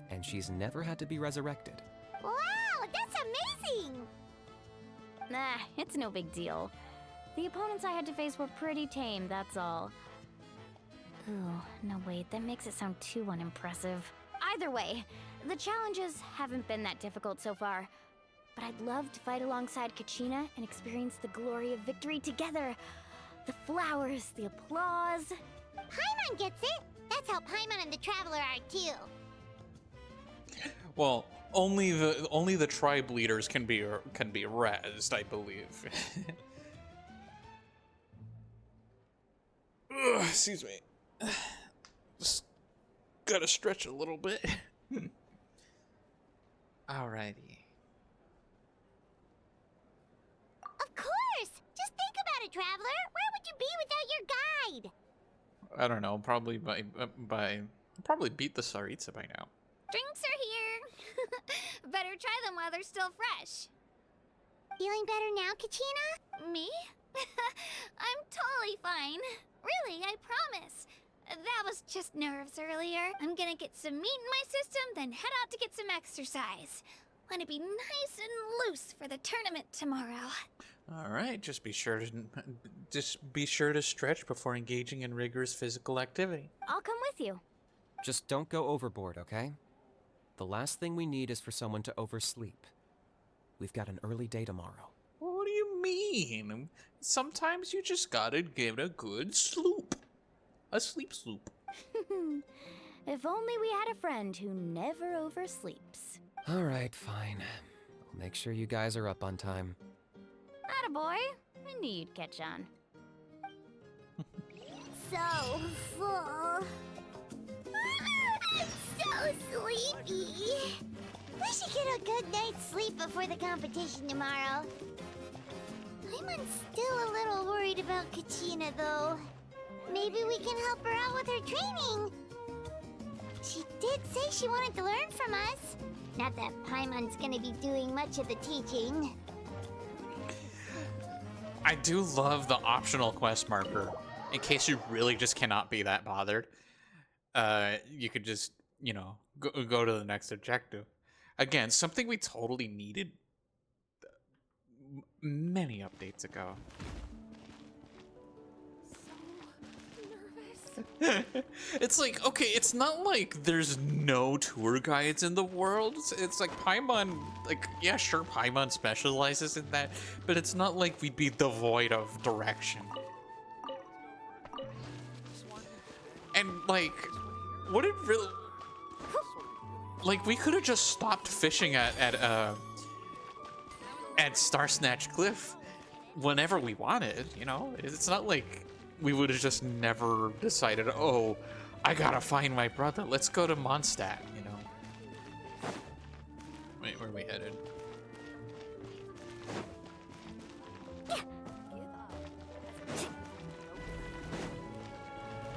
And she's never had to be resurrected. Wow, that's amazing! Nah, it's no big deal. The opponents I had to face were pretty tame, that's all. Ooh, no wait, that makes it sound too unimpressive. Either way, the challenges haven't been that difficult so far. But I'd love to fight alongside Kachina and experience the glory of victory together. The flowers, the applause. Paimon gets it! That's how Paimon and the Traveler are too. Well, only the tribe leaders can be rezzed, I believe. Ugh, excuse me. Just gotta stretch a little bit. Alrighty. Of course! Just think about it, Traveler! Where would you be without your guide? I don't know. Probably probably beat the Saritsa by now. Drinks are here. Better try them while they're still fresh. Feeling better now, Kachina? Me? I'm totally fine. Really, I promise. That was just nerves earlier. I'm gonna get some meat in my system, then head out to get some exercise. Want to be nice and loose for the tournament tomorrow. All right, just be sure to stretch before engaging in rigorous physical activity. I'll come with you. Just don't go overboard, okay? The last thing we need is for someone to oversleep. We've got an early day tomorrow. What do you mean? Sometimes you just gotta give it a good sloop. A sleep sloop. If only we had a friend who never oversleeps. All right, fine. I'll make sure you guys are up on time. Attaboy. I knew you'd catch on. So full. I'm so sleepy. We should get a good night's sleep before the competition tomorrow. I'm still a little worried about Kachina, though. Maybe we can help her out with her training. She did say she wanted to learn from us. Not that Paimon's gonna be doing much of the teaching. I do love the optional quest marker. In case you really just cannot be that bothered, you could just, you know, go to the next objective. Again, something we totally needed many updates ago. It's like, okay, it's not like there's no tour guides in the world. It's like Paimon, like, yeah, sure, Paimon specializes in that, but it's not like we'd be devoid of direction. And, like, would it really... Like, we could have just stopped fishing at Star Snatch Cliff whenever we wanted, you know? It's not like we would have just never decided, oh, I gotta find my brother. Let's go to Mondstadt, you know? Wait, where are we headed?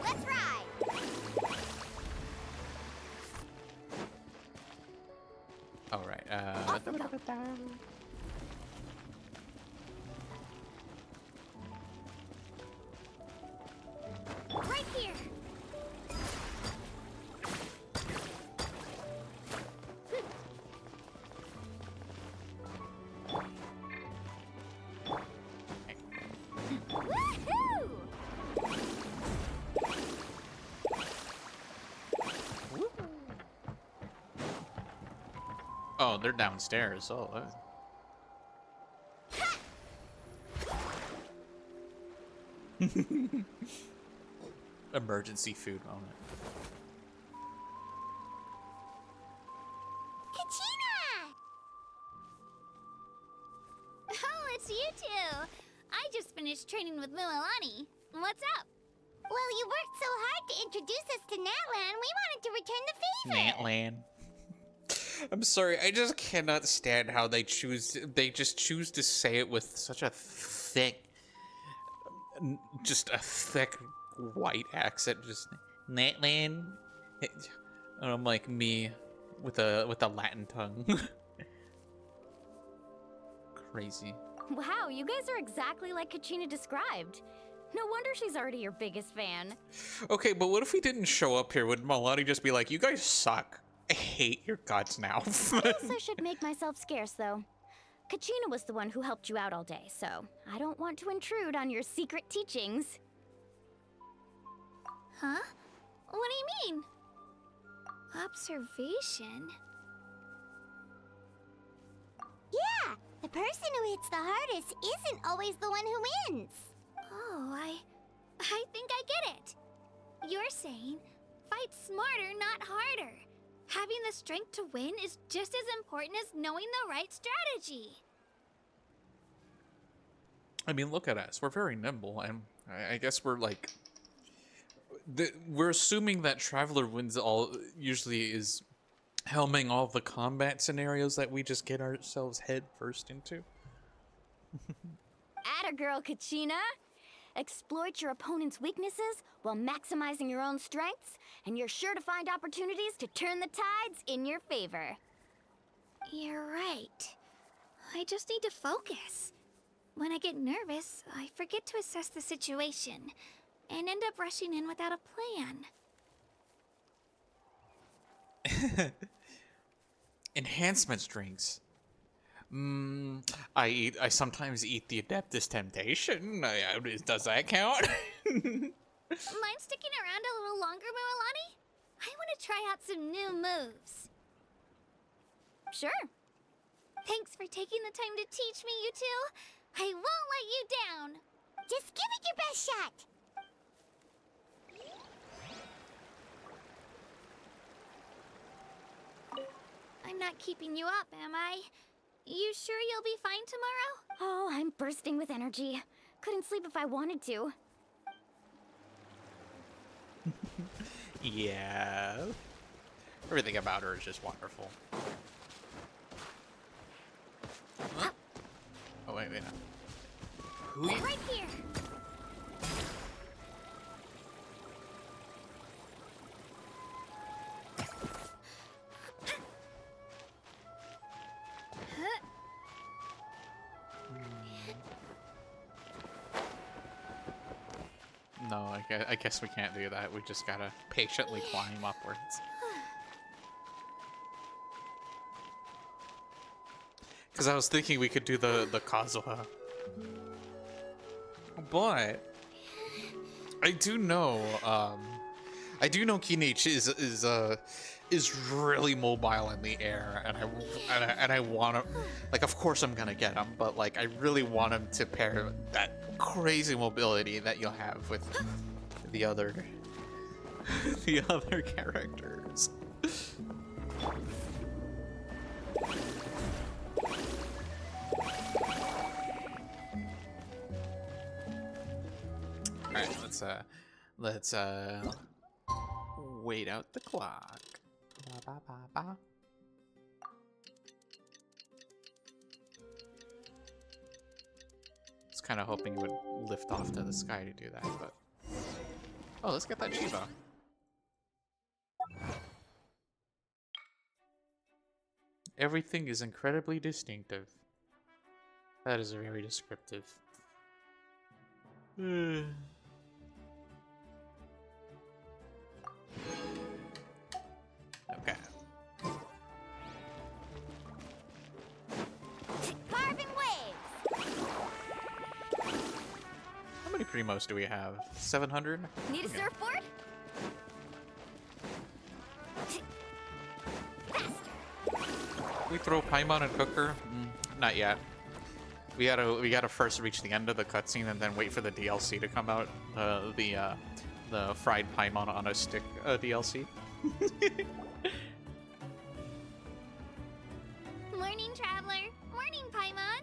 Let's ride! All right, Right here! Woohoo! oh, they're downstairs. Oh, Emergency food moment. Kachina! Oh, it's you two. I just finished training with Mililani. What's up? Well, you worked so hard to introduce us to Natlan, we wanted to return the favor. Natlan. I'm sorry, I just cannot stand how they just choose to say it with such a thick, just a thick white accent, just Natlan. And I'm like me with a Latin tongue. Crazy. Wow, you guys are exactly like Kachina described. No wonder she's already your biggest fan. Okay, but what if we didn't show up here? Would Milani just be like, you guys suck. I hate your guts now. I guess I should make myself scarce, though. Kachina was the one who helped you out all day, so I don't want to intrude on your secret teachings. Huh? What do you mean? Observation? Yeah, the person who hits the hardest isn't always the one who wins. Oh, I think I get it. You're saying, fight smarter, not harder. Having the strength to win is just as important as knowing the right strategy. I mean, look at us. We're very nimble, and I guess we're like... we're assuming that Traveler wins usually is helming all the combat scenarios that we just get ourselves head first into. Atta girl, Kachina! Exploit your opponent's weaknesses while maximizing your own strengths, and you're sure to find opportunities to turn the tides in your favor. You're right. I just need to focus. When I get nervous, I forget to assess the situation, and end up rushing in without a plan. Enhancement drinks. I sometimes eat the Adeptus Temptation. Does that count? Mind sticking around a little longer, Mililani? I want to try out some new moves. Sure. Thanks for taking the time to teach me, you two. I won't let you down. Just give it your best shot. I'm not keeping you up, am I? You sure you'll be fine tomorrow? Oh, I'm bursting with energy. Couldn't sleep if I wanted to. Yeah. Everything about her is just wonderful. Huh? Oh, wait. Who? Right here. No, I guess we can't do that. We just gotta patiently climb upwards. Because I was thinking we could do the Kazuha. But I do know Kinich is really mobile in the air, and I want to, like, of course I'm gonna get him, but like I really want him to pair that crazy mobility that you'll have with the other characters. All right, let's wait out the clock. Ba, ba, ba, ba. I was kind of hoping it would lift off to the sky to do that, but oh, let's get that Chiba. Everything is incredibly distinctive. That is very descriptive. Okay. Carving waves. How many primos do we have? 700? Need a surfboard? We throw Paimon and Cooker? Not yet. We gotta first reach the end of the cutscene and then wait for the DLC to come out. The fried Paimon on a stick DLC. Morning, traveler. Morning, Paimon.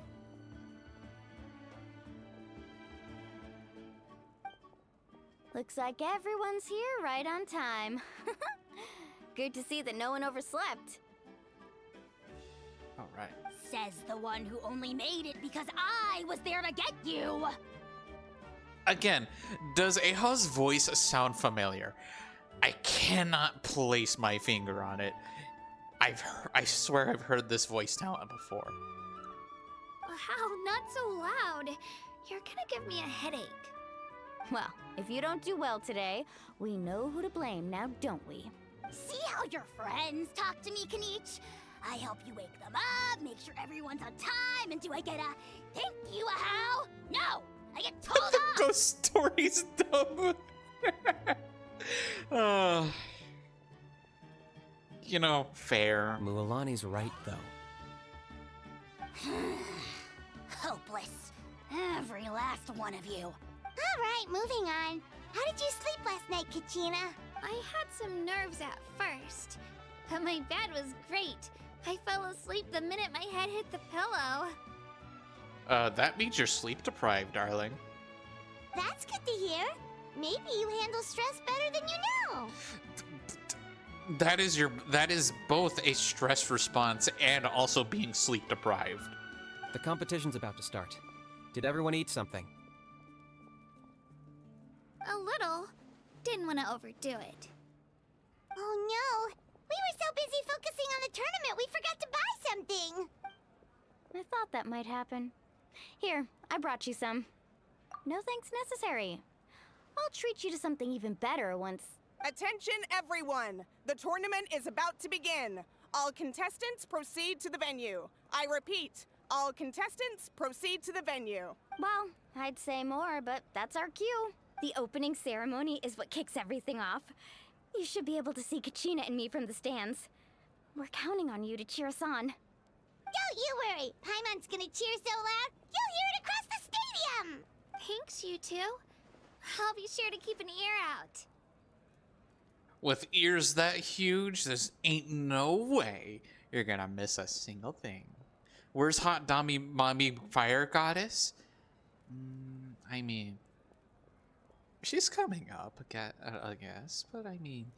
Looks like everyone's here right on time. Good to see that no one overslept. All right. Says the one who only made it because I was there to get you. Again, does Aha's voice sound familiar? I cannot place my finger on it. I swear I've heard this voice talent before. How? Not so loud. You're gonna give me a headache. Well, if you don't do well today, we know who to blame now, don't we? See how your friends talk to me, Kanich? I help you wake them up, make sure everyone's on time, and do I get a thank you, Ahau? No! I get told off! Ghost Story's dumb. You know, fair. Mualani's right, though. Hopeless. Every last one of you. All right, moving on. How did you sleep last night, Kachina? I had some nerves at first, but my bed was great. I fell asleep the minute my head hit the pillow. That means you're sleep deprived, darling. That's good to hear. Maybe you handle stress better than you know. That is both a stress response and also being sleep deprived. The competition's about to start. Did everyone eat something? A little. Didn't want to overdo it. Oh no! We were so busy focusing on the tournament we forgot to buy something! I thought that might happen. Here, I brought you some. No thanks necessary. I'll treat you to something even better once... Attention everyone! The tournament is about to begin. All contestants proceed to the venue. I repeat, all contestants proceed to the venue. Well, I'd say more, but that's our cue. The opening ceremony is what kicks everything off. You should be able to see Kachina and me from the stands. We're counting on you to cheer us on. Don't you worry! Paimon's gonna cheer so loud, you'll hear it across the stadium! Thanks, you two. I'll be sure to keep an ear out. With ears that huge, there's ain't no way you're gonna miss a single thing. Where's Hot Dami Mommy Fire Goddess? I mean, she's coming up, I guess, but I mean,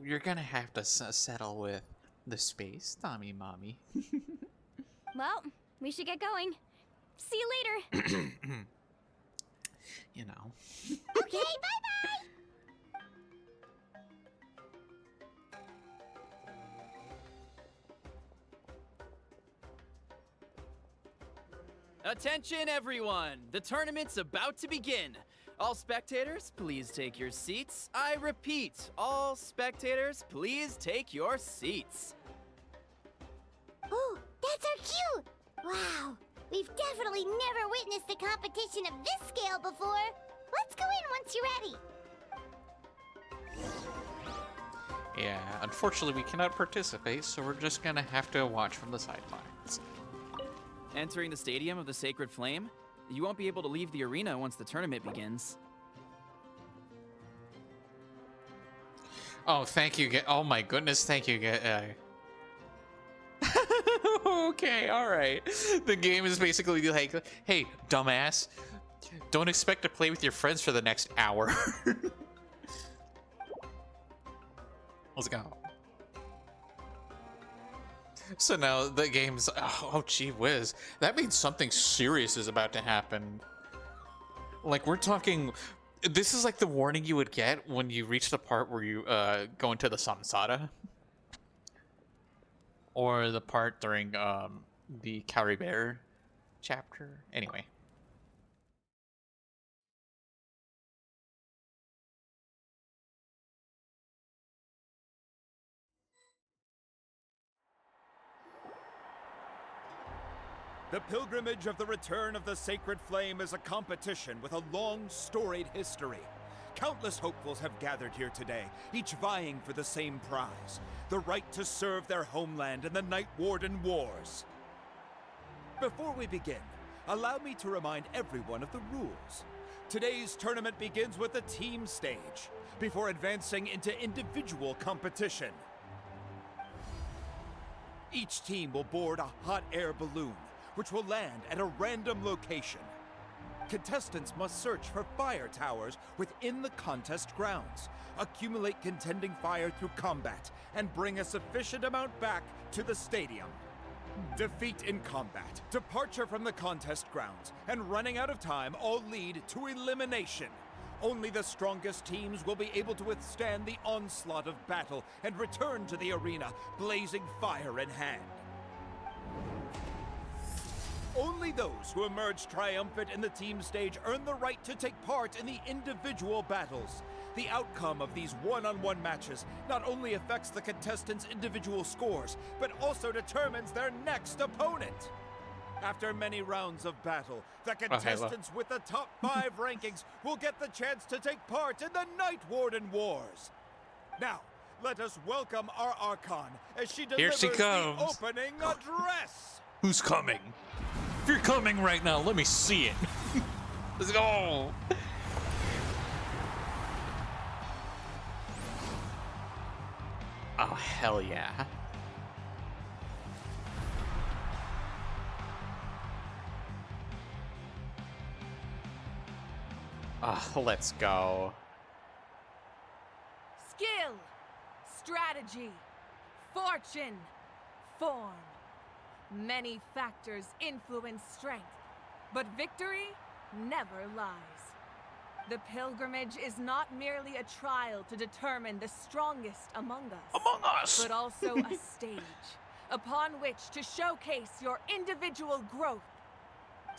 you're gonna have to settle with the space, Dami Mommy. Well, we should get going. See you later. You know. Okay, bye-bye! Attention everyone! The tournament's about to begin. All spectators, please take your seats. I repeat, all spectators, please take your seats. Oh, that's our cue! Wow, we've definitely never witnessed a competition of this scale before. Let's go in once you're ready. Yeah, unfortunately we cannot participate, so we're just gonna have to watch from the sidelines. Entering the Stadium of the Sacred Flame, you won't be able to leave the arena once the tournament begins. Oh, thank you. Oh my goodness, thank you. Okay, all right. The game is basically like, hey, dumbass, don't expect to play with your friends for the next hour. Let's go. So now the game's, oh gee whiz, that means something serious is about to happen. Like, we're talking, this is like the warning you would get when you reach the part where you go into the Samsara. Or the part during the Cowrie Bear chapter. Anyway. The pilgrimage of the return of the Sacred Flame is a competition with a long, storied history. Countless hopefuls have gathered here today, each vying for the same prize, the right to serve their homeland in the Night Warden Wars. Before we begin, allow me to remind everyone of the rules. Today's tournament begins with the team stage, before advancing into individual competition. Each team will board a hot air balloon, which will land at a random location. Contestants must search for fire towers within the contest grounds, accumulate contending fire through combat, and bring a sufficient amount back to the stadium. Defeat in combat, departure from the contest grounds, and running out of time all lead to elimination. Only the strongest teams will be able to withstand the onslaught of battle and return to the arena, blazing fire in hand. Only those who emerge triumphant in the team stage earn the right to take part in the individual battles. The outcome of these one-on-one matches not only affects the contestants' individual scores, but also determines their next opponent. After many rounds of battle, the contestants with the top 5 rankings will get the chance to take part in the Night Warden Wars. Now, let us welcome our Archon as she delivers the opening address. Who's coming? If you're coming right now, let me see it. Let's go. Oh, hell yeah. Oh, let's go. Skill, strategy, fortune, form. Many factors influence strength, but victory never lies. The pilgrimage is not merely a trial to determine the strongest among us, but also a stage upon which to showcase your individual growth.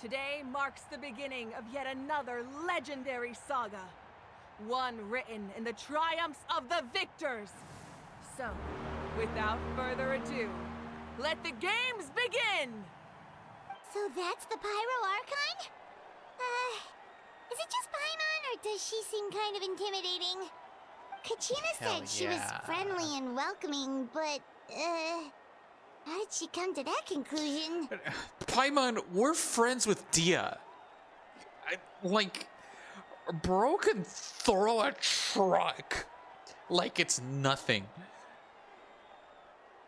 Today marks the beginning of yet another legendary saga, one written in the triumphs of the victors. So, without further ado, let the games begin! So that's the Pyro Archon? Is it just Paimon, or does she seem kind of intimidating? Kachina said she was friendly and welcoming, but, how did she come to that conclusion? Paimon, we're friends with Dia. Bro can throw a truck like it's nothing.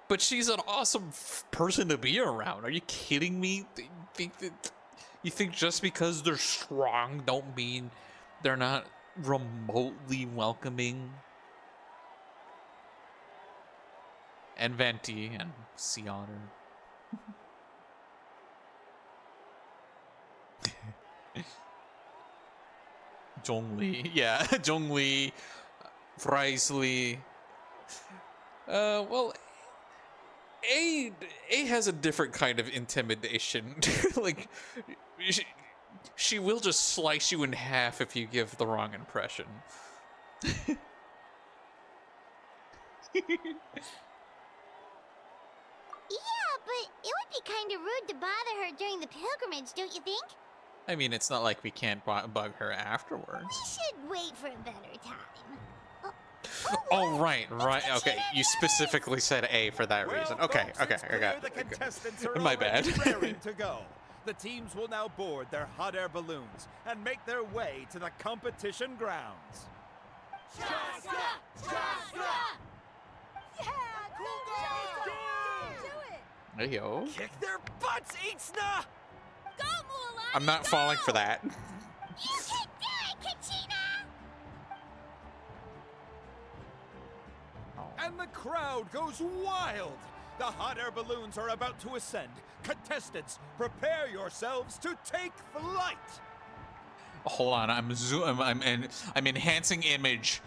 But she's an awesome person to be around. Are you kidding me? You think just because they're strong don't mean they're not remotely welcoming? And Venti and Sea Otter. Zhongli, yeah, Zhongli, Wriothesley. Well, A has a different kind of intimidation. Like, she will just slice you in half if you give the wrong impression. Yeah, but it would be kind of rude to bother her during the pilgrimage, don't you think? I mean, it's not like we can't bug her afterwards. We should wait for a better time. Oh, right. Okay, you specifically said A for that reason. Okay, folks, I got the it. contestants are My bad. raring to go. The teams will now board their hot air balloons and make their way to the competition grounds. Shasta! Yeah, cool, do it! Hey, yo. Kick their butts, Ixna! Go, Mulan! I'm not falling for that. You can do it, Kachina! And the crowd goes wild. The hot air balloons are about to ascend. Contestants, prepare yourselves to take flight. Hold on, I'm enhancing image.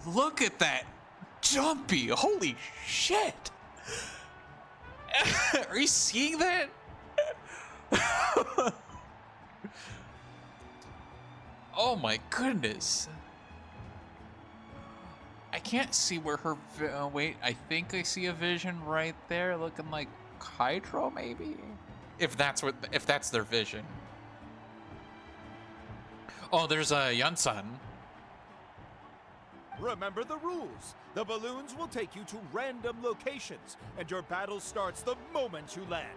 Look at that jumpy! Holy shit! Are you seeing that? Oh my goodness! I can't see where her. Wait, I think I see a vision right there, looking like Hydro, maybe. If that's their vision. Oh, there's a Yunsun. Remember the rules. The balloons will take you to random locations, and your battle starts the moment you land.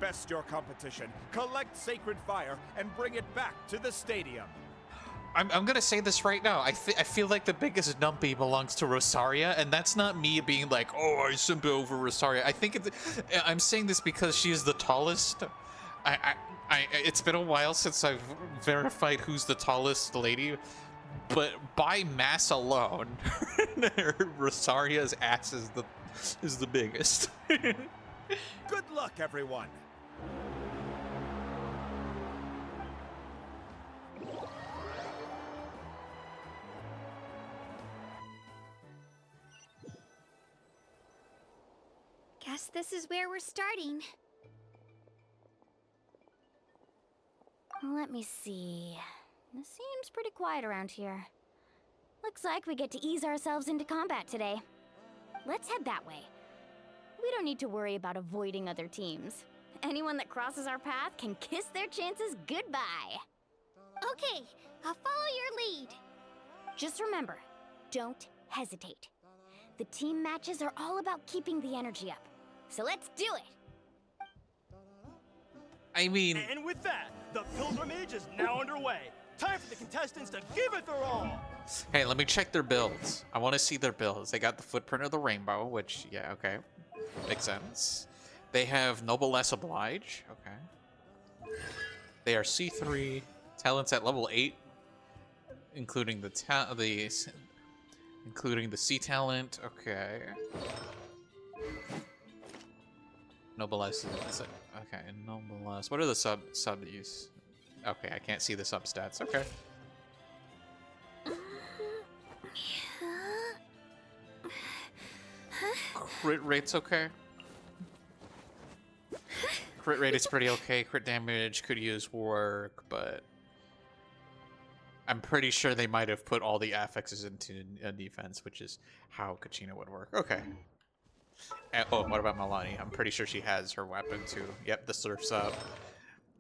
best your competition, collect sacred fire, and bring it back to the stadium. I'm gonna say this right now. I feel like the biggest numpy belongs to Rosaria, and that's not me being like, oh, I simp over Rosaria. I think I'm saying this because she is the tallest. It's been a while since I've verified who's the tallest lady, but by mass alone, Rosaria's ass is the biggest. Good luck, everyone. Guess this is where we're starting. Let me see. It seems pretty quiet around here. Looks like we get to ease ourselves into combat today. Let's head that way. We don't need to worry about avoiding other teams. Anyone that crosses our path can kiss their chances goodbye. Okay, I'll follow your lead. Just remember, don't hesitate. The team matches are all about keeping the energy up. So let's do it! I mean... And with that, the pilgrimage is now underway. Time for the contestants to give it their all! Hey, let me check their builds. I want to see their builds. They got the footprint of the rainbow, which, yeah, okay. Makes sense. They have Noblesse Oblige, okay. They are C3, talents at level 8, including the C talent, okay. Noblesse is it? Okay, Noblesse. What are the subs? Okay, I can't see the sub stats. Okay. Crit rate's okay. Crit rate is pretty okay. Crit damage could use work, but I'm pretty sure they might have put all the affixes into defense, which is how Kachina would work. Okay. Oh, what about Milani? I'm pretty sure she has her weapon too. Yep, the Surf's Up.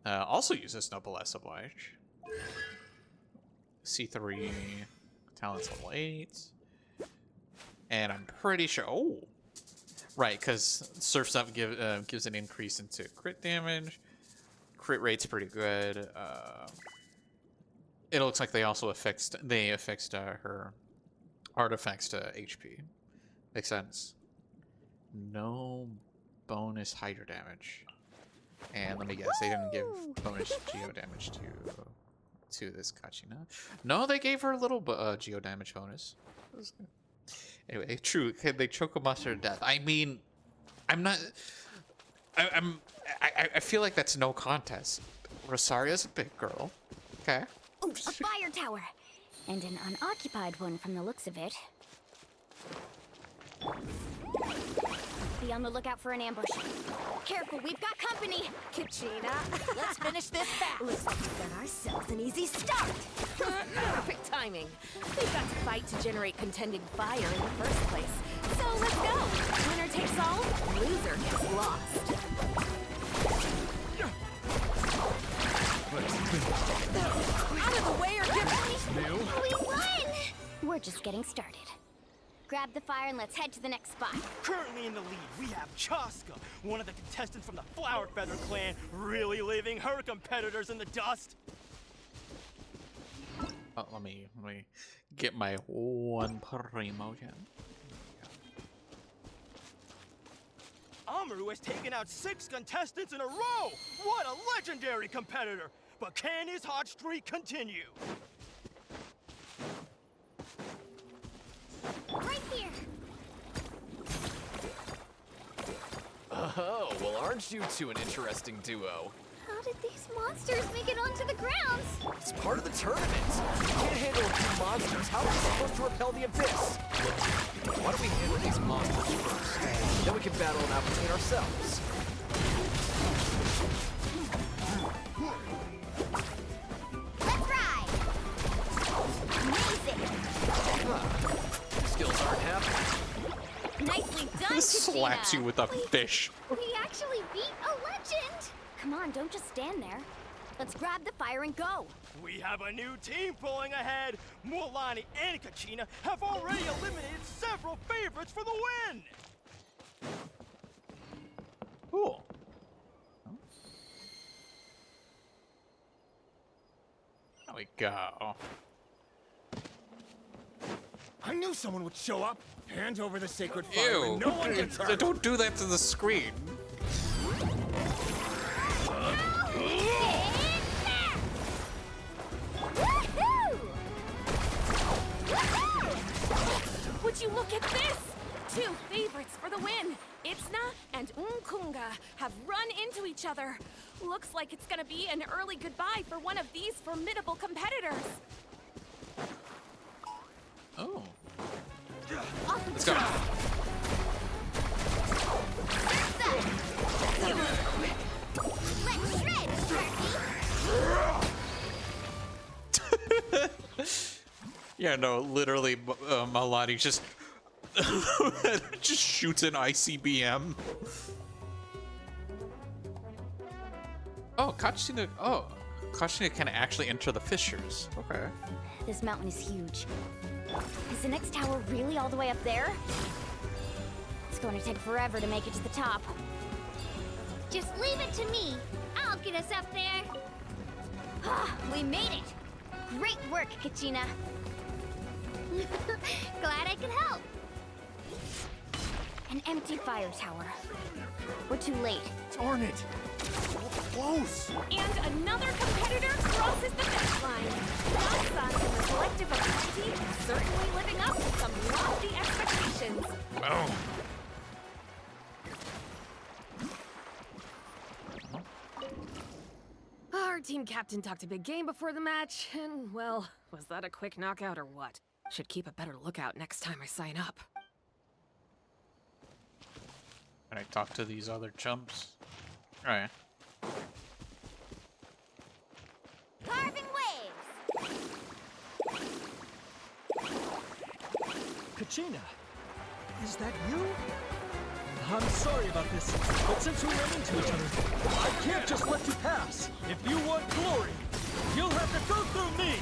Also uses Noblesse Oblige. C3, talents level 8. And I'm pretty sure... Oh! Right, because Surf's Up gives an increase into crit damage. Crit rate's pretty good. It looks like they also affixed her artifacts to HP. Makes sense. No bonus Hydra damage. And let me guess, they didn't give bonus Geo damage to this Kachina. No, they gave her a little Geo damage bonus. Anyway, true. Can they choke a monster to death? I mean, I'm not. I feel like that's no contest. Rosaria's a big girl. Okay. Ooh, a fire tower, and an unoccupied one from the looks of it. Be on the lookout for an ambush. Careful, we've got company! Kachina, let's finish this fast! Looks like we've got ourselves an easy start! Perfect timing. We've got to fight to generate contending fire in the first place. So let's go! Winner takes all, loser gets lost. Out of the way or get ready! We won! We're just getting started. Grab the fire and let's head to the next spot. Currently in the lead, we have Chaska, one of the contestants from the Flower Feather clan, really leaving her competitors in the dust. Oh, let me get my one primo again. Amaru has taken out 6 contestants in a row! What a legendary competitor! But can his hot streak continue? Right here! Oh, well, aren't you two an interesting duo? How did these monsters make it onto the grounds? It's part of the tournament. You can't handle a few monsters. How are we supposed to repel the abyss? Why don't we handle these monsters first? Then we can battle them out between ourselves. Let's ride! Amazing! Skills aren't happening. Nicely done, Slaps you with a fish. We actually beat a legend! Come on, don't just stand there. Let's grab the fire and go. We have a new team pulling ahead. Mulani and Kachina have already eliminated several favorites for the win. Cool. we go. I knew someone would show up. Hand over the sacred fire. Ew! And no one gets hurt. Don't do that to the screen. Would you look at this? Two favorites for the win. Itzna and Unkunga have run into each other. Looks like it's gonna be an early goodbye for one of these formidable competitors. Oh. Let's go. Let's shred, Yeah, no, literally, Malani just just shoots an ICBM. Oh, Kachina can actually enter the fissures. Okay. This mountain is huge. Is the next tower really all the way up there? It's going to take forever to make it to the top. Just leave it to me. I'll get us up there. We made it! Great work, Kachina. Glad I could help. An empty fire tower. We're too late. Darn it! So close! And another competitor crosses the finish line. Natlan and the collective of Mighty certainly living up to some lofty expectations. Oh. Our team captain talked a big game before the match, and well, was that a quick knockout or what? Should keep a better lookout next time I sign up. Can I talk to these other chumps? Alright. Carving waves. Kachina, is that you? I'm sorry about this, but since we ran into each other, I can't just let you pass. If you want glory, you'll have to go through me.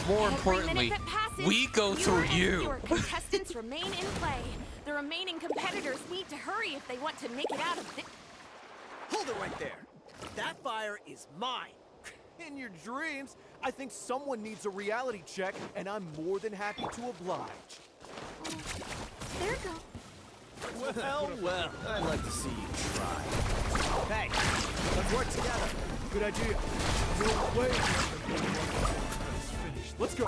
More importantly, we go through you. Your contestants remain in play. The remaining competitors need to hurry if they want to make it out of this. Hold it right there. That fire is mine. In your dreams, I think someone needs a reality check, and I'm more than happy to oblige. There go. Well, I'd like to see you try. Hey, let's work together. Good idea. No way. Let's go.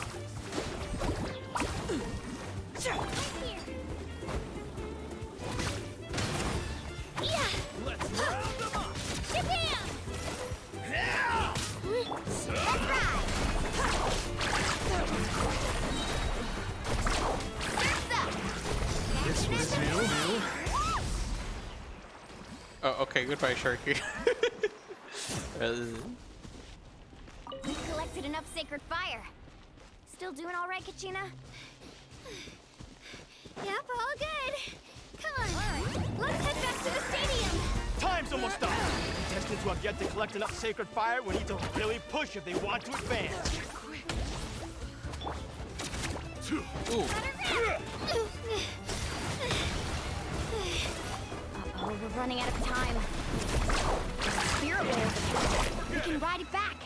Yeah. Let's round them up. Shabam! Yeah! That's right. This was new. Oh, okay. Goodbye, Sharky. We've collected enough sacred fire. Still doing all right, Kachina? Yep, all good. Come on. Let's head back to the stadium. Time's almost up. Contestants who have yet to collect enough sacred fire will need to really push if they want to advance. Ooh. Uh-oh, we're running out of time. Spirit wave. We can ride it back.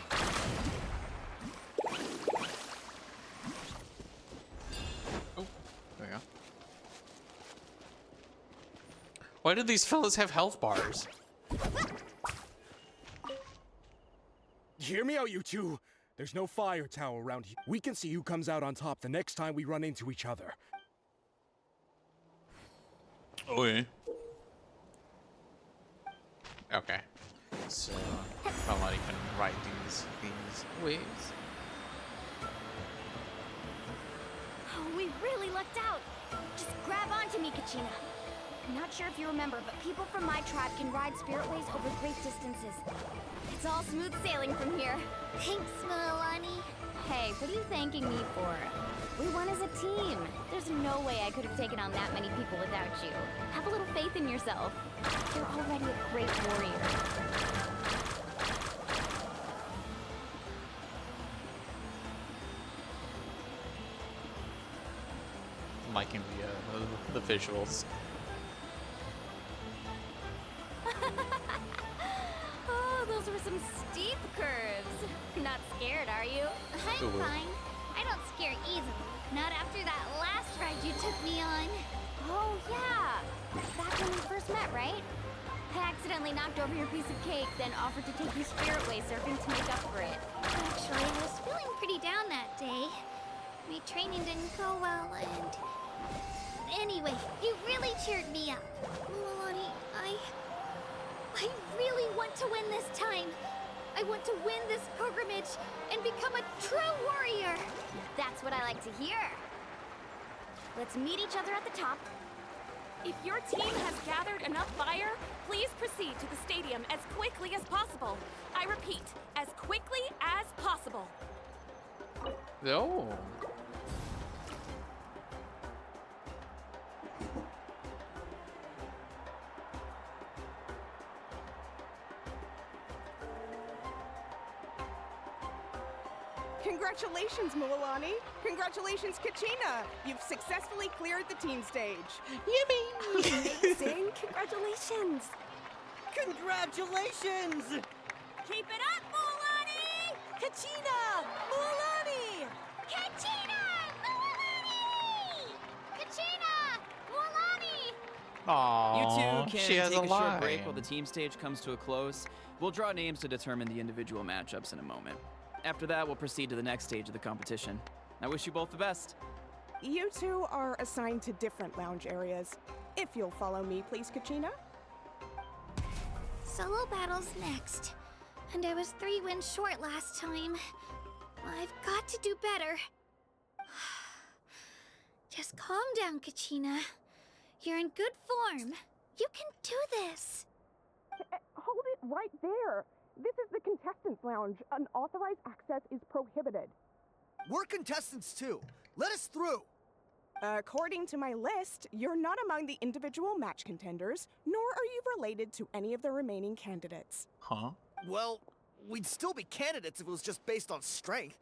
Oh, there we go. Why do these fellas have health bars? Hear me out, you two. There's no fire tower around here. We can see who comes out on top the next time we run into each other. Oh, yeah. Okay. So, Malani can ride these waves. Oh, we really lucked out. Just grab onto me, Kachina. I'm not sure if you remember, but people from my tribe can ride spiritways over great distances. It's all smooth sailing from here. Thanks, Milani. Hey, what are you thanking me for? We won as a team. There's no way I could have taken on that many people without you. Have a little faith in yourself. You're already a great warrior. I'm liking the visuals. Oh, some steep curves. Not scared, are you? I'm fine. I don't scare easily. Not after that last ride you took me on. Oh, yeah. Back when we first met, right? I accidentally knocked over your piece of cake, then offered to take you spirit-way surfing to make up for it. Actually, I was feeling pretty down that day. My training didn't go well, and... Anyway, you really cheered me up. Milani, I really want to win this time. I want to win this pilgrimage and become a true warrior. That's what I like to hear. Let's meet each other at the top. If your team has gathered enough fire, please proceed to the stadium as quickly as possible. I repeat, as quickly as possible. Oh. Congratulations, Milani. Congratulations, Kachina. You've successfully cleared the team stage. Yippee! Amazing. Congratulations. Congratulations! Keep it up, Milani! Kachina! Milani! Kachina! Milani! Kachina! Milani! You Aww, two can she has take a a short line. break while the team stage comes to a close. We'll draw names to determine the individual matchups in a moment. After that, we'll proceed to the next stage of the competition. I wish you both the best. You two are assigned to different lounge areas. If you'll follow me, please, Kachina. Solo battles next. And I was 3 wins short last time. I've got to do better. Just calm down, Kachina. You're in good form. You can do this. Hold it right there. This is the contestants' lounge. Unauthorized access is prohibited. We're contestants too. Let us through. According to my list, you're not among the individual match contenders, nor are you related to any of the remaining candidates. Huh? Well, we'd still be candidates if it was just based on strength.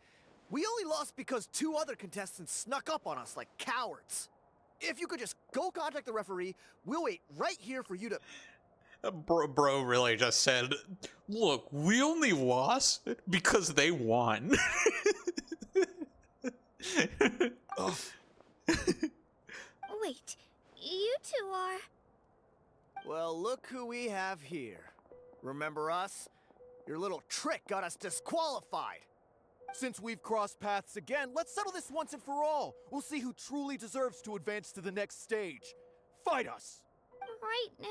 We only lost because 2 other contestants snuck up on us like cowards. If you could just go contact the referee, we'll wait right here for you to... Bro really just said, look, we only lost because they won. Wait, you two are... Well, look who we have here. Remember us? Your little trick got us disqualified. Since we've crossed paths again, let's settle this once and for all. We'll see who truly deserves to advance to the next stage. Fight us! Right now?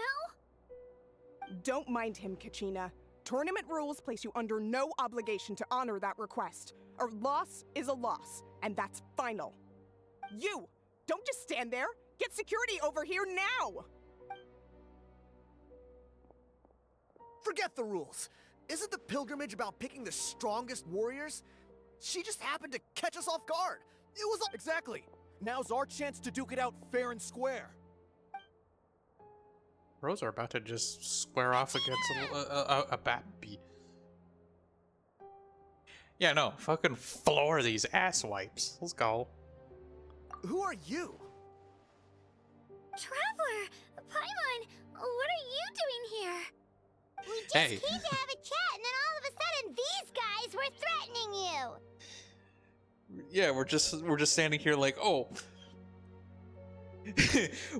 Don't mind him, Kachina. Tournament rules place you under no obligation to honor that request. A loss is a loss, and that's final. You! Don't just stand there! Get security over here now! Forget the rules. Isn't the pilgrimage about picking the strongest warriors? She just happened to catch us off guard. It was... Exactly. Now's our chance to duke it out fair and square. Bros are about to just square off against a bat bee. Yeah, no, fucking floor these ass wipes. Let's go. Who are you? Traveler! Paimon! What are you doing here? We just Hey. came to have a chat, and then all of a sudden these guys were threatening you! Yeah, we're just standing here like, oh,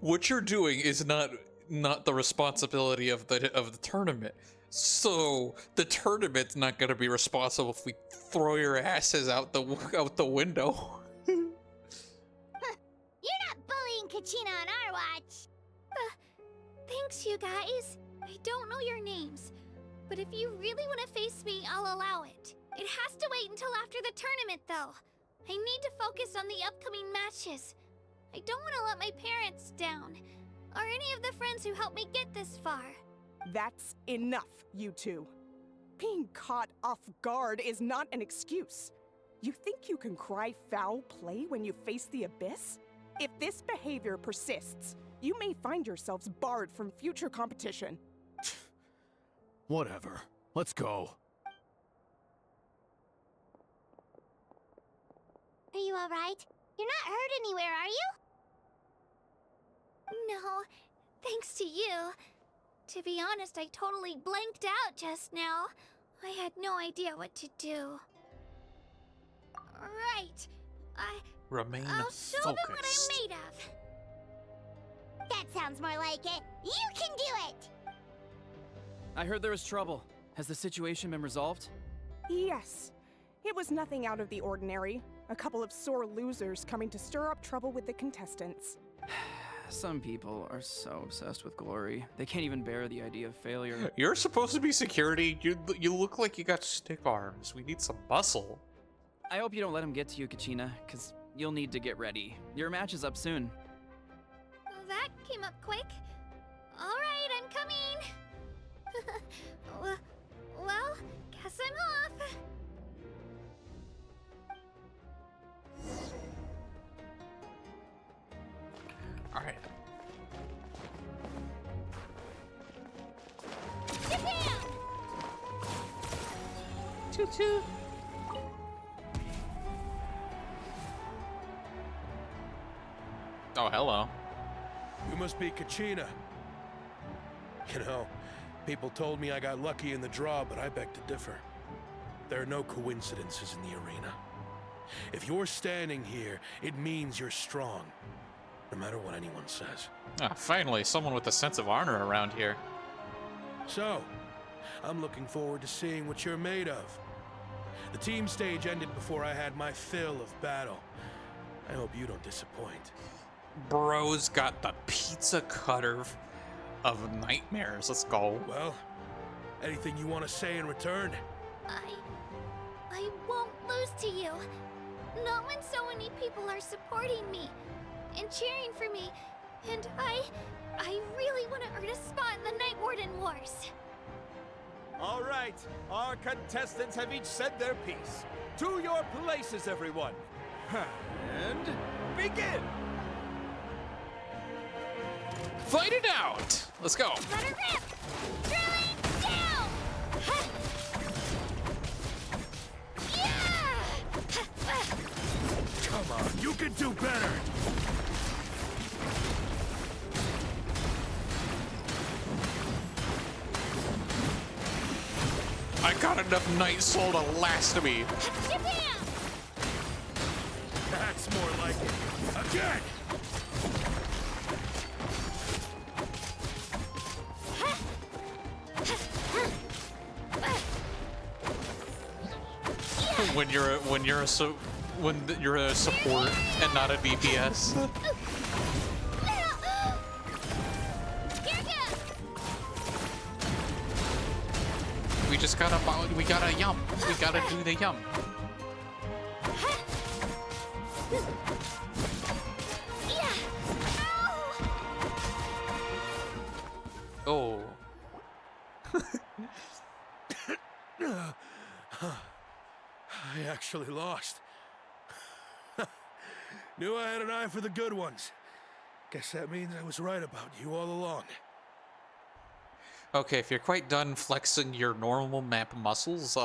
what you're doing is not the responsibility of the tournament. So the tournament's not gonna be responsible if we throw your asses out the window. You're not bullying Kachina on our watch! Thanks, you guys. I don't know your names, but if you really want to face me, I'll allow it. It has to wait until after the tournament, though. I need to focus on the upcoming matches. I don't want to let my parents down, or any of the friends who helped me get this far. That's enough, you two. Being caught off guard is not an excuse. You think you can cry foul play when you face the abyss? If this behavior persists, you may find yourselves barred from future competition. Whatever. Let's go. Are you alright? You're not hurt anywhere, are you? No, thanks to you. To be honest, I totally blanked out just now. I had no idea what to do. Right. I'll show them what I'm made of. That sounds more like it. You can do it! I heard there was trouble. Has the situation been resolved? Yes. It was nothing out of the ordinary. A couple of sore losers coming to stir up trouble with the contestants. Some people are so obsessed with glory, they can't even bear the idea of failure. You're supposed to be security. You look like you got stiff arms. We need some muscle. I hope you don't let him get to you, Kachina, because you'll need to get ready. Your match is up soon. That came up quick. All right, I'm coming. Well, guess I'm off. All right. Choo choo. Oh, hello. You must be Kachina. You know, people told me I got lucky in the draw, but I beg to differ. There are no coincidences in the arena. If you're standing here, it means you're strong, no matter what anyone says. Ah, finally, someone with a sense of honor around here. So, I'm looking forward to seeing what you're made of. The team stage ended before I had my fill of battle. I hope you don't disappoint. Bro's got the pizza cutter of nightmares. Let's go. Well, anything you want to say in return? I won't lose to you. Not when so many people are supporting me and cheering for me. And I really want to earn a spot in the Night Warden Wars. All right, our contestants have each said their piece. To your places, everyone. And begin. Fight it out. Let's go. Let her rip! Throwing down! Come on, you can do better! I got enough Night Soul to last me. That's more like it. Again! When you're a support and not a DPS. We gotta yum. We gotta do the yum. Oh. I actually lost. Knew I had an eye for the good ones. Guess that means I was right about you all along. Okay, if you're quite done flexing your normal map muscles,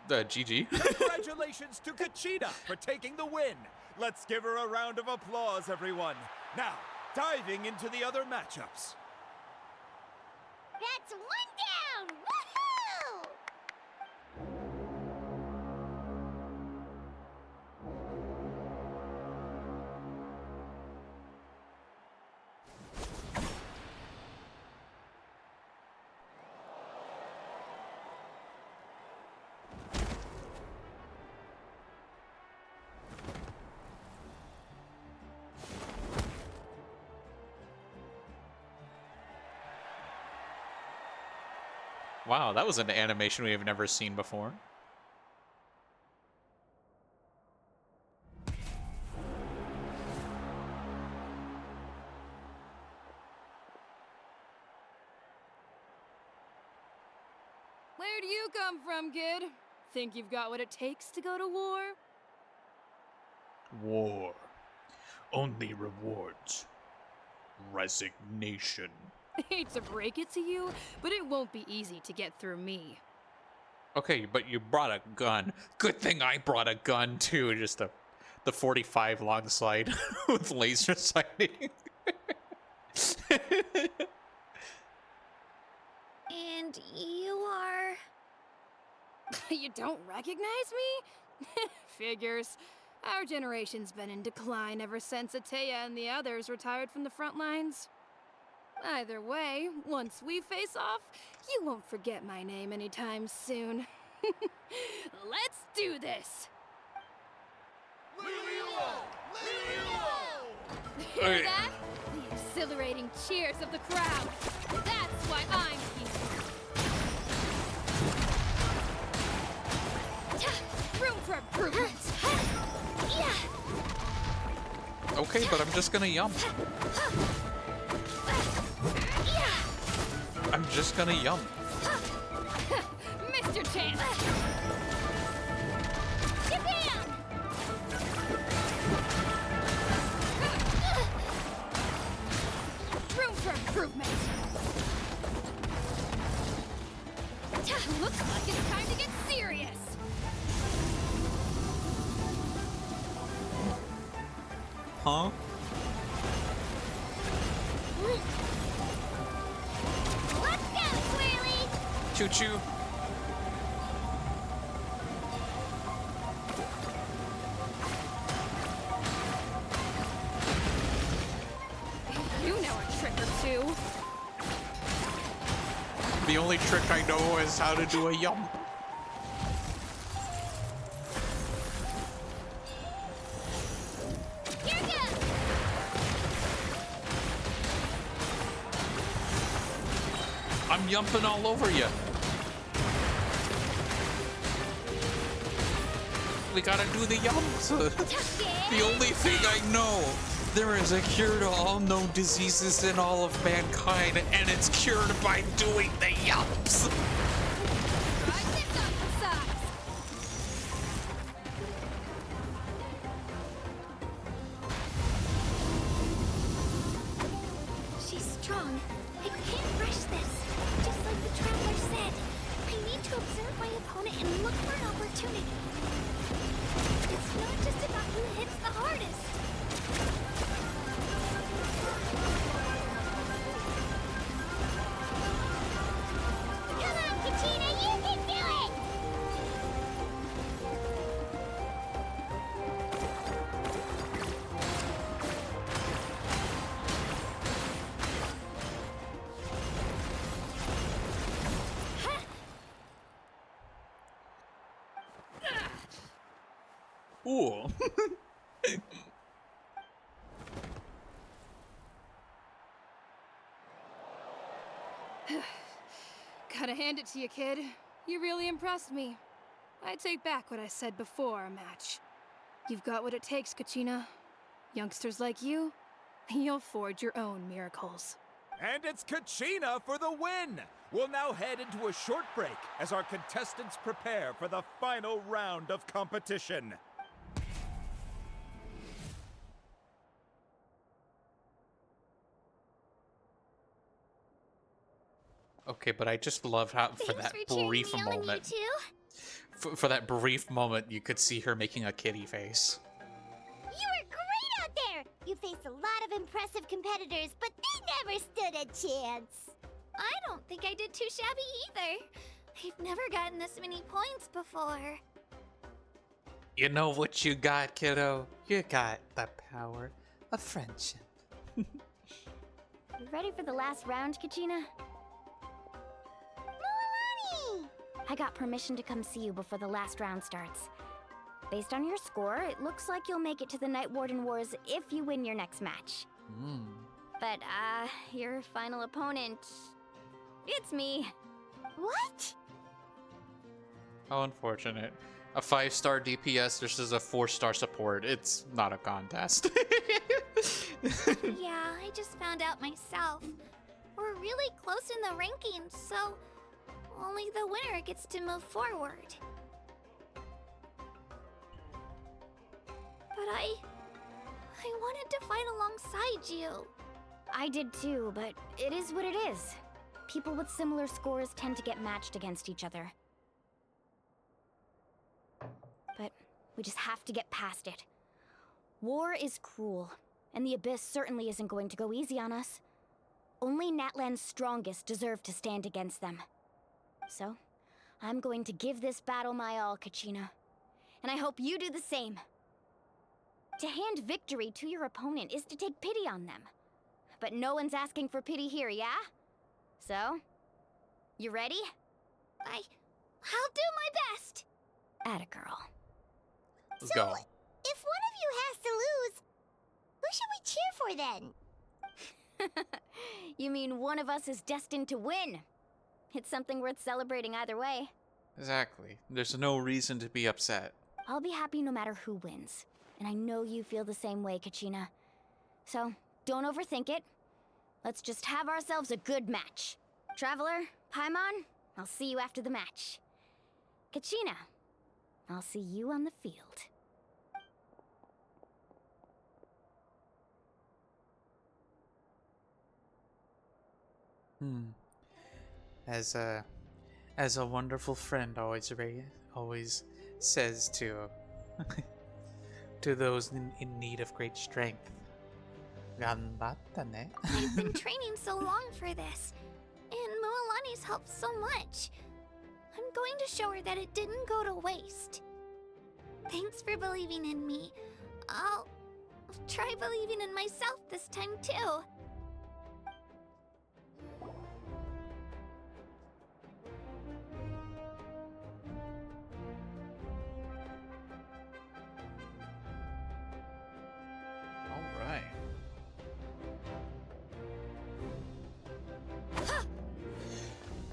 GG. Congratulations to Kachina for taking the win. Let's give her a round of applause, everyone. Now, diving into the other matchups. That's one down! Woohoo! Wow, that was an animation we have never seen before. Where do you come from, kid? Think you've got what it takes to go to war? War. Only rewards. Resignation. Hate to break it to you, but it won't be easy to get through me. Okay, but you brought a gun. Good thing I brought a gun too. Just the 45 long slide with laser sighting. And you are... You don't recognize me? Figures. Our generation's been in decline ever since Ateya and the others retired from the front lines. Either way, once we face off, you won't forget my name anytime soon. Let's do this! Hear that? The exhilarating cheers of the crowd. That's why I'm here. Room for improvement. Okay, but I'm just gonna yum. I'm just gonna yum. Mr. Chance. Japan. Room for improvement. Looks like it's time to get serious. Huh? Let's go, Swirly! Choo-choo. You know a trick or two. The only trick I know is how to do a yum. I'm yumping all over you. We gotta do the yums. The only thing I know, there is a cure to all known diseases in all of mankind, and it's cured by doing the yums. She's strong. I can't rush this. Just like the traveler said, I need to observe my opponent and look for an opportunity. It's not just about who hits the hardest. Come on, Katina, you can do it! Ooh. Gotta hand it to you, kid. You really impressed me. I take back what I said before our match. You've got what it takes, Kachina. Youngsters like you, you'll forge your own miracles. And it's Kachina for the win! We'll now head into a short break as our contestants prepare for the final round of competition. Okay, but I just love how for that brief moment, for that brief moment, you could see her making a kitty face. You were great out there! You faced a lot of impressive competitors, but they never stood a chance. I don't think I did too shabby either. I've never gotten this many points before. You know what you got, kiddo? You got the power of friendship. You ready for the last round, Kachina? Milani! I got permission to come see you before the last round starts. Based on your score, it looks like you'll make it to the Night Warden Wars if you win your next match. But, your final opponent... It's me. What? How unfortunate. A 5-star DPS versus a 4-star support. It's not a contest. Yeah, I just found out myself. We're really close in the rankings, so only the winner gets to move forward. But I wanted to fight alongside you. I did too, but it is what it is. People with similar scores tend to get matched against each other. But we just have to get past it. War is cruel, and the Abyss certainly isn't going to go easy on us. Only Natlan's strongest deserve to stand against them. So, I'm going to give this battle my all, Kachina. And I hope you do the same. To hand victory to your opponent is to take pity on them. But no one's asking for pity here, yeah? So, you ready? I'll do my best. Atta girl. Let's go. If one of you has to lose, who should we cheer for then? You mean one of us is destined to win? It's something worth celebrating either way. Exactly. There's no reason to be upset. I'll be happy no matter who wins. And I know you feel the same way, Kachina. So, don't overthink it. Let's just have ourselves a good match. Traveler, Paimon, I'll see you after the match. Kachina, I'll see you on the field. As a wonderful friend always says to to those in need of great strength. Ganbatta ne. I've been training so long for this, and Moalani's helped so much. I'm going to show her that it didn't go to waste. Thanks for believing in me. I'll try believing in myself this time too.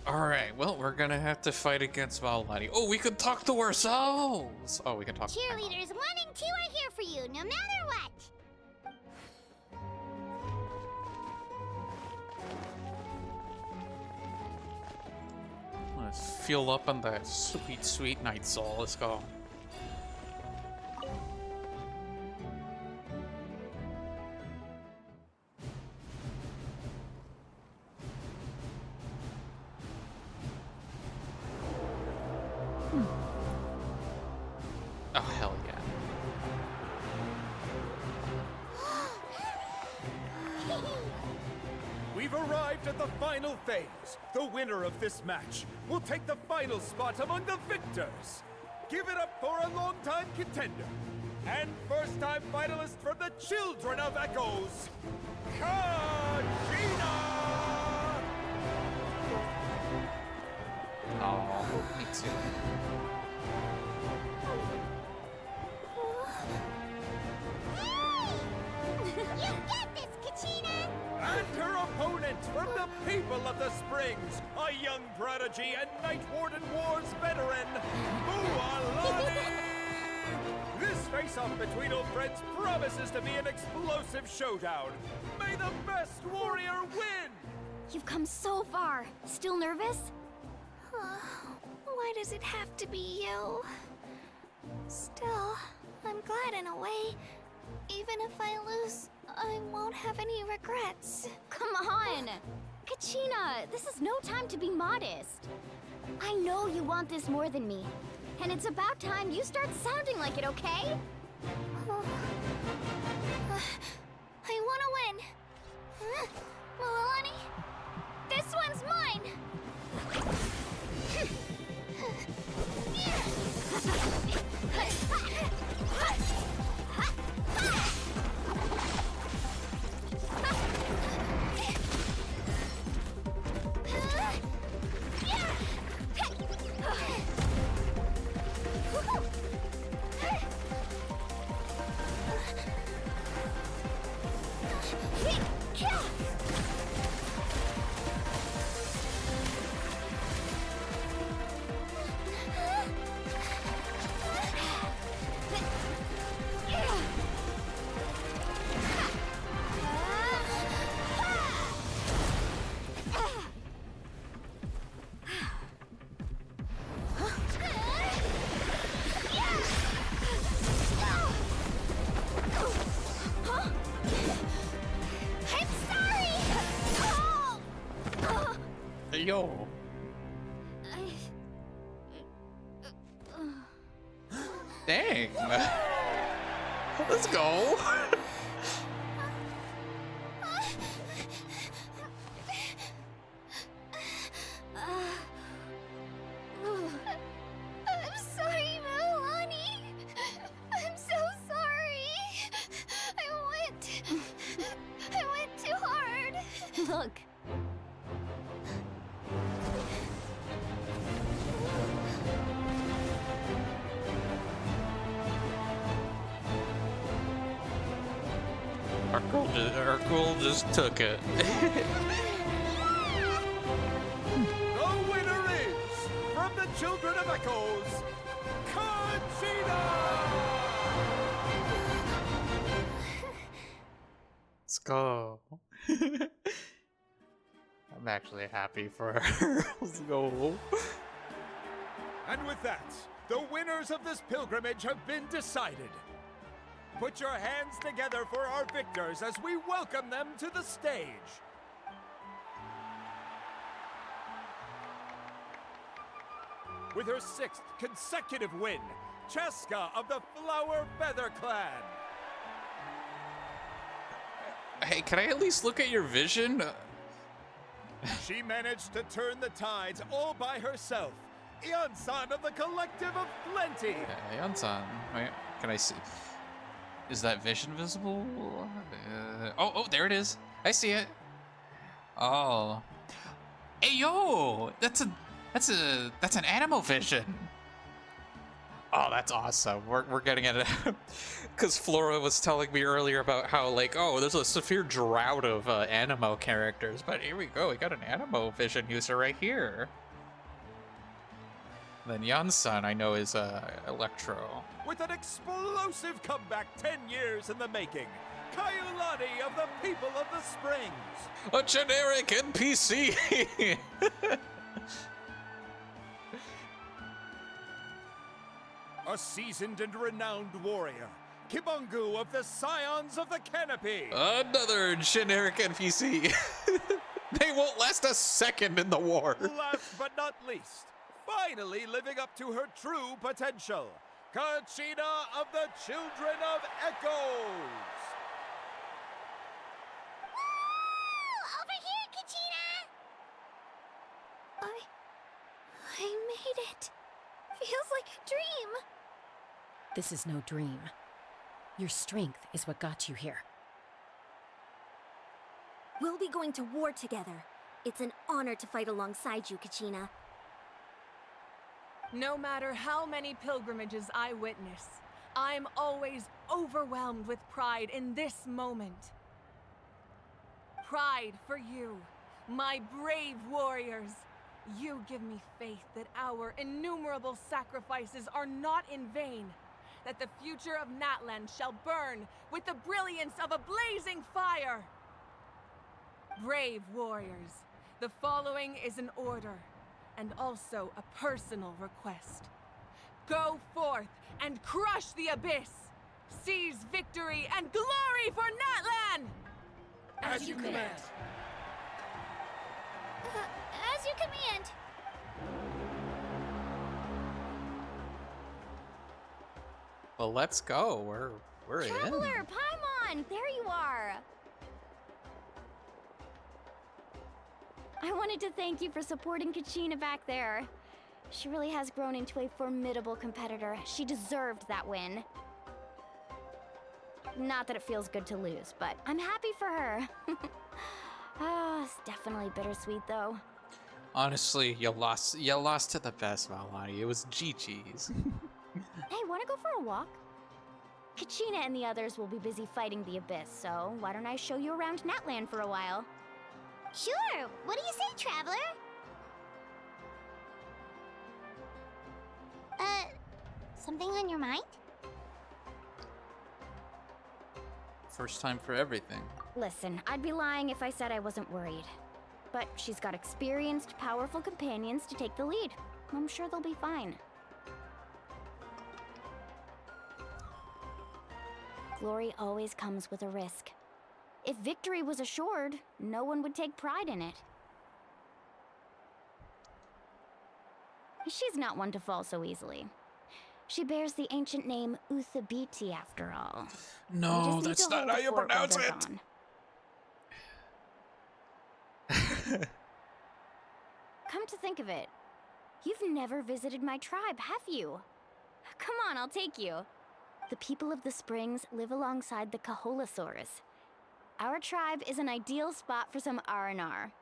Alright, well, we're gonna have to fight against Moalani. Oh, we can talk to ourselves! Oh, we can talk to Cheerleaders 1 and 2 are here for you, no matter what. Let's fuel up on the sweet, sweet night soul. Let's go. Oh, hell yeah. We've arrived at the final phase. The winner of this match will take the final spot among the victors. Give it up for a long-time contender and first-time finalist from the Children of Echoes, Kachina! Oh, me too. You get this, Kachina! And her opponent from the people of the Springs, a young prodigy and Night Warden Wars veteran, Moalani! This face-off between old friends promises to be an explosive showdown. May the best warrior win! You've come so far. Still nervous? Why does it have to be you? Still, I'm glad in a way. Even if I lose, I won't have any regrets. Come on! Kachina, this is no time to be modest. I know you want this more than me. And it's about time you start sounding like it, okay? I want to win. Moalani, this one's mine! Yo. Dang. Let's go. Look. Our girl just took it. The winner is, from the Children of Echoes, Conchita! Let's go. I'm actually happy for her. Let's go. And with that, the winners of this pilgrimage have been decided. Put your hands together for our victors as we welcome them to the stage. With her 6th consecutive win, Cheska of the Flower Feather Clan. Hey, can I at least look at your vision? She managed to turn the tides all by herself. Ian-san of the Collective of Plenty. Yeah, Yan-san. Wait, can I see? Is that vision visible? Oh, there it is. I see it. Oh. Hey, yo! That's an animal vision. Oh, that's awesome. We're getting it. Because Flora was telling me earlier about how, like, oh, there's a severe drought of Animo characters. But here we go. We got an Animo vision user right here. Then Yan-san, I know, is Electro. With an explosive comeback 10 years in the making, Kaiulani of the People of the Springs. A generic NPC! A seasoned and renowned warrior, Kibungu of the Scions of the Canopy. Another generic NPC. They won't last a second in the war. Last but not least, finally living up to her true potential, Kachina of the Children of Echoes. Over here, Kachina! I made it. Feels like a dream. This is no dream. Your strength is what got you here. We'll be going to war together. It's an honor to fight alongside you, Kachina. No matter how many pilgrimages I witness, I'm always overwhelmed with pride in this moment. Pride for you, my brave warriors. You give me faith that our innumerable sacrifices are not in vain, that the future of Natlan shall burn with the brilliance of a blazing fire. Brave warriors, the following is an order, and also a personal request. Go forth and crush the abyss! Seize victory and glory for Natlan! As you command. As you command. Well, let's go. We're in. Traveler, Paimon, there you are. I wanted to thank you for supporting Kachina back there. She really has grown into a formidable competitor. She deserved that win. Not that it feels good to lose, but I'm happy for her. It's definitely bittersweet, though. Honestly, you lost to the best, Valani. It was GG's. Hey, wanna go for a walk? Kachina and the others will be busy fighting the Abyss, so why don't I show you around Natlan for a while? Sure. What do you say, Traveler? Something on your mind? First time for everything. Listen, I'd be lying if I said I wasn't worried. But she's got experienced, powerful companions to take the lead. I'm sure they'll be fine. Glory always comes with a risk. If victory was assured, no one would take pride in it. She's not one to fall so easily. She bears the ancient name Uthabiti, after all. No, that's not how you pronounce it. Come to think of it, you've never visited my tribe, have you? Come on, I'll take you. The people of the springs live alongside the Kaholasaurus. Our tribe is an ideal spot for some R&R.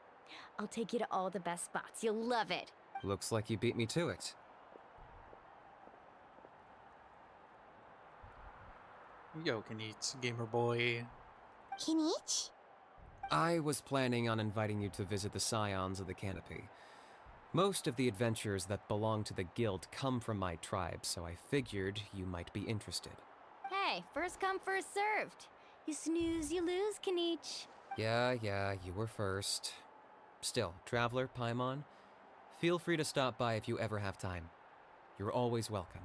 I'll take you to all the best spots. You'll love it. Looks like you beat me to it. Yo, Kanich, gamer boy. Kinich? I was planning on inviting you to visit the Scions of the Canopy. Most of the adventurers that belong to the guild come from my tribe, so I figured you might be interested. Hey, first come, first served. You snooze, you lose, Kinich. Yeah, you were first. Still, Traveler, Paimon, feel free to stop by if you ever have time. You're always welcome.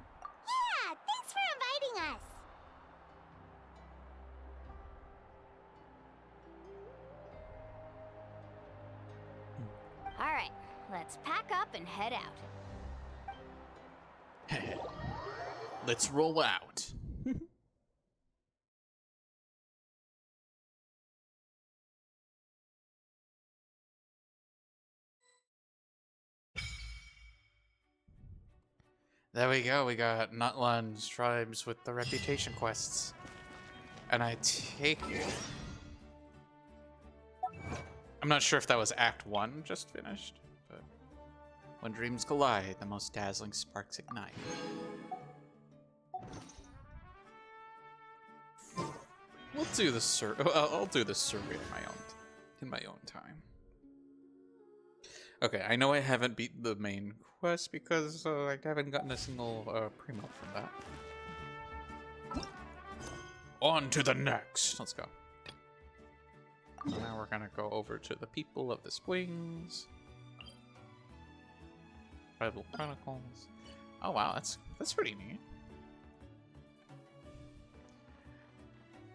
Yeah, thanks for inviting us. All right, let's pack up and head out. Let's roll out. There we go. We got Natlan's tribes with the reputation quests. And I take it. I'm not sure if that was Act 1 just finished, but when dreams collide, the most dazzling sparks ignite. We'll do the I'll do the survey in my own time. Okay, I know I haven't beat the main quest because I haven't gotten a single primo from that. On to the next. Let's go. Now we're gonna go over to the people of the Springs. Tribal Chronicles. Oh wow, that's pretty neat.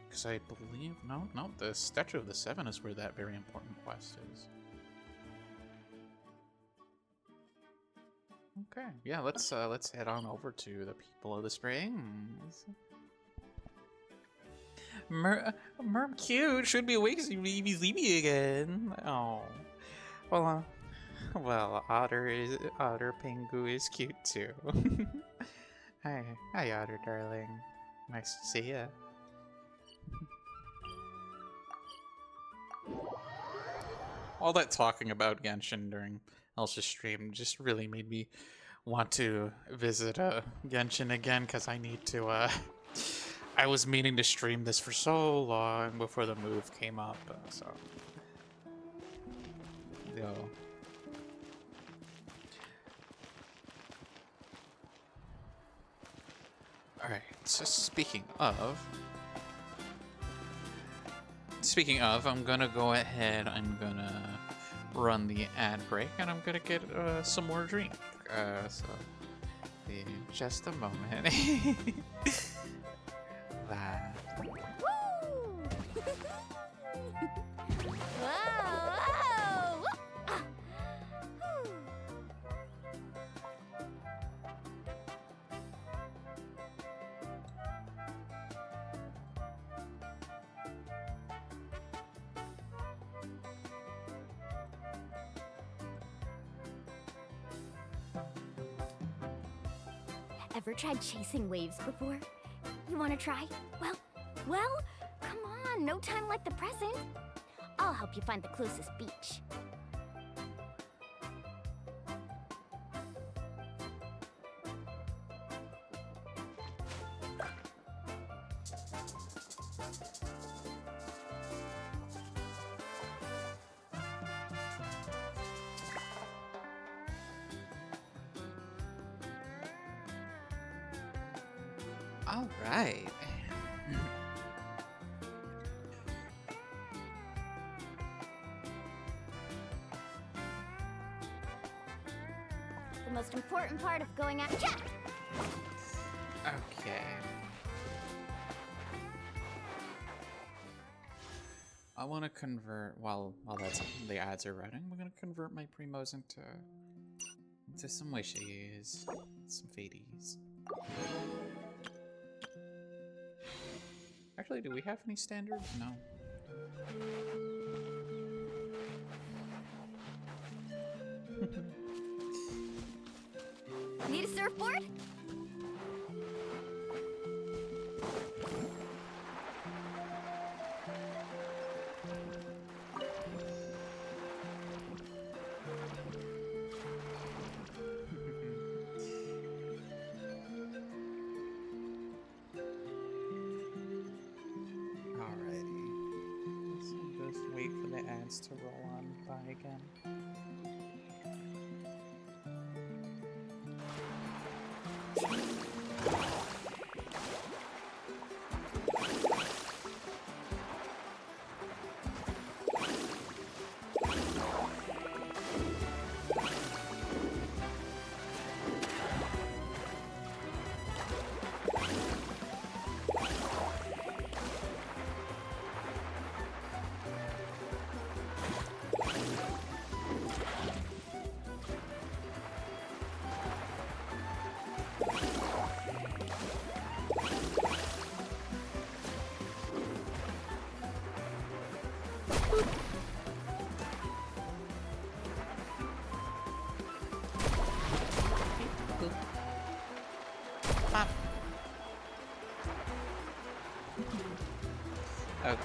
Because I believe no, the Statue of the Seven is where that very important quest is. Okay, yeah, let's head on over to the people of the Springs. Merm cute should be awake so you see me again. Oh, well, Otter Pingu is cute too. Hi, Otter darling. Nice to see ya. All that talking about Genshin during Elsa's stream just really made me want to visit Genshin again because I need to. I was meaning to stream this for so long before the move came up, so. Yo. Alright, so speaking of, I'm gonna go ahead, I'm gonna run the ad break, and I'm gonna get some more drink. So, in just a moment. That. Ever tried chasing waves before? You want to try? Well, come on, no time like the present. I'll help you find the closest beach. All right. The most important part of going out. Yeah! Okay. I want to convert while the ads are running. We're gonna convert my primos into some wishies, some fadies. Actually, do we have any standards? No. Need a surfboard? chance to roll on by again. Okay.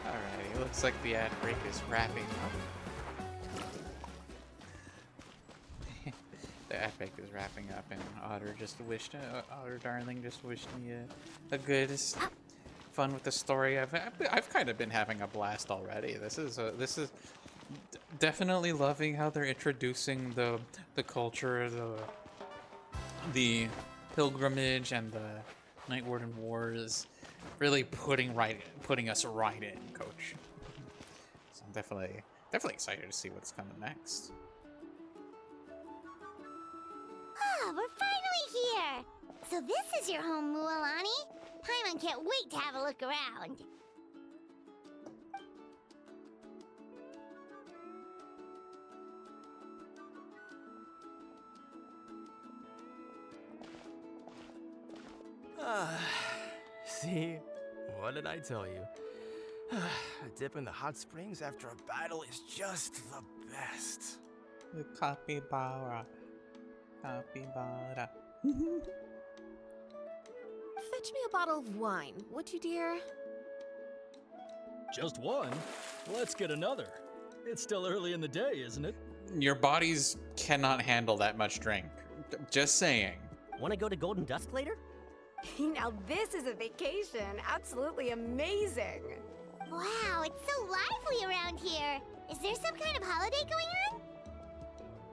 Alrighty, looks like the ad break is wrapping up. The ad break is wrapping up, and Otter Darling just wished me a good fun with the story. I've kind of been having a blast already. This is definitely loving how they're introducing the culture, the pilgrimage, and the Night Warden Wars, really putting us right in, Coach. So I'm definitely excited to see what's coming next. Ah, we're finally here! So this is your home, Mualani? Paimon can't wait to have a look around. See? What did I tell you? A dip in the hot springs after a battle is just the best. The capybara. Capybara. Fetch me a bottle of wine, would you, dear? Just one? Let's get another. It's still early in the day, isn't it? Your bodies cannot handle that much drink. Just saying. Want to go to Golden Dusk later? Now this is a vacation. Absolutely amazing. Wow, it's so lively around here. Is there some kind of holiday going on?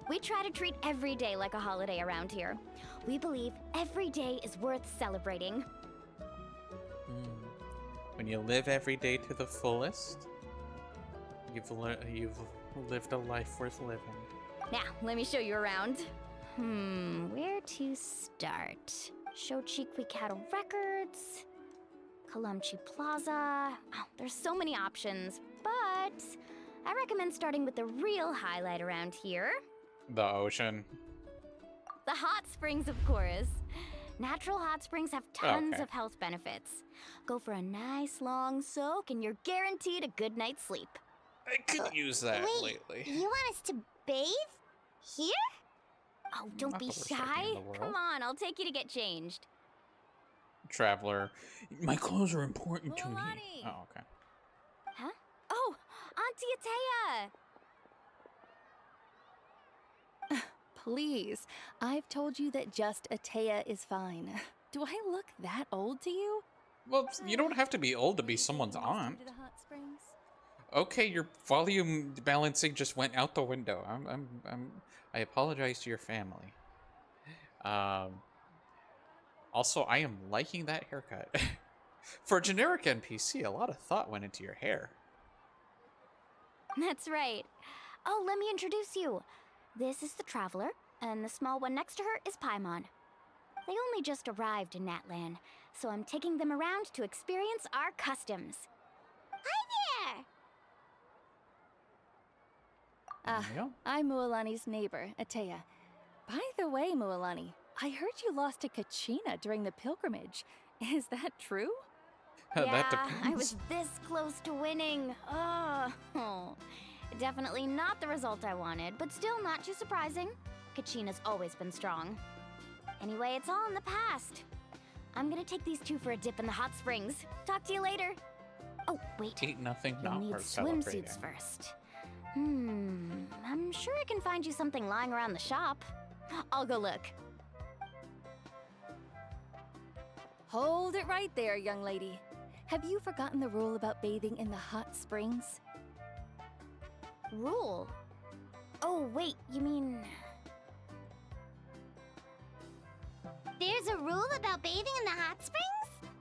We try to treat every day like a holiday around here. We believe every day is worth celebrating. When you live every day to the fullest, you've lived a life worth living. Now, let me show you around. Where to start? Shochiqui Cattle Records, Kalamchi Plaza. Oh, there's so many options, but I recommend starting with the real highlight around here. The ocean. The hot springs, of course. Natural hot springs have tons of health benefits. Go for a nice long soak and you're guaranteed a good night's sleep. I could use that lately. You want us to bathe? Here? Oh, don't be shy. Come on, I'll take you to get changed. Traveler. My clothes are important to me. Oh, okay. Huh? Oh, Auntie Atea! Please, I've told you that just Atea is fine. Do I look that old to you? Well, you don't have to be old to be someone's aunt. Okay, your volume balancing just went out the window. I apologize to your family. Also, I am liking that haircut. For a generic NPC, a lot of thought went into your hair. That's right. Oh, let me introduce you. This is the Traveler, and the small one next to her is Paimon. They only just arrived in Natlan, so I'm taking them around to experience our customs. Hi there! I'm Mualani's neighbor, Atea. By the way, Mualani, I heard you lost to Kachina during the pilgrimage. Is that true? Yeah, I was this close to winning. Oh, definitely not the result I wanted, but still not too surprising. Kachina's always been strong. Anyway, it's all in the past. I'm gonna take these two for a dip in the hot springs. Talk to you later. Oh, wait. Eat nothing, You'll not need worth celebrating. swimsuits first. I'm sure I can find you something lying around the shop. I'll go look. Hold it right there, young lady. Have you forgotten the rule about bathing in the hot springs? Rule? Oh, wait, you mean... There's a rule about bathing in the hot springs?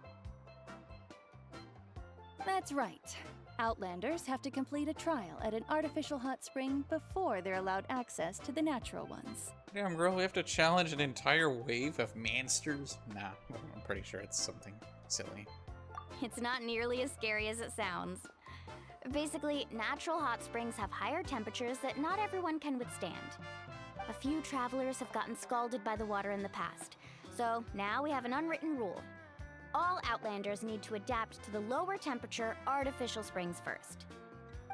That's right. Outlanders have to complete a trial at an artificial hot spring before they're allowed access to the natural ones. Damn, girl, we have to challenge an entire wave of monsters? Nah, I'm pretty sure it's something silly. It's not nearly as scary as it sounds. Basically, natural hot springs have higher temperatures that not everyone can withstand. A few travelers have gotten scalded by the water in the past, so now we have an unwritten rule. All Outlanders need to adapt to the lower temperature artificial springs first.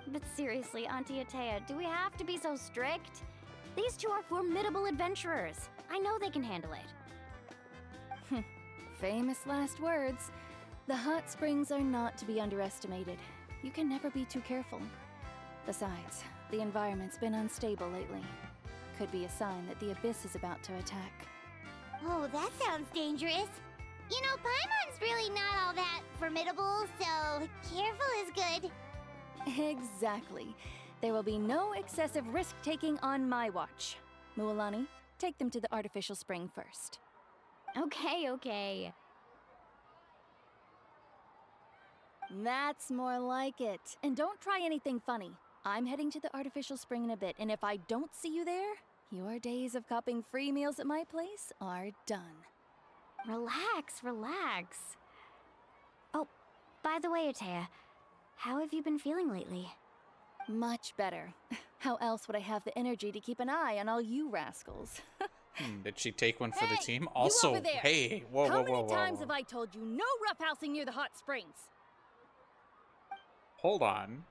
But seriously, Auntie Atea, do we have to be so strict? These two are formidable adventurers. I know they can handle it. Famous last words. The hot springs are not to be underestimated. You can never be too careful. Besides, the environment's been unstable lately. Could be a sign that the abyss is about to attack. Oh, that sounds dangerous. You know, Paimon's really not all that formidable, so careful is good. Exactly. There will be no excessive risk-taking on my watch. Mualani, take them to the artificial spring first. Okay. That's more like it. And don't try anything funny. I'm heading to the artificial spring in a bit, and if I don't see you there, your days of copping free meals at my place are done. Relax. Oh, by the way, Atea, how have you been feeling lately? Much better. How else would I have the energy to keep an eye on all you rascals? Did she take one for the team? You Also, over there. hey, whoa. How many times have I told you no roughhousing near the hot springs? Hold on.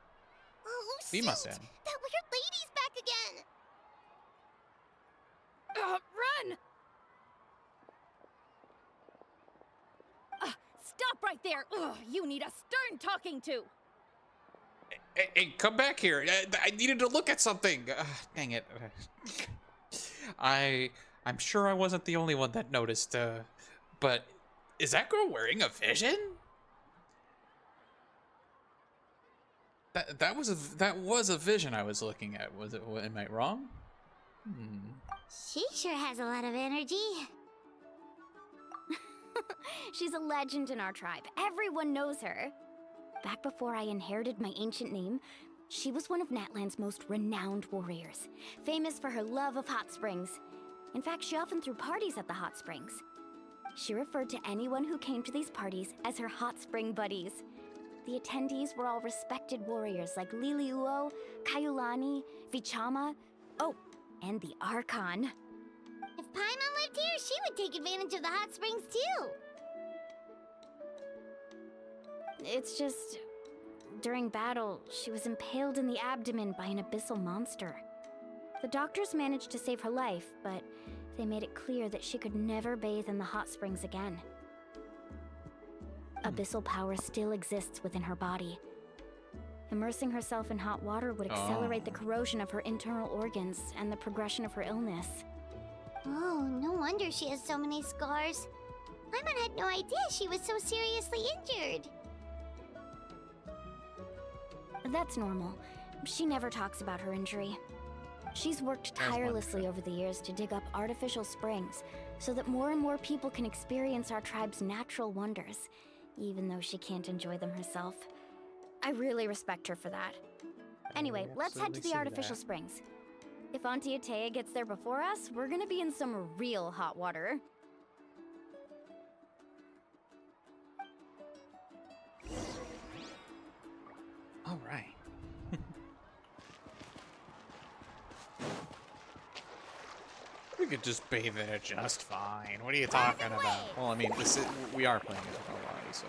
Oh, We must shoot! end. That weird lady's back again! Run! Stop right there! Ugh, you need a stern talking to! Hey, come back here. I needed to look at something. Dang it. I'm sure I wasn't the only one that noticed, but is that girl wearing a vision? That was a vision I was looking at. Was it? Am I wrong? She sure has a lot of energy. She's a legend in our tribe. Everyone knows her. Back before I inherited my ancient name, she was one of Natlan's most renowned warriors, famous for her love of hot springs. In fact, she often threw parties at the hot springs. She referred to anyone who came to these parties as her hot spring buddies. The attendees were all respected warriors like Liliuo, Kaiulani, Vichama, oh, and the Archon. If Paimon lived here, she would take advantage of the hot springs too. It's just... during battle, she was impaled in the abdomen by an abyssal monster. The doctors managed to save her life, but they made it clear that she could never bathe in the hot springs again. Abyssal power still exists within her body. Immersing herself in hot water would accelerate the corrosion of her internal organs and the progression of her illness. Oh, no wonder she has so many scars. Paimon had no idea she was so seriously injured. That's normal. She never talks about her injury. She's worked tirelessly over the years to dig up artificial springs so that more and more people can experience our tribe's natural wonders, even though she can't enjoy them herself. I really respect her for that. Anyway, let's head to the artificial springs. If Auntie Atea gets there before us, we're gonna be in some real hot water. All right. We could just bathe there just fine. What are you talking about? Well, I mean, we are playing it in Hawaii, so.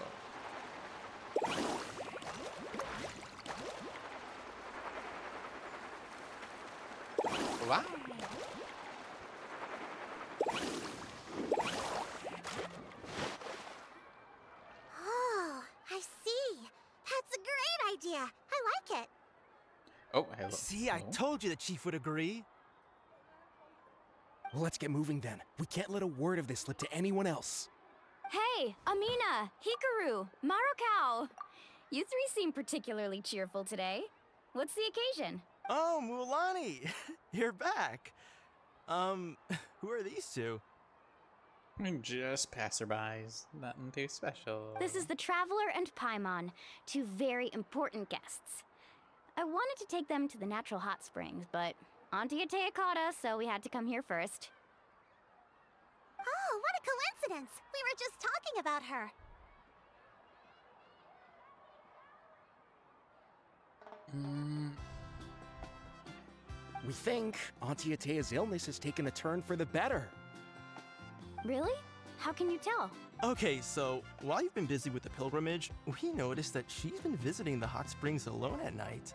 Wow. Oh, I see. That's a great idea. I like it. Oh, hello. See, I told you the chief would agree. Well, let's get moving then. We can't let a word of this slip to anyone else. Hey, Hey, Amina, Hikaru, Marukao. You three seem particularly cheerful today. What's the occasion? Oh, Mulani, you're back. Who are these two? Just passerbys, nothing too special. This is the Traveler and Paimon, two very important guests. I wanted to take them to the natural hot springs, but Auntie Atea caught us, so we had to come here first. Oh, what a coincidence! We were just talking about her. We think Auntie Atea's illness has taken a turn for the better. Really? How can you tell? Okay, so while you've been busy with the pilgrimage, we noticed that she's been visiting the hot springs alone at night.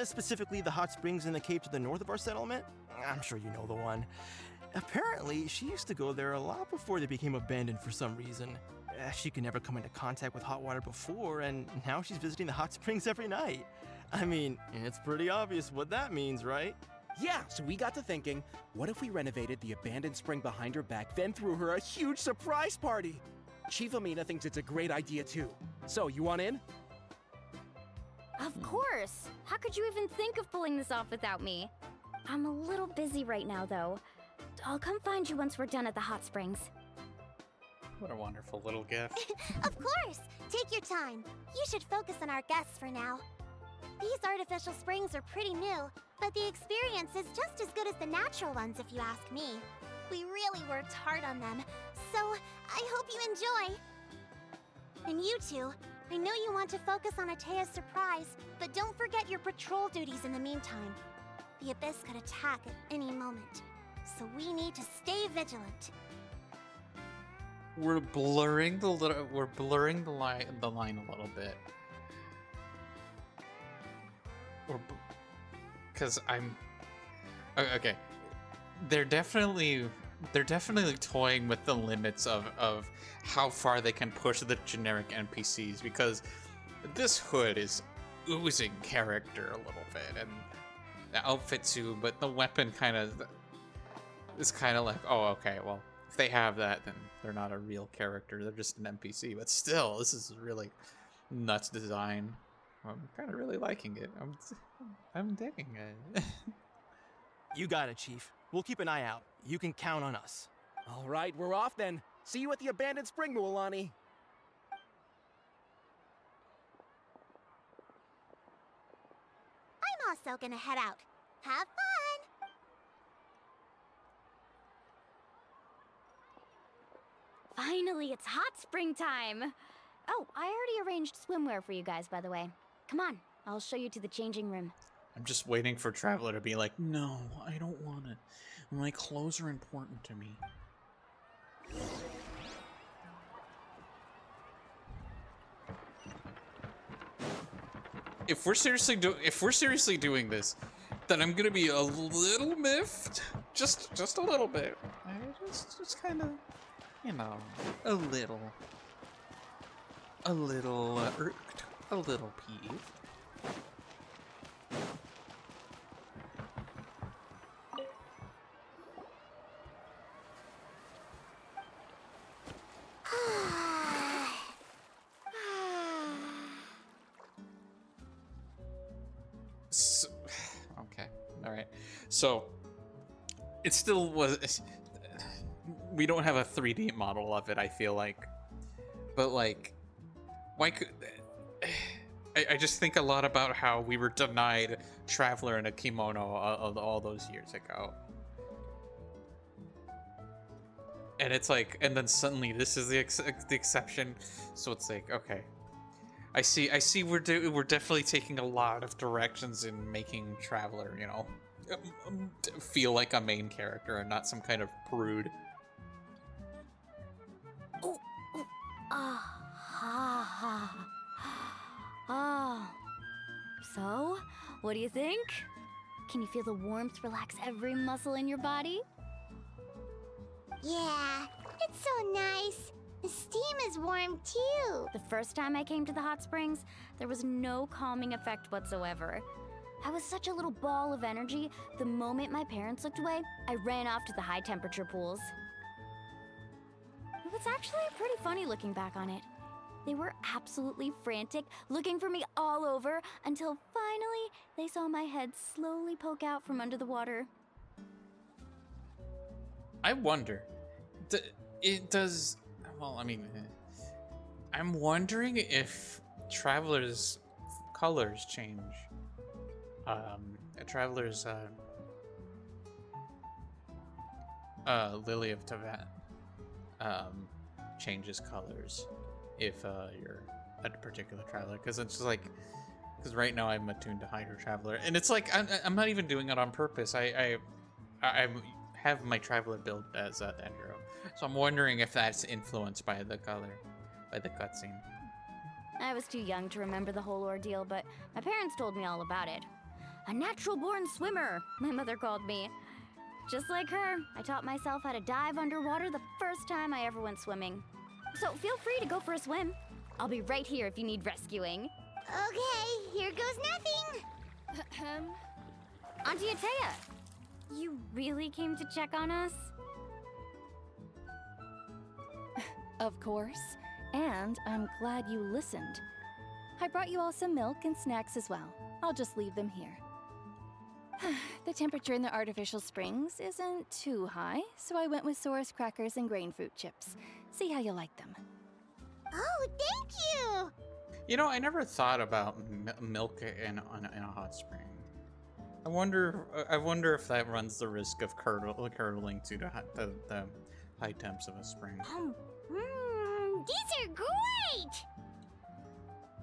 Specifically, the hot springs in the cave to the north of our settlement. I'm sure you know the one. Apparently, she used to go there a lot before they became abandoned for some reason. She could never come into contact with hot water before, and now she's visiting the hot springs every night. I mean, it's pretty obvious what that means, right? Yeah, so we got to thinking, what if we renovated the abandoned spring behind her back, then threw her a huge surprise party? Chief Amina thinks it's a great idea too. So, you want in? Of course! How could you even think of pulling this off without me? I'm a little busy right now, though. I'll come find you once we're done at the hot springs. What a wonderful little gift. Of course! Take your time. You should focus on our guests for now. These artificial springs are pretty new, but the experience is just as good as the natural ones if you ask me. We really worked hard on them, so I hope you enjoy. And you two, I know you want to focus on Atea's surprise, but don't forget your patrol duties in the meantime. The Abyss could attack at any moment, so we need to stay vigilant. We're blurring the line a little bit. Because I'm okay. They're definitely toying with the limits of how far they can push the generic NPCs, because this hood is oozing character a little bit, and the outfit too, but the weapon is kind of like, oh, okay, well, if they have that, then they're not a real character, they're just an NPC. But still, this is really nuts design. I'm kind of really liking it. I'm digging it. You got it, Chief. We'll keep an eye out. You can count on us. All right, we're off then. See you at the abandoned spring, Mulani. I'm also gonna head out. Have fun! Finally, it's hot spring time! Oh, I already arranged swimwear for you guys, by the way. Come on, I'll show you to the changing room. I'm just waiting for Traveler to be like, no, I don't want it. My clothes are important to me. If we're seriously doing this, then I'm gonna be a little miffed, just a little bit. Just kind of, you know, a little irked, a little peeved. Okay, all right. So it still was. We don't have a 3D model of it, I feel like, but like, why could? I just think a lot about how we were denied Traveler in a kimono all those years ago, and it's like, and then suddenly this is the exception. So it's like, okay, I see. We're definitely taking a lot of directions in making Traveler, you know, feel like a main character and not some kind of prude. Oh. So, what do you think? Can you feel the warmth relax every muscle in your body? Yeah, it's so nice. The steam is warm too. The first time I came to the hot springs, there was no calming effect whatsoever. I was such a little ball of energy, the moment my parents looked away, I ran off to the high temperature pools. It's actually pretty funny looking back on it. They were absolutely frantic, looking for me all over, until finally they saw my head slowly poke out from under the water. I wonder, well, I mean, I'm wondering if Traveler's colors change. Traveler's, Lily of Tevat, changes colors if you're a particular traveler, because it's just like, because right now I'm attuned to Hydro Traveler, and it's like I'm not even doing it on purpose. I have my traveler build as that hero, so I'm wondering if that's influenced by the color, by the cutscene. I was too young to remember the whole ordeal, but my parents told me all about it. A natural-born swimmer, my mother called me. Just like her, I taught myself how to dive underwater the first time I ever went swimming. So feel free to go for a swim. I'll be right here if you need rescuing. Okay, here goes nothing. Auntie Atea, you really came to check on us? Of course, and I'm glad you listened. I brought you all some milk and snacks as well. I'll just leave them here. The temperature in the artificial springs isn't too high, so I went with Saurus crackers and grain fruit chips. See how you like them. Oh, thank you! You know, I never thought about milk in a hot spring. I wonder if that runs the risk of curdling to the high temps of a spring. These are great!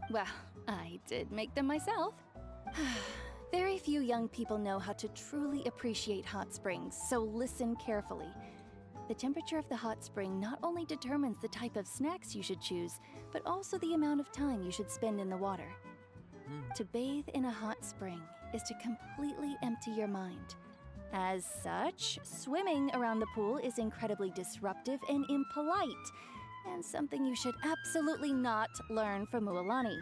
Well, I did make them myself. Very few young people know how to truly appreciate hot springs, so listen carefully. The temperature of the hot spring not only determines the type of snacks you should choose, but also the amount of time you should spend in the water. To bathe in a hot spring is to completely empty your mind. As such, swimming around the pool is incredibly disruptive and impolite, and something you should absolutely not learn from Mualani.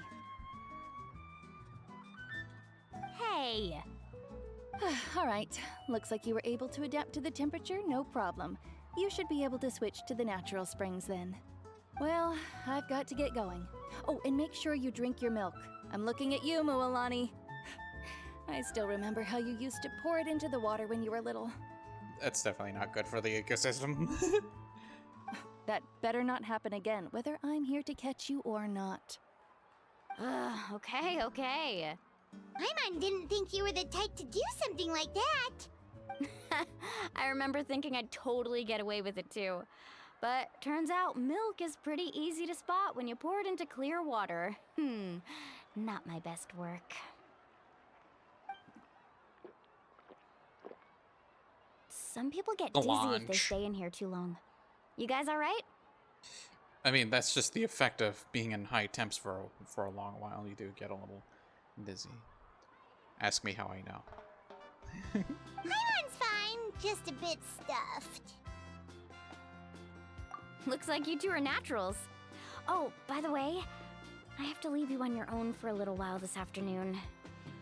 Hey! All right, looks like you were able to adapt to the temperature, no problem. You should be able to switch to the natural springs then. Well, I've got to get going. Oh, and make sure you drink your milk. I'm looking at you, Mualani. I still remember how you used to pour it into the water when you were little. That's definitely not good for the ecosystem. That better not happen again, whether I'm here to catch you or not. Okay. Paimon didn't think you were the type to do something like that. I remember thinking I'd totally get away with it too. But turns out milk is pretty easy to spot when you pour it into clear water. Not my best work. Some people get dizzy if they stay in here too long. You guys all right? I mean, that's just the effect of being in high temps for a long while. You do get a little dizzy. Ask me how I know. Paimon's fine, just a bit stuffed. Looks like you two are naturals. Oh, by the way, I have to leave you on your own for a little while this afternoon.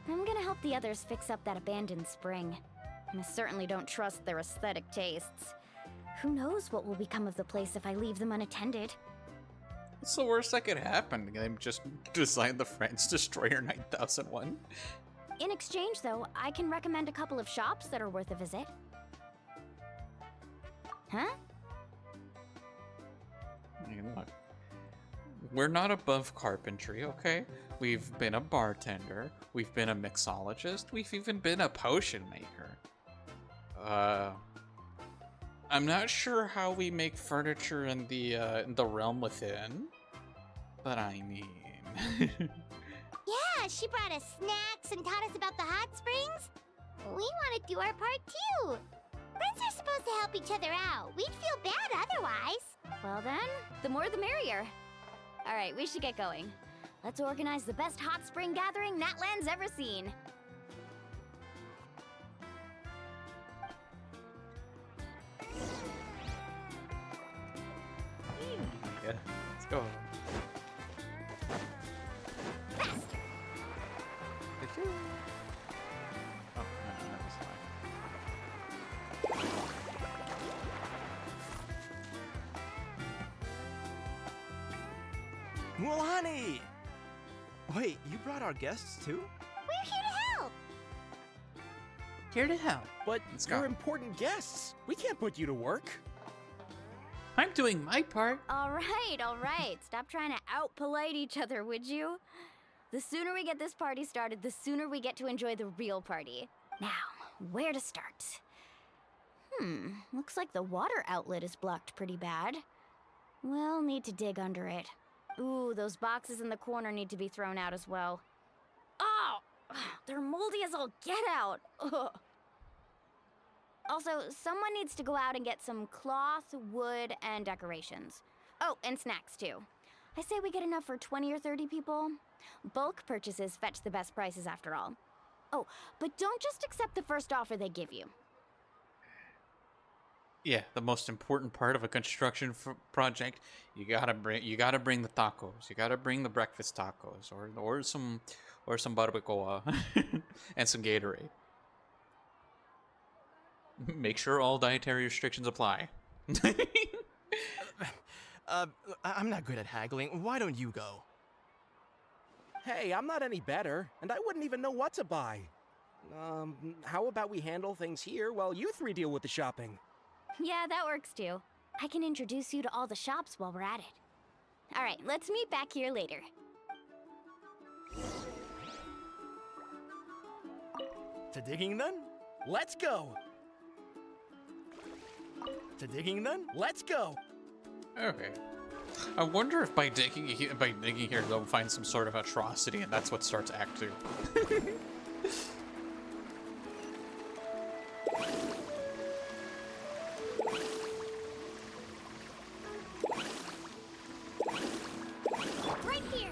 I'm gonna help the others fix up that abandoned spring. I certainly don't trust their aesthetic tastes. Who knows what will become of the place if I leave them unattended? What's the worst that could happen? They just design the Friends Destroyer 9001. In exchange, though, I can recommend a couple of shops that are worth a visit. Huh? I mean, look, we're not above carpentry, okay? We've been a bartender, we've been a mixologist, we've even been a potion maker. I'm not sure how we make furniture in the realm within, but I mean... Yeah, she brought us snacks and taught us about the hot springs. We want to do our part too. Friends are supposed to help each other out. We'd feel bad otherwise. Well then, the more the merrier. All right, we should get going. Let's organize the best hot spring gathering Natlan's ever seen. Yeah, let's go. Faster. Oh, no, that was fine. Mulani! Wait, you brought our guests too? We're here to help! Here to help. But Let's you're go. important guests. We can't put you to work. I'm doing my part. All right. Stop trying to out-polite each other, would you? The sooner we get this party started, the sooner we get to enjoy the real party. Now, where to start? Looks like the water outlet is blocked pretty bad. We'll need to dig under it. Ooh, those boxes in the corner need to be thrown out as well. Oh! They're moldy as all get out! Ugh. Also, someone needs to go out and get some cloth, wood, and decorations. Oh, and snacks too. I say we get enough for 20 or 30 people. Bulk purchases fetch the best prices after all. Oh, but don't just accept the first offer they give you. Yeah, the most important part of a construction project, you gotta bring the tacos. You gotta bring the breakfast tacos, or some barbacoa, and some Gatorade. Make sure all dietary restrictions apply. I'm not good at haggling. Why don't you go? Hey, I'm not any better, and I wouldn't even know what to buy. How about we handle things here while you three deal with the shopping? Yeah, that works too. I can introduce you to all the shops while we're at it. All right, let's meet back here later. To digging then? Let's go! To digging then? Let's go! Okay. I wonder if by digging here they'll find some sort of atrocity, and that's what starts Act 2. Right here!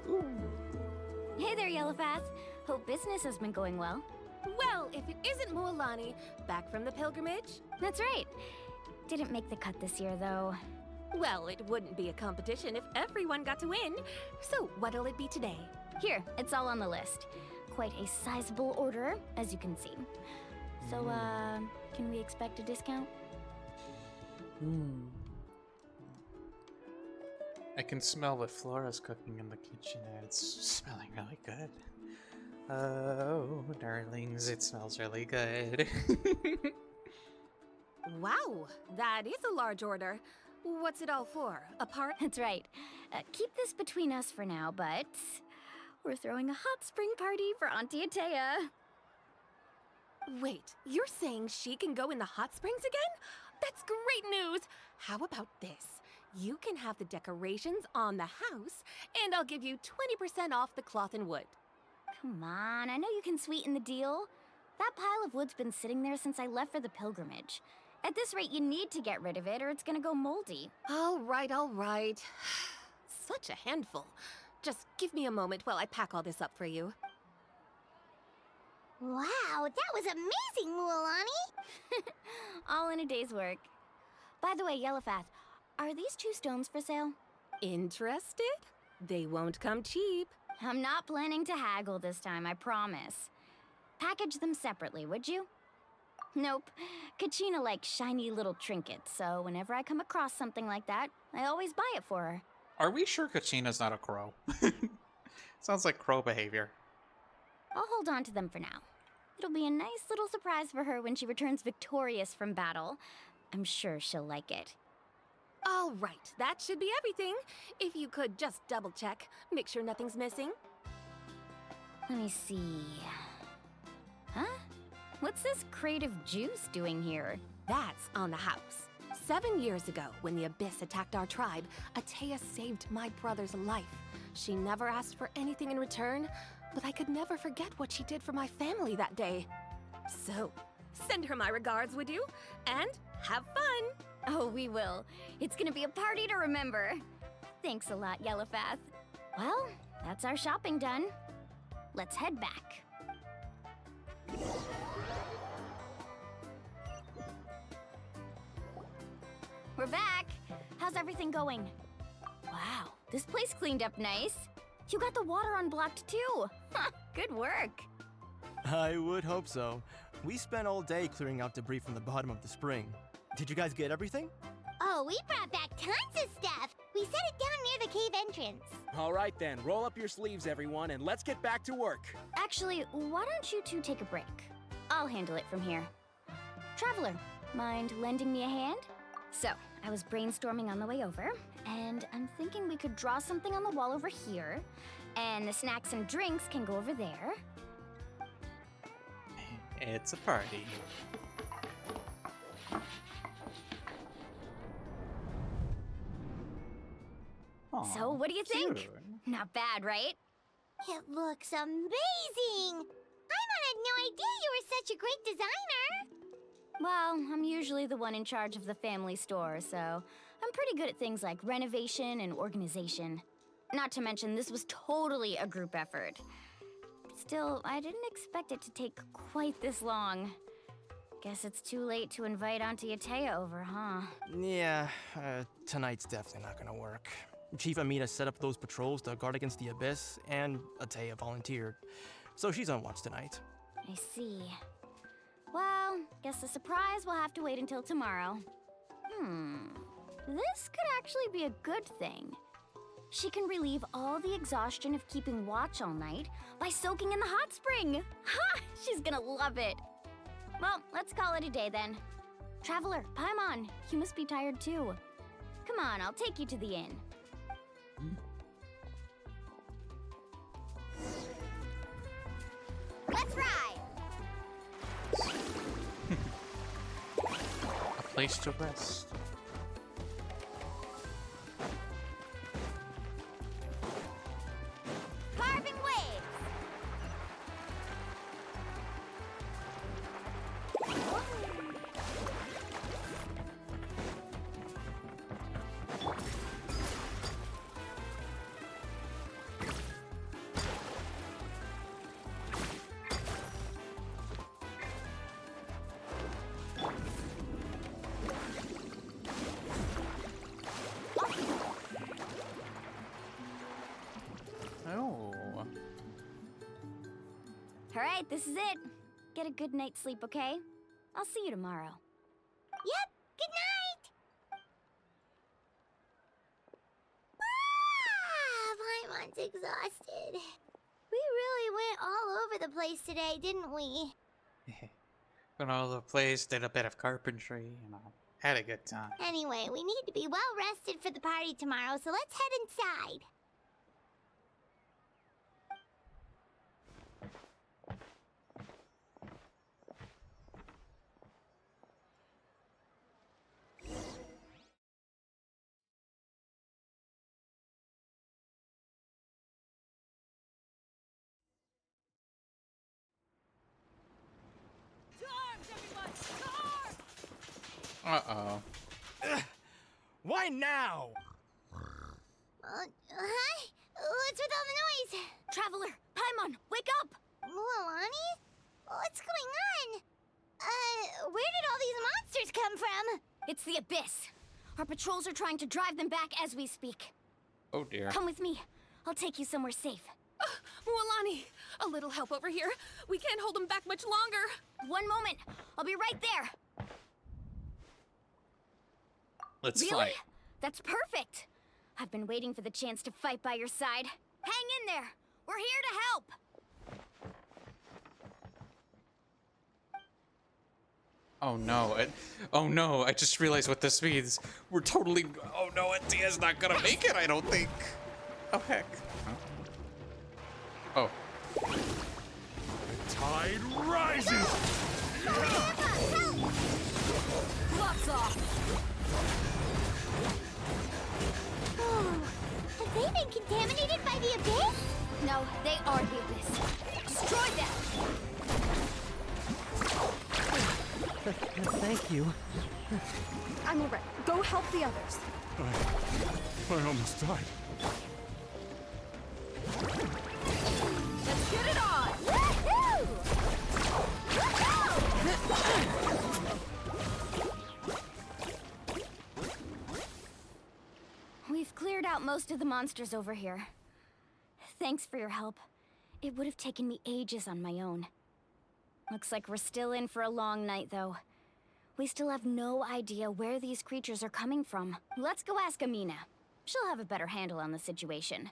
Woohoo! Hey there, Yellowpath. Hope business has been going well. Well, if it isn't Mualani, back from the pilgrimage? That's right. Didn't make the cut this year, though. Well, it wouldn't be a competition if everyone got to win. So, what'll it be today? Here, it's all on the list. Quite a sizable order, as you can see. So, can we expect a discount? I can smell what Flora's cooking in the kitchen, and it's smelling really good. Oh, darlings, it smells really good. Wow, that is a large order. What's it all for? A part? That's right. Keep this between us for now, but we're throwing a hot spring party for Auntie Atea. Wait, you're saying she can go in the hot springs again? That's great news! How about this? You can have the decorations on the house, and I'll give you 20% off the cloth and wood. Come on, I know you can sweeten the deal. That pile of wood's been sitting there since I left for the pilgrimage. At this rate, you need to get rid of it or it's gonna go moldy. All right. Such a handful. Just give me a moment while I pack all this up for you. Wow, that was amazing, Mualani! All in a day's work. By the way, Yellowpath, are these 2 stones for sale? Interested? They won't come cheap. I'm not planning to haggle this time, I promise. Package them separately, would you? Nope. Kachina likes shiny little trinkets, so whenever I come across something like that, I always buy it for her. Are we sure Kachina's not a crow? Sounds like crow behavior. I'll hold on to them for now. It'll be a nice little surprise for her when she returns victorious from battle. I'm sure she'll like it. All right, that should be everything. If you could just double check, make sure nothing's missing. Let me see. Huh? What's this crate of juice doing here? That's on the house. 7 years ago, when the Abyss attacked our tribe, Atea saved my brother's life. She never asked for anything in return, but I could never forget what she did for my family that day. So, send her my regards, would you? And have fun! Oh, we will. It's gonna be a party to remember. Thanks a lot, Yellowpath. Well, that's our shopping done. Let's head back. we're back. How's everything going? Wow, this place cleaned up nice. You got the water unblocked too. Huh, good work. I would hope so. We spent all day clearing out debris from the bottom of the spring. Did you guys get everything? Oh, we brought back tons of stuff. We set it down near the cave entrance. All right then, roll up your sleeves, everyone, and let's get back to work. Actually, why don't you two take a break? I'll handle it from here. Traveler, mind lending me a hand? So, I was brainstorming on the way over, and I'm thinking we could draw something on the wall over here, and the snacks and drinks can go over there. It's a party. So, what do you think? Not bad, right? It looks amazing! Paimon had no idea you were such a great designer! Well, I'm usually the one in charge of the family store, so I'm pretty good at things like renovation and organization. Not to mention, this was totally a group effort. Still, I didn't expect it to take quite this long. Guess it's too late to invite Auntie Atea over, huh? Yeah, tonight's definitely not gonna work. Chief Amina set up those patrols to guard against the Abyss, and Atea volunteered. So she's on watch tonight. I see. Well, guess the surprise will have to wait until tomorrow. This could actually be a good thing. She can relieve all the exhaustion of keeping watch all night by soaking in the hot spring. Ha! She's gonna love it. Well, let's call it a day then. Traveler, Paimon, you must be tired too. Come on, I'll take you to the inn. Let's ride! A place to rest. Carving waves! All right, this is it. Get a good night's sleep, okay? I'll see you tomorrow. Yep, good night! Paimon's exhausted. We really went all over the place today, didn't we? Went all over the place, did a bit of carpentry, had a good time. Anyway, we need to be well rested for the party tomorrow, so let's head inside. Uh-oh. Why now? Hi? What's with all the noise? Traveler, Paimon, wake up! Mualani? What's going on? Where did all these monsters come from? It's the Abyss. Our patrols are trying to drive them back as we speak. Oh dear. Come with me. I'll take you somewhere safe. Mualani, a little help over here. We can't hold them back much longer. One moment. I'll be right there. Let's really? fight. That's perfect. I've been waiting for the chance to fight by your side. Hang in there. We're here to help. Oh no, oh no, I just realized what this means. We're totally, oh no, Atia's not gonna make it, I don't think. Oh heck. Huh? Oh. The tide rises! Gloves off! Oh, have they been contaminated by the Abyss? No, they are the Abyss. Destroy them! Thank you. I'm alright. Go help the others. I almost died. Let's get it on! Woohoo! most of the monsters over here. Thanks for your help. It would have taken me ages on my own. Looks like we're still in for a long night, though. We still have no idea where these creatures are coming from. Let's go ask Amina. She'll have a better handle on the situation.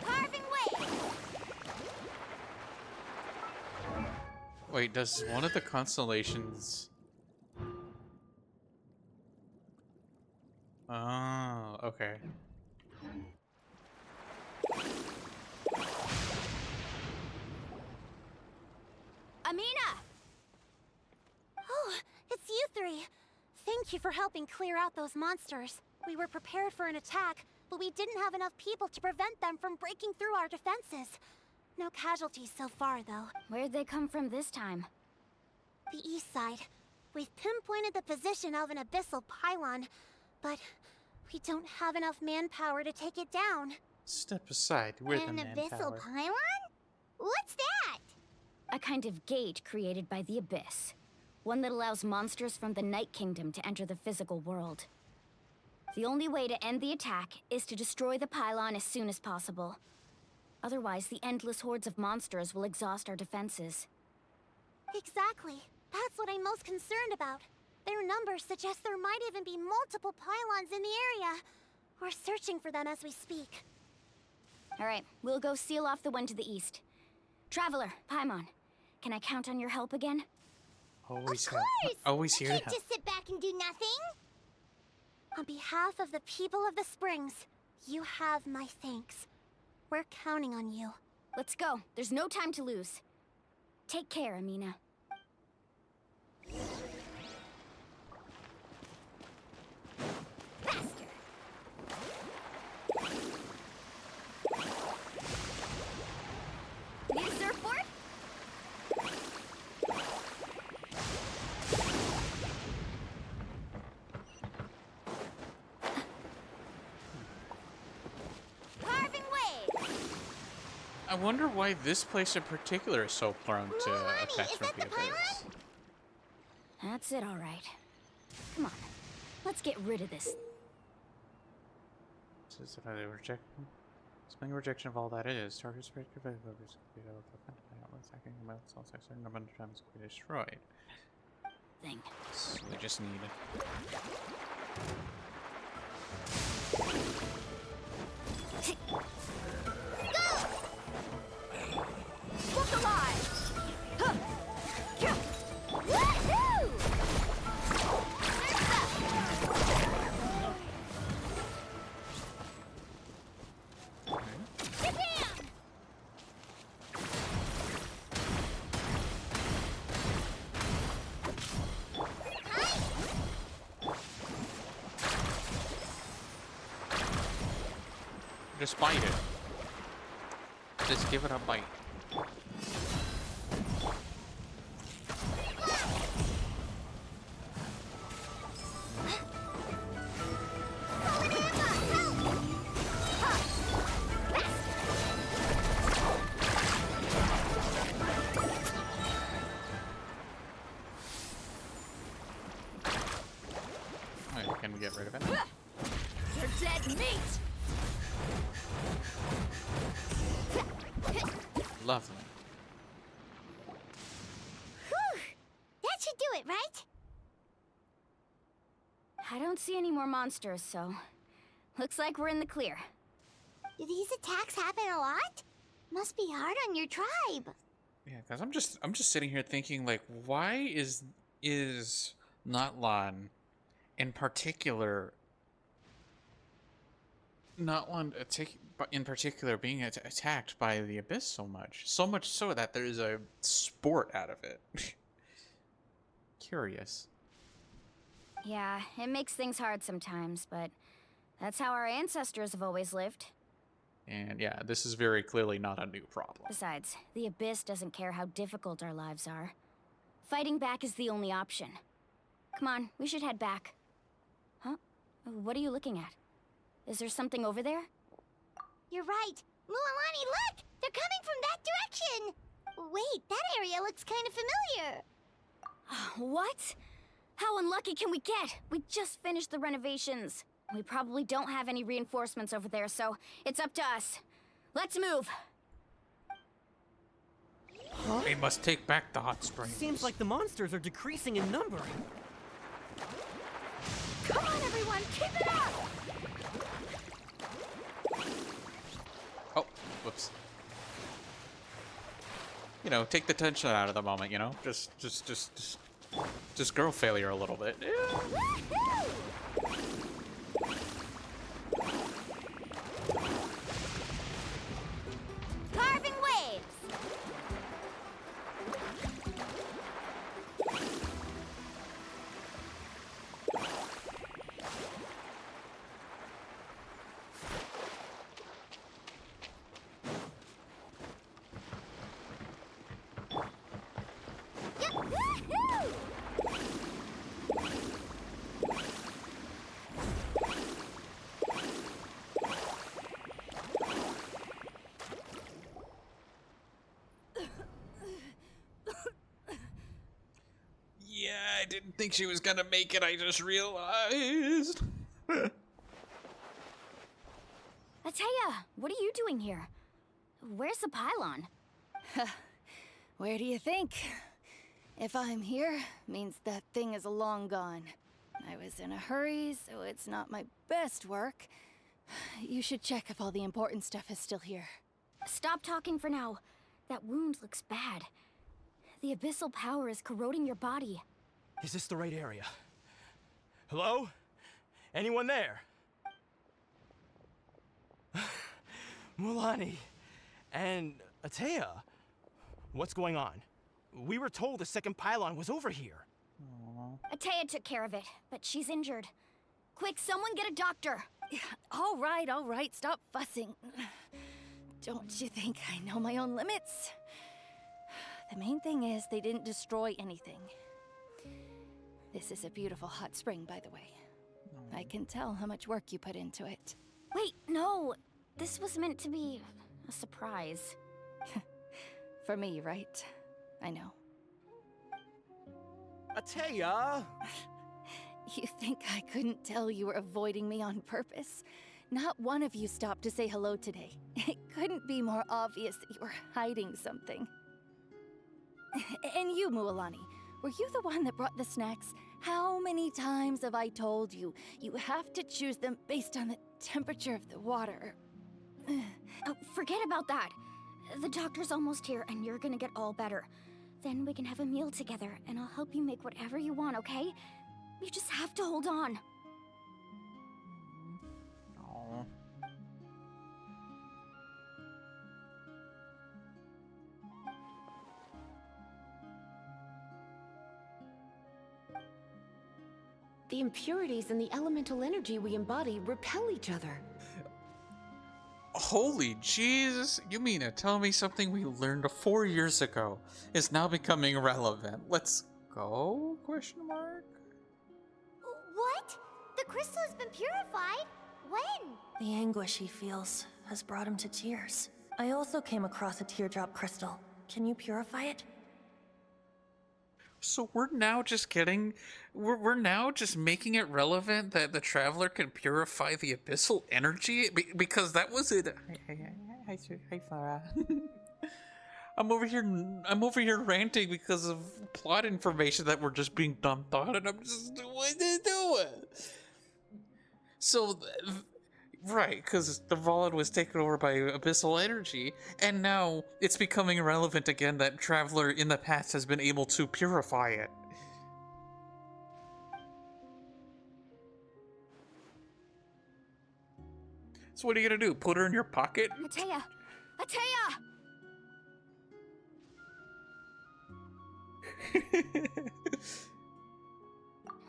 Carving way! Wait, does one of the constellations... Oh, okay. Amina! Oh, it's you three. Thank you for helping clear out those monsters. We were prepared for an attack, but we didn't have enough people to prevent them from breaking through our defenses. No casualties so far, though. Where'd they come from this time? The east side. We've pinpointed the position of an abyssal pylon, but we don't have enough manpower to take it down. Step aside, we're the An manpower. abyssal pylon? What's that? A kind of gate created by the Abyss. One that allows monsters from the Night Kingdom to enter the physical world. The only way to end the attack is to destroy the pylon as soon as possible. Otherwise, the endless hordes of monsters will exhaust our defenses. Exactly. That's what I'm most concerned about. Their numbers suggest there might even be multiple pylons in the area. We're searching for them as we speak. Alright, we'll go seal off the one to the east. Traveler, Paimon, can I count on your help again? Always Of course! Always here I to can't help. just sit back and do nothing. On behalf of the people of the Springs, you have my thanks. We're counting on you. Let's go. There's no time to lose. Take care, Amina. Faster! Need a surfboard? Carving way! I wonder why this place in particular is so prone to attacks from the Abyss. That's it, all right. Come on. Let's get rid of this. This is how they reject. Spelling rejection of all that is. Target spread attacking the mouth cells a certain number of times can be destroyed. Thing. So we just need Look alive! Huh. Yeah. Woohoo! Kabam! just bite it. Just give it a bite. Alright, can we get rid of it? You're dead meat! Lovely. Whew! That should do it, right? I don't see any more monsters, so looks like we're in the clear. Do these attacks happen a lot? Must be hard on your tribe. Yeah, because I'm just sitting here thinking, like, why is Natlan in particular in particular being attacked by the Abyss so much so that there's a sport out of it. Curious. Yeah, it makes things hard sometimes, but that's how our ancestors have always lived. And yeah, this is very clearly not a new problem. Besides, the Abyss doesn't care how difficult our lives are. Fighting back is the only option. Come on, we should head back. Huh? What are you looking at? Is there something over there? You're right. Mualani, look! They're coming from that direction! Wait, that area looks kind of familiar. What? How unlucky can we get? We just finished the renovations. We probably don't have any reinforcements over there, so it's up to us. Let's move. We must take back the hot springs. Seems like the monsters are decreasing in number. Come on, everyone, keep it up! Oh, whoops. You know, take the tension out of the moment, you know? Just girl failure a little bit. Yeah. Carving waves! Yeah, I didn't think she was gonna make it, I just realized. Ateya, what are you doing here? Where's the pylon? Where do you think? If I'm here, means that thing is long gone. I was in a hurry, so it's not my best work. You should check if all the important stuff is still here. Stop talking for now. That wound looks bad. The abyssal power is corroding your body. Is this the right area? Hello? Anyone there? Mulani and Ateya, what's going on? We were told the second pylon was over here. Ateya took care of it, but she's injured. Quick, someone get a doctor. All right, stop fussing. Don't you think I know my own limits? The main thing is they didn't destroy anything. This is a beautiful hot spring, by the way. I can tell how much work you put into it. Wait, no. This was meant to be a surprise. For me, right? I know. Ateya! You think I couldn't tell you were avoiding me on purpose? Not one of you stopped to say hello today. It couldn't be more obvious that you were hiding something. And you, Mualani, were you the one that brought the snacks? How many times have I told you, you have to choose them based on the temperature of the water? Oh, forget about that. The doctor's almost here, and you're gonna get all better. Then we can have a meal together, and I'll help you make whatever you want, okay? You just have to hold on. Aww. The impurities and the elemental energy we embody repel each other. Holy Jesus, you mean to tell me something we learned 4 years ago is now becoming relevant? Let's go? Question mark? What? The crystal has been purified? When? The anguish he feels has brought him to tears. I also came across a teardrop crystal. Can you purify it? So we're now just getting, we're now just making it relevant that the traveler can purify the abyssal energy because that was it. Hi, Farah. I'm over here ranting because of plot information that we're just being dumped on, and I'm just what to do it. So, right, because the Valen was taken over by abyssal energy, and now it's becoming relevant again that Traveler in the past has been able to purify it. So what are you gonna do? Put her in your pocket? Ateya! Ateya!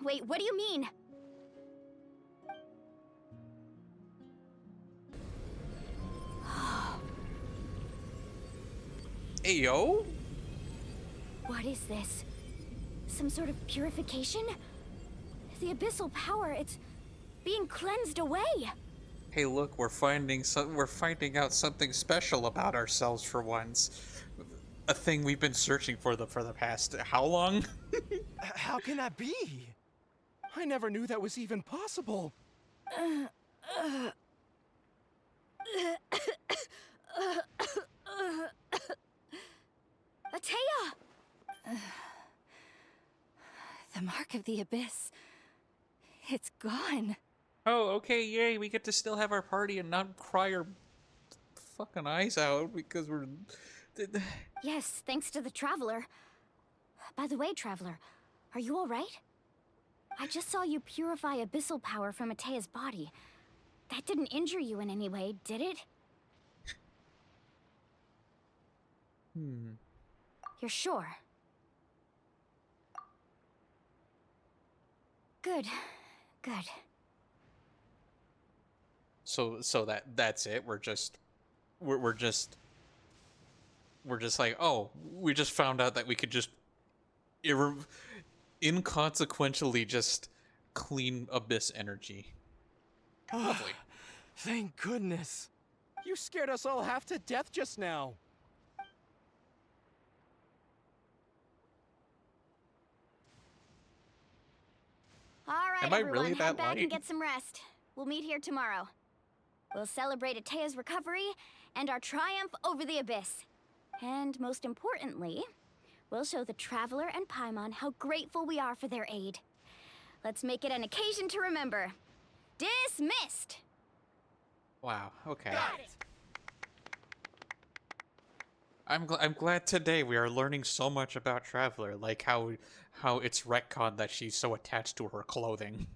Wait, what do you mean? Hey, yo? What is this? Some sort of purification? The abyssal power, it's being cleansed away. Hey, look, we're finding out something special about ourselves for once. A thing we've been searching for the past how long? How can that be? I never knew that was even possible. Atea! The mark of the abyss. It's gone. Oh, okay, yay, we get to still have our party and not cry our fucking eyes out because we're... Yes, thanks to the Traveler. By the way, Traveler, are you alright? I just saw you purify abyssal power from Atea's body. That didn't injure you in any way, did it? You're sure? Good. Good. So that's it. We're just like, oh, we just found out that we could just inconsequentially just clean abyss energy. Lovely. Thank goodness. You scared us all half to death just now. Alright, Am I everyone, really head that back light? and get some rest. We'll meet here tomorrow. We'll celebrate Atea's recovery and our triumph over the abyss. And most importantly, we'll show the Traveler and Paimon how grateful we are for their aid. Let's make it an occasion to remember. Dismissed! Wow, okay. I'm glad today we are learning so much about Traveler, like how it's retconned that she's so attached to her clothing.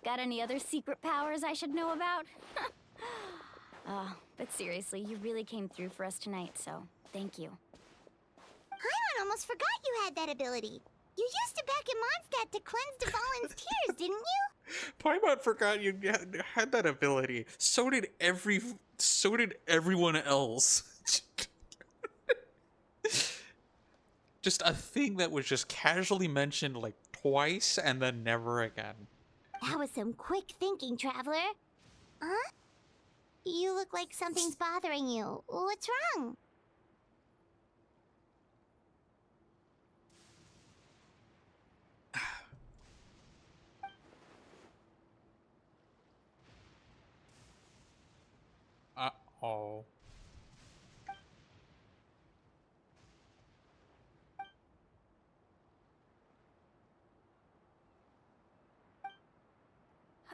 Got any other secret powers I should know about? Oh, but seriously, you really came through for us tonight, so thank you. Paimon almost forgot you had that ability. You used it back in Mondstadt to cleanse Devalin's tears, didn't you? Paimon forgot you had that ability. So did everyone else. Just a thing that was just casually mentioned like twice and then never again. That was some quick thinking, Traveler. Huh? You look like something's bothering you. What's wrong? Uh-oh.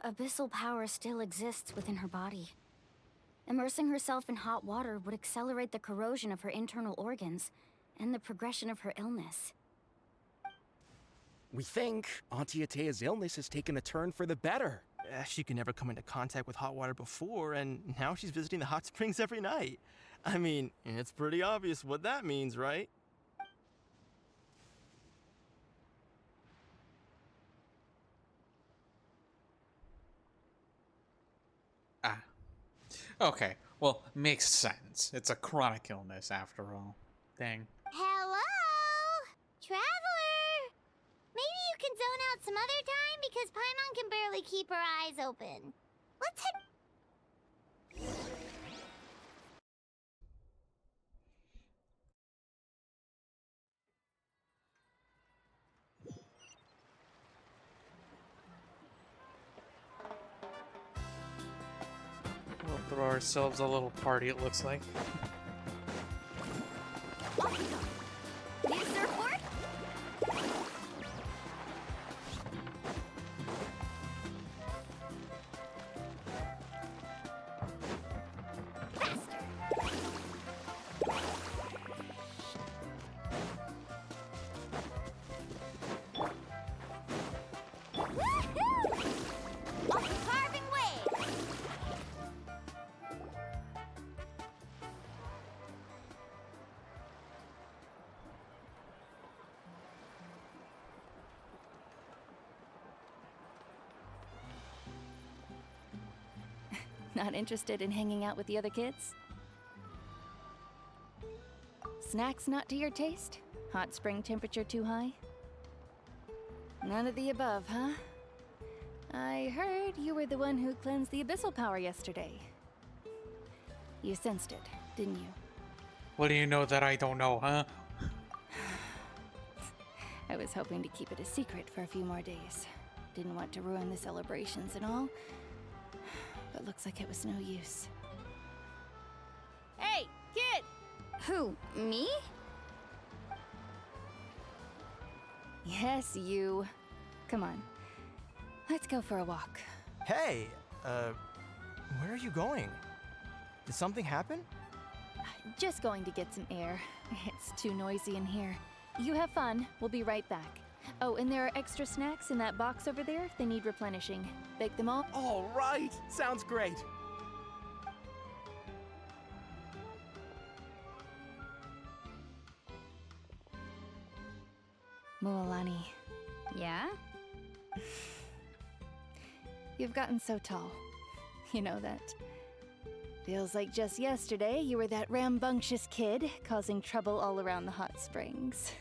Abyssal power still exists within her body. Immersing herself in hot water would accelerate the corrosion of her internal organs and the progression of her illness. We think Auntie Atea's illness has taken a turn for the better. She could never come into contact with hot water before, and now she's visiting the hot springs every night. I mean, it's pretty obvious what that means, right? Ah. Okay, well, makes sense. It's a chronic illness after all. Dang. Hello? Traveler! Maybe you can zone out some other time because Paimon can barely keep her eyes open. Let's head... We'll throw ourselves a little party, it looks like. New surfboard? Not interested in hanging out with the other kids? Snacks not to your taste? Hot spring temperature too high? None of the above, huh? I heard you were the one who cleansed the abyssal power yesterday. You sensed it, didn't you? What do you know that I don't know, huh? I was hoping to keep it a secret for a few more days. Didn't want to ruin the celebrations and all, but looks like it was no use. Hey, kid! Who, me? Yes, you. Come on. Let's go for a walk. Hey, where are you going? Did something happen? Just going to get some air. It's too noisy in here. You have fun. We'll be right back. Oh, and there are extra snacks in that box over there. They need replenishing. Bake them all. All right. Sounds great. Mualani. Yeah? You've gotten so tall. You know that. Feels like just yesterday you were that rambunctious kid causing trouble all around the hot springs.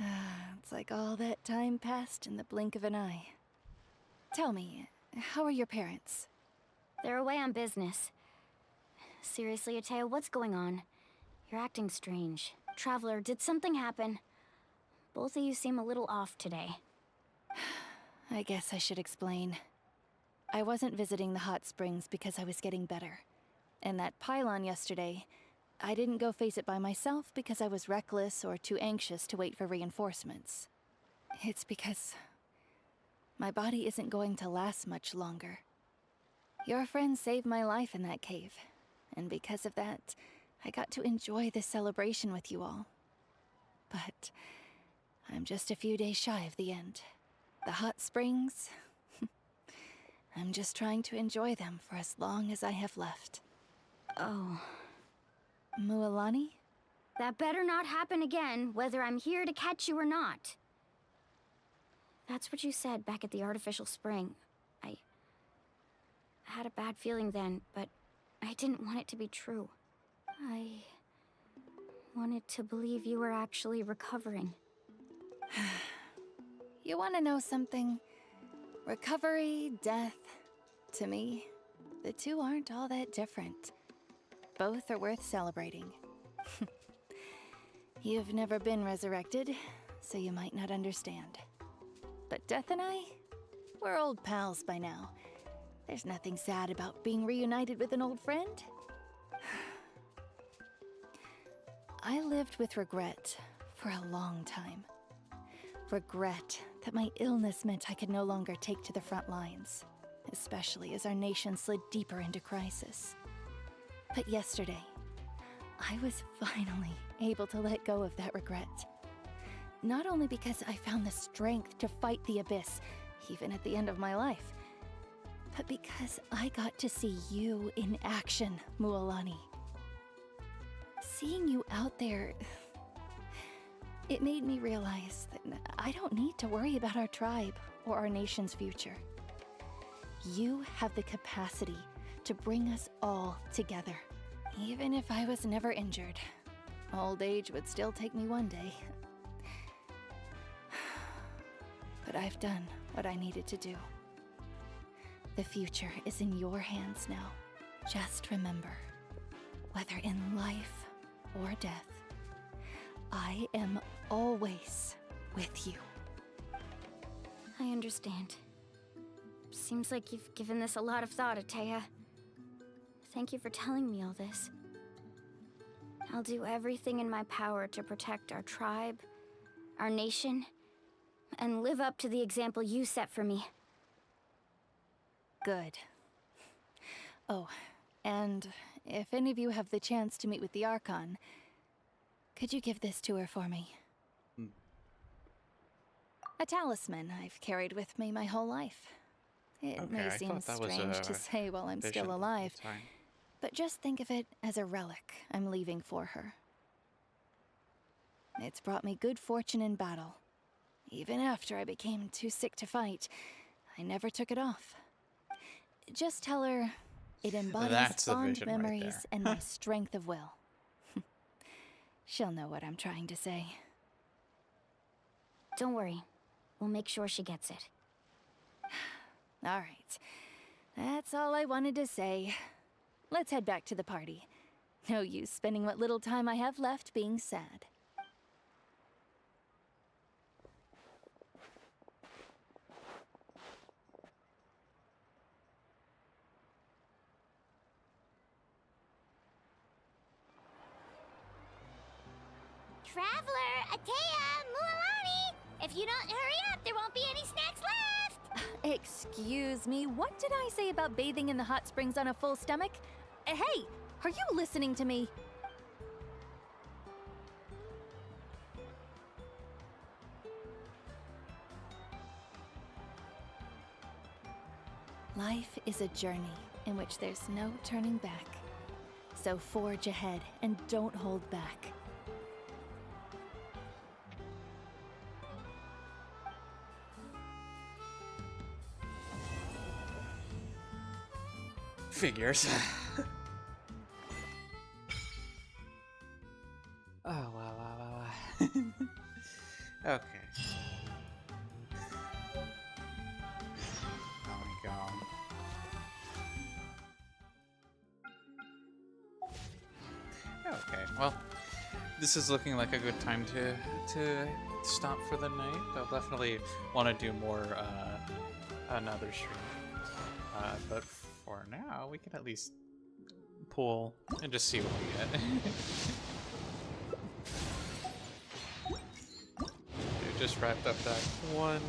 It's like all that time passed in the blink of an eye. Tell me, how are your parents? They're away on business. Seriously, Atea, what's going on? You're acting strange. Traveler, did something happen? Both of you seem a little off today. I guess I should explain. I wasn't visiting the hot springs because I was getting better. And that pylon yesterday, I didn't go face it by myself because I was reckless or too anxious to wait for reinforcements. It's because my body isn't going to last much longer. Your friend saved my life in that cave, and because of that, I got to enjoy this celebration with you all. But I'm just a few days shy of the end. The hot springs, I'm just trying to enjoy them for as long as I have left. Oh. Mualani? That better not happen again, whether I'm here to catch you or not. That's what you said back at the artificial spring. I had a bad feeling then, but I didn't want it to be true. I wanted to believe you were actually recovering. You want to know something? Recovery, death, to me, the two aren't all that different. Both are worth celebrating. You've never been resurrected, so you might not understand. But Death and I, we're old pals by now. There's nothing sad about being reunited with an old friend. I lived with regret for a long time. Regret that my illness meant I could no longer take to the front lines, especially as our nation slid deeper into crisis. But yesterday, I was finally able to let go of that regret. Not only because I found the strength to fight the abyss, even at the end of my life, but because I got to see you in action, Mualani. Seeing you out there, it made me realize that I don't need to worry about our tribe or our nation's future. You have the capacity to bring us all together. Even if I was never injured, old age would still take me one day. But I've done what I needed to do. The future is in your hands now. Just remember, whether in life or death, I am always with you. I understand. Seems like you've given this a lot of thought, Atea. Thank you for telling me all this. I'll do everything in my power to protect our tribe, our nation, and live up to the example you set for me. Good. Oh, and if any of you have the chance to meet with the Archon, could you give this to her for me? A talisman I've carried with me my whole life. It may seem strange to say while I'm still alive, but just think of it as a relic I'm leaving for her. It's brought me good fortune in battle. Even after I became too sick to fight, I never took it off. Just tell her it embodies fond memories and my strength of will. She'll know what I'm trying to say. Don't worry. We'll make sure she gets it. All right. That's all I wanted to say. Let's head back to the party. No use spending what little time I have left being sad. Traveler, Atea, Mualani! If you don't hurry up, there won't be any snacks left! Excuse me, what did I say about bathing in the hot springs on a full stomach? Hey, are you listening to me? Life is a journey in which there's no turning back. So forge ahead and don't hold back. Figures. Oh, wow. Okay. There we go. Okay, well, this is looking like a good time to stop for the night. I'll definitely want to do more another stream. But for now, we can at least pull and just see what we get. We just wrapped up that one.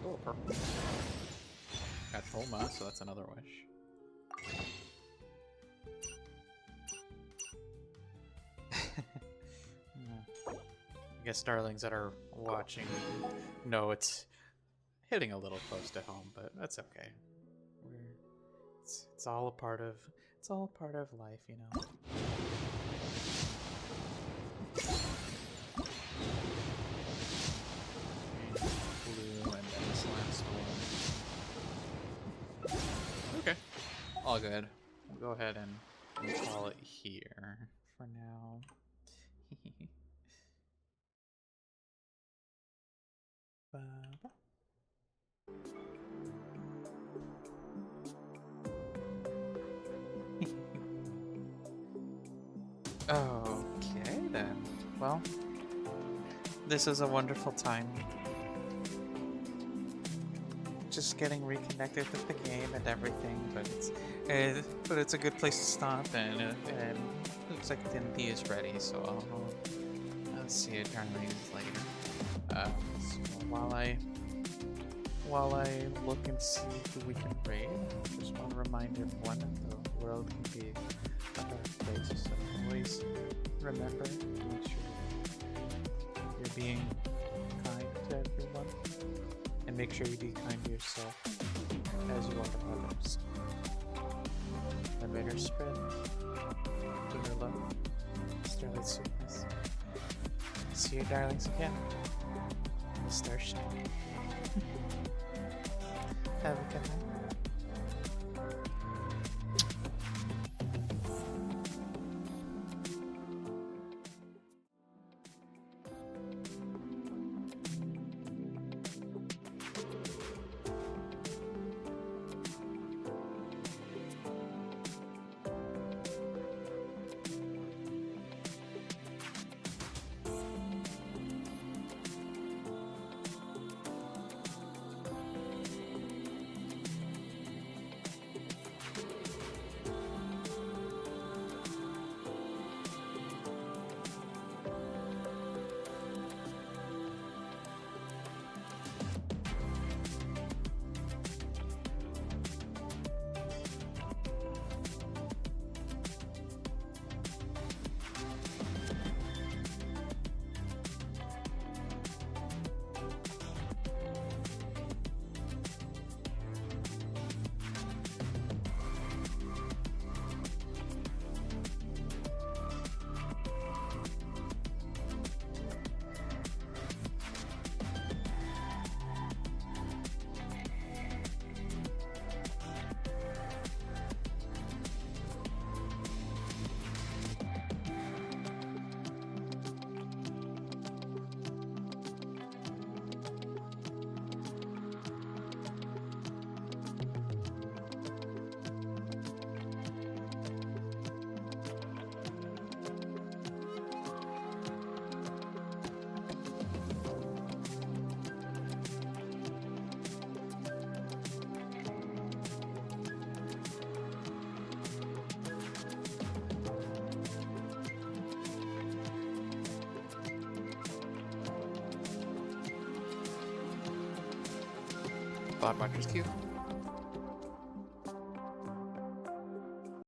Oh, purple. Got Toma, so that's another wish. I guess darlings that are watching know it's hitting a little close to home, but that's okay. It's all a part of life, you know. Blue and then this last one. Okay, all good. We'll go ahead and call it here for now. Okay then. Well, this is a wonderful time. Just getting reconnected with the game and everything, but it's a good place to stop, and looks like Dimpi is ready, so I'll see you darlings later. So while I look and see who we can raid, just want to remind everyone that the world can be a dark place, so always remember to make sure you're being kind to everyone, and make sure you be kind to yourself as you are to others. Remember to spread to your love, starlight sweetness. See you darlings again. The stars shine. Have a good night. Blood Buncher's cute.